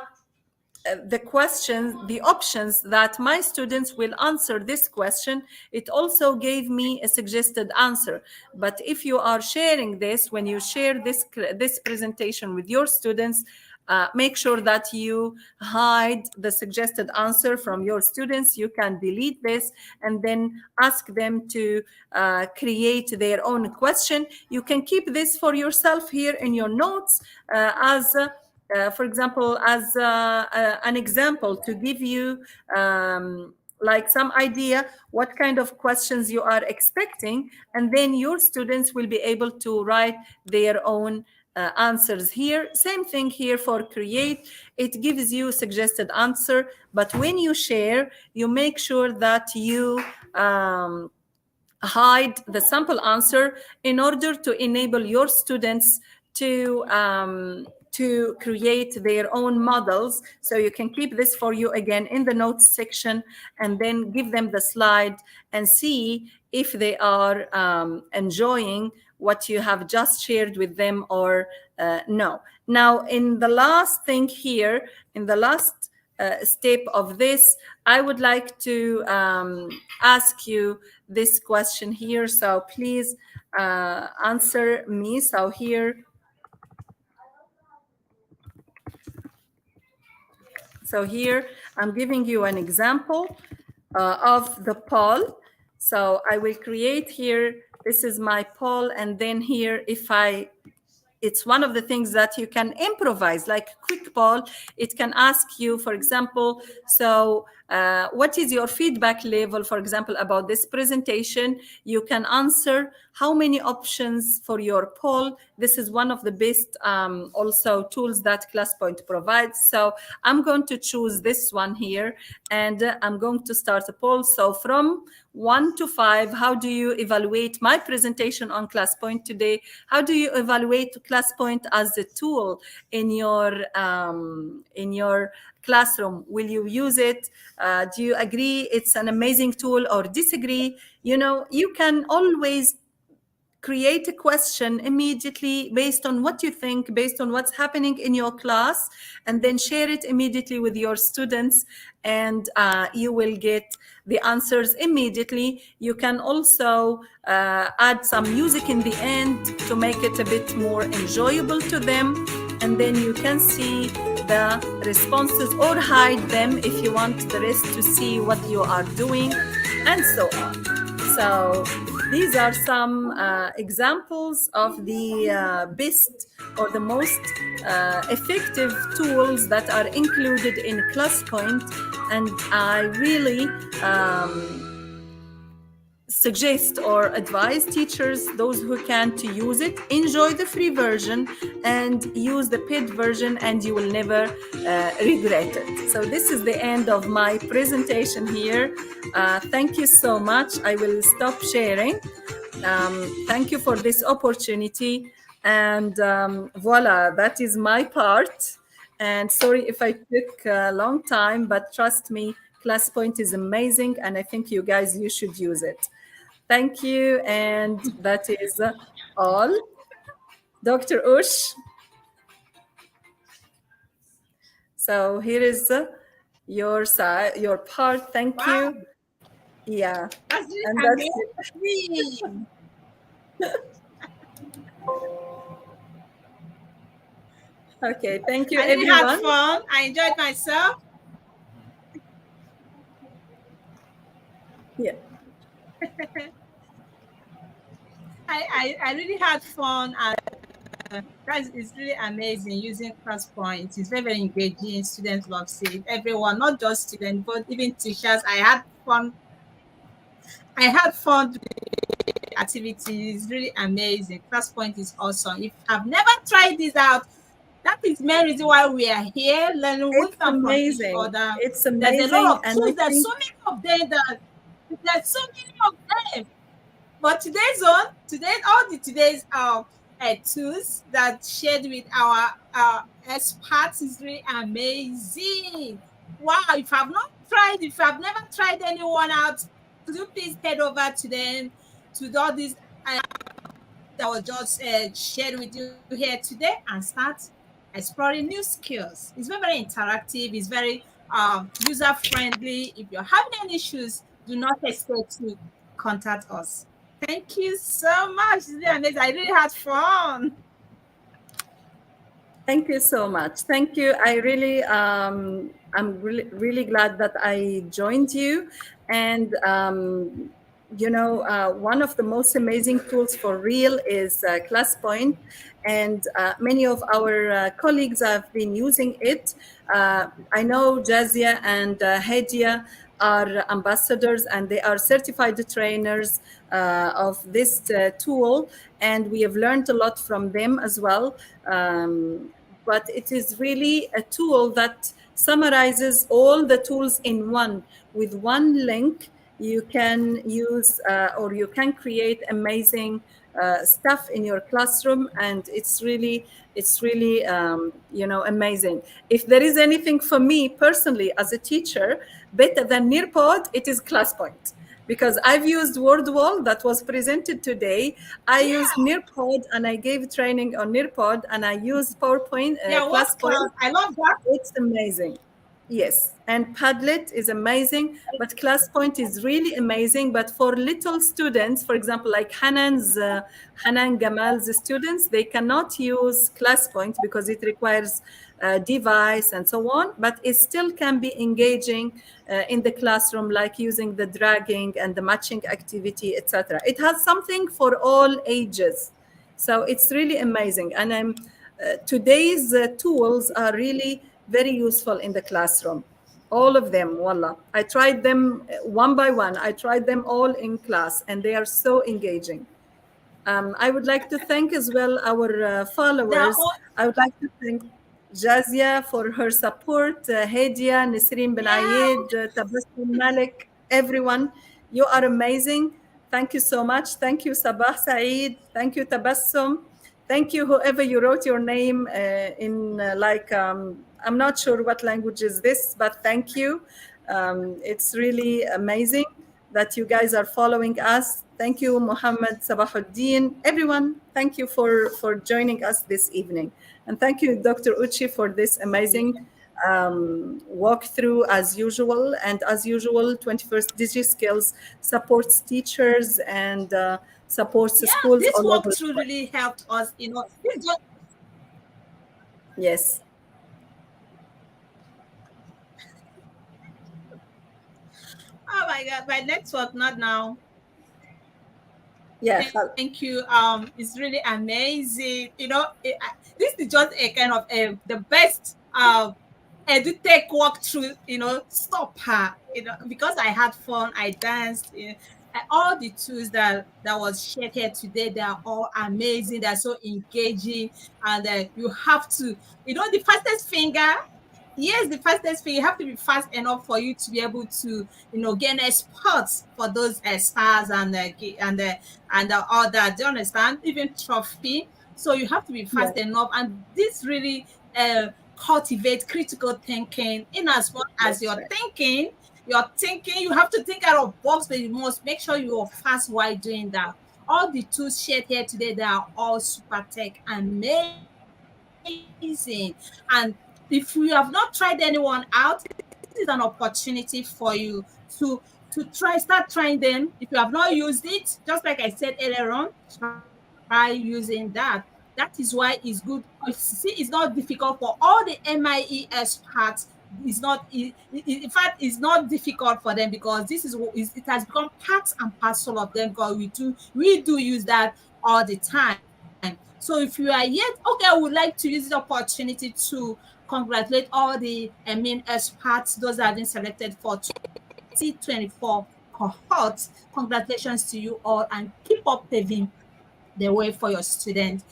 questions, the options that my students will answer this question. It also gave me a suggested answer. But if you are sharing this, when you share this presentation with your students, make sure that you hide the suggested answer from your students. You can delete this and then ask them to create their own question. You can keep this for yourself here in your notes as for example, as an example to give you like some idea what kind of questions you are expecting, and then your students will be able to write their own answers here. Same thing here for create. It gives you suggested answer, but when you share, you make sure that you hide the sample answer in order to enable your students to create their own models. So you can keep this for you again in the notes section, and then give them the slide and see if they are enjoying what you have just shared with them or no. Now, in the last thing here, in the last step of this, I would like to ask you this question here. So please answer me. So here, I'm giving you an example of the poll. So I will create here, this is my poll, and then here, it's one of the things that you can improvise, like quick poll. It can ask you, for example, so what is your feedback level, for example, about this presentation? You can answer how many options for your poll. This is one of the best also tools that ClassPoint provides. So I'm going to choose this one here, and I'm going to start a poll. So from 1 to 5, how do you evaluate my presentation on ClassPoint today? How do you evaluate ClassPoint as a tool in your classroom? Will you use it? Do you agree it's an amazing tool or disagree? You know, you can always create a question immediately based on what you think, based on what's happening in your class, and then share it immediately with your students, and you will get the answers immediately. You can also add some music in the end to make it a bit more enjoyable to them, and then you can see the responses or hide them if you want the rest to see what you are doing, and so on. So these are some examples of the best or the most effective tools that are included in ClassPoint, and I really suggest or advise teachers, those who can, to use it. Enjoy the free version and use the paid version, and you will never regret it. So this is the end of my presentation here. Thank you so much. I will stop sharing. Thank you for this opportunity. And voila, that is my part. And sorry if I took a long time, but trust me, ClassPoint is amazing, and I think you guys, you should use it. Thank you, and that is all. Dr. Ush. So here is your side, your part. Thank you. Yeah. That's it. And that's Amazing. Okay, thank you, I really everyone. had fun. I enjoyed myself. Yeah. I really had fun, and that is really amazing using ClassPoint. It's very, very engaging. Students love it. Everyone, not just students, but even teachers. I had fun. I had fun with the activities. Really amazing. ClassPoint is awesome. If I've never tried this out, that is the main reason why we are here learning with them from each other. It's amazing. There's a lot of tools. And There's so many of them. There's so many of them. But today's all the today's tools that shared with our experts is really amazing. Wow! If I've never tried anyone out, could you please head over to them, to all these that was just shared with you here today, and start exploring new skills. It's very, very interactive. It's very user friendly. If you're having any issues, do not hesitate to contact us. Thank you so much. It's really amazing. I really had fun. Thank you so much. Thank you. I really, I'm really glad that I joined you. And, one of the most amazing tools for real is ClassPoint. And many of our colleagues have been using it. I know Jazia and Hadia are ambassadors, and they are certified trainers of this tool, and we have learned a lot from them as well. But it is really a tool that summarizes all the tools in one. With one link, you can use or you can create amazing stuff in your classroom, and it's really amazing. If there is anything for me personally as a teacher better than Nearpod, it is ClassPoint, because I've used WordWall that was presented today. I used Nearpod, and I gave training on Nearpod, and I used PowerPoint. ClassPoint. I love that. It's amazing. Yes, and Padlet is amazing, but ClassPoint is really amazing. But for little students, for example, like Hanan Gamal's students, they cannot use ClassPoint because it requires a device and so on, but it still can be engaging in the classroom, like using the dragging and the matching activity, etc. It has something for all ages. So it's really amazing. And today's tools are really very useful in the classroom. All of them, wallah. I tried them one by one. I tried them all in class, and they are so engaging. I would like to thank as well our followers. I would like to thank Jazia for her support, Hadia, Nisreen bin Ayed, Tabassum Malik, everyone. You are amazing. Thank you so much. Thank you, Sabah Saeed. Thank you, Tabassum. Thank you, whoever you wrote your name I'm not sure what language is this, but thank you. It's really amazing that you guys are following us. Thank you, Muhammad Sabahuddin. Everyone, thank you for joining us this evening. And thank you, Dr. Uchi, for this amazing walkthrough as usual. And as usual, 21st DIGI Skillz supports teachers and supports schools. This walkthrough really helped us, Yes. Oh my God, my network, not now. Yeah. Thank you. It's really amazing. This is just a kind of the best EduTech walkthrough. Stop her. Because I had fun, I danced. all the tools that was shared here today, they are all amazing. They're so engaging, and you have to, the fastest finger. Yes, the fastest finger. You have to be fast enough for you to be able to, gain spots for those stars and all that. Do you understand? Even trophy. So you have to be fast Yes. enough, and this really cultivate critical thinking. In as much as That's right. you're thinking, you have to think out of box, but you must make sure you are fast while doing that. All the tools shared here today, they are all super tech amazing. And if you have not tried anyone out, this is an opportunity for you to start trying them. If you have not used it, just like I said earlier on, try using that. That is why it's good. See, it's not difficult for all the MIES parts. It's not, in fact, it's not difficult for them, because it has become part and parcel of them, because we do use that all the time. So if you are yet, okay, I would like to use the opportunity to congratulate all the experts, those that have been selected for 2024 cohort. Congratulations to you all, and keep up paving the way for your students,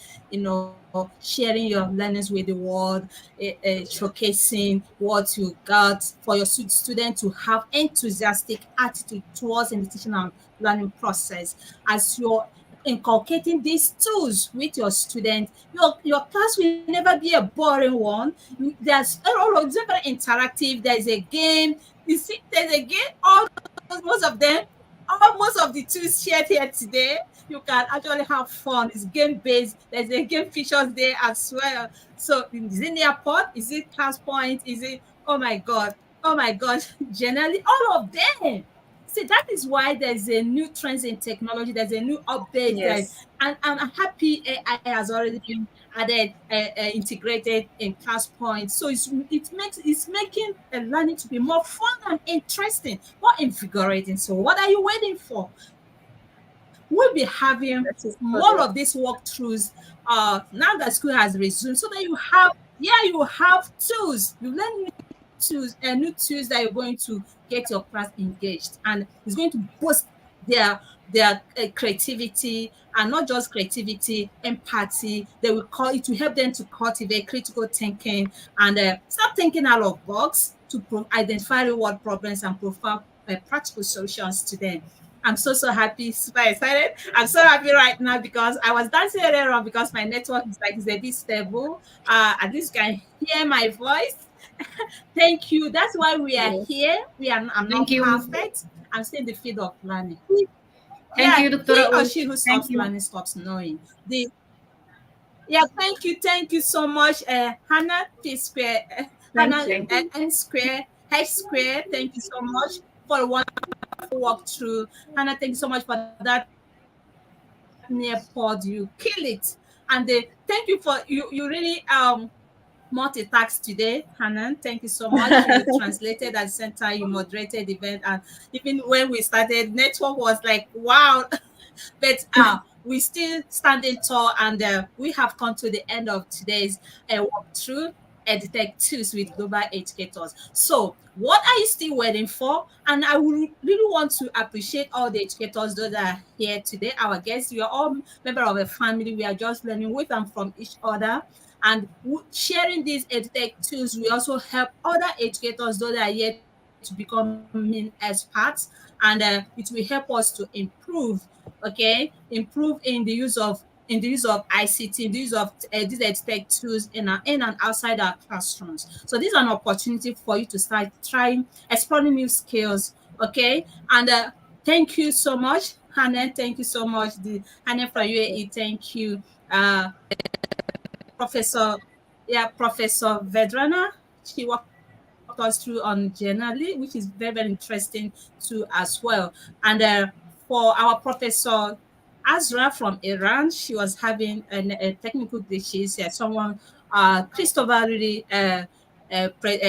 sharing your learnings with the world, showcasing what you got, for your student to have enthusiastic attitude towards in the teaching and learning process. As you're inculcating these tools with your student, your class will never be a boring one. It's very interactive. There's a game. You see, there's a game. Most of them, most of the tools shared here today, you can actually have fun. It's game based. There's a game features there as well. So is it Nearpod? Is it Class Point? Is it, oh my god, generally all of them. See, that is why there's a new trends in technology. There's a new update that, Yes. and I'm happy AI has already been added, integrated in Class Point. So it's making learning to be more fun and interesting, more invigorating. So what are you waiting for? We'll be having That is more of correct. these walkthroughs now that school has resumed, so that you have tools. You learn new tools that you're going to get your class engaged, and it's going to boost their creativity, and not just creativity, empathy. They will call it to help them to cultivate critical thinking, and start thinking out of box to identify real-world problems and provide practical solutions to them. I'm so happy, super excited. I'm so happy right now, because I was dancing earlier on, because my network is a bit stable. At least you can hear my voice. Thank you. That's why we are Yes. here. I'm Thank not you. perfect. I'm still in the field of learning. Thank Yeah, you, he Dr. or Osh. she who Thank stops you. learning stops knowing. Yeah, thank you so much, Hannah P Square, Thank Hannah you. N Square, H Square. Thank you so much for a wonderful walkthrough. Hannah, thank you so much for that near pod. You kill it, and thank you for you really multitask today, Hanan. Thank you so much. You translated at the same time, you moderated the event, and even when we started, network was like, wow. But we still standing tall, and we have come to the end of today's walkthrough EdTech Tools with Global Educators. So, what are you still waiting for? And I would really want to appreciate all the educators those that are here today. Our guests, we are all member of a family. We are just learning with and from each other. And sharing these EdTech tools will also help other educators those that are yet to become experts, and it will help us to improve, okay, improve in the use of ICT, in the use of these tech tools in and outside our classrooms. So this is an opportunity for you to start trying, exploring new skills, okay? And thank you so much, Hannah. Thank you so much, the Hannah from UAE. Thank you, Professor, Professor Vedrana. She walked us through on journaling, which is very interesting too as well. And for our Professor Azra from Iran, she was having a technical glitches. Someone, Christopher, really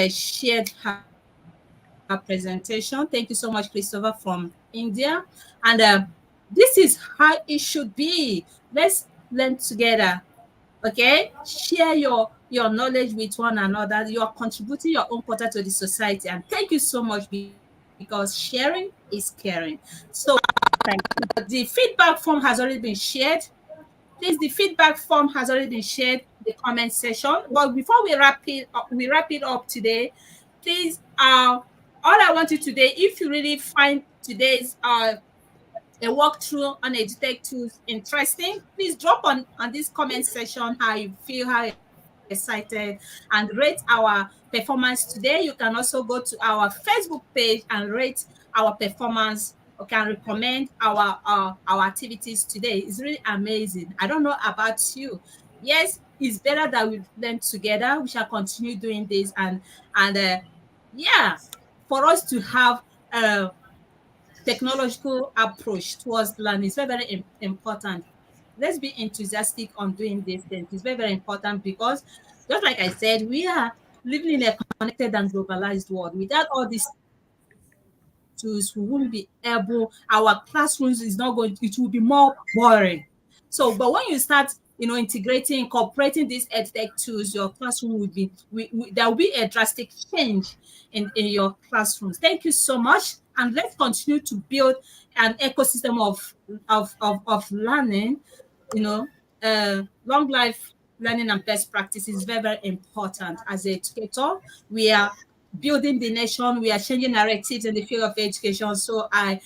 shared her presentation. Thank you so much, Christopher, from India. And this is how it should be. Let's learn together. Okay, share your knowledge with one another. You are contributing your own quarter to the society, and thank you so much, because sharing is caring. So Thank you. The feedback form has already been shared. Please, the feedback form has already been shared in the comment section. But before we wrap it up today, please, all I want you today, if you really find today's a walkthrough on EduTech tools interesting, please drop on this comment section how you feel, how excited, and rate our performance today. You can also go to our Facebook page and rate our performance, or can recommend our activities today. It's really amazing. I don't know about you. Yes, it's better that we learn together. We shall continue doing this, and yeah, for us to have technological approach towards learning is very, very important. Let's be enthusiastic on doing these things. It's very, very important because, just like I said, we are living in a connected and globalized world. Without all these tools, we won't be able, our classrooms is not going, it will be more boring. So, but when you start, integrating, incorporating these edtech tools, your classroom will be, there will be a drastic change in your classrooms. Thank you so much. And let's continue to build an ecosystem of learning, long life learning and best practices is very, very important. As an educator, we are building the nation, we are changing narratives in the field of education. So I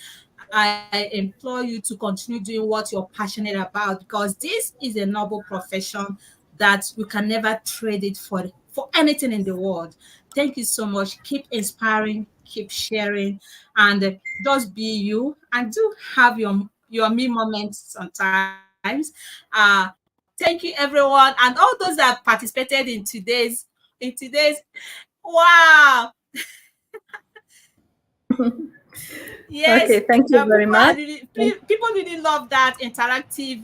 implore you to continue doing what you're passionate about, because this is a noble profession that you can never trade it for anything in the world. Thank you so much. Keep inspiring, keep sharing, and just be you, and do have your me moments sometimes. Thank you everyone, and all those that participated in today's wow. Yes. Okay, thank you very much. People really love that interactive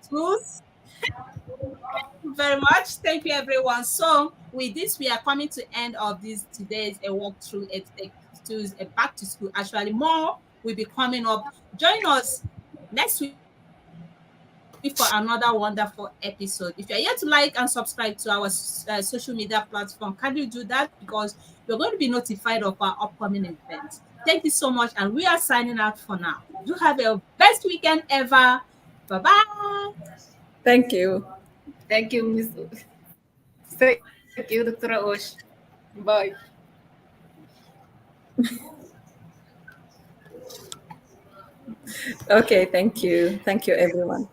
tools. Very much. Thank you, everyone. So with this, we are coming to end of this today's a walkthrough tools, a back to school. Actually, more will be coming up. Join us next week for another wonderful episode. If you're yet to like and subscribe to our social media platform, can you do that? Because you're going to be notified of our upcoming events. Thank you so much, and we are signing out for now. Do have a best weekend ever. Bye-bye. Thank you. Thank you, Miss. Thank you, Dr. Osh. Bye. Okay, thank you. Thank you, everyone.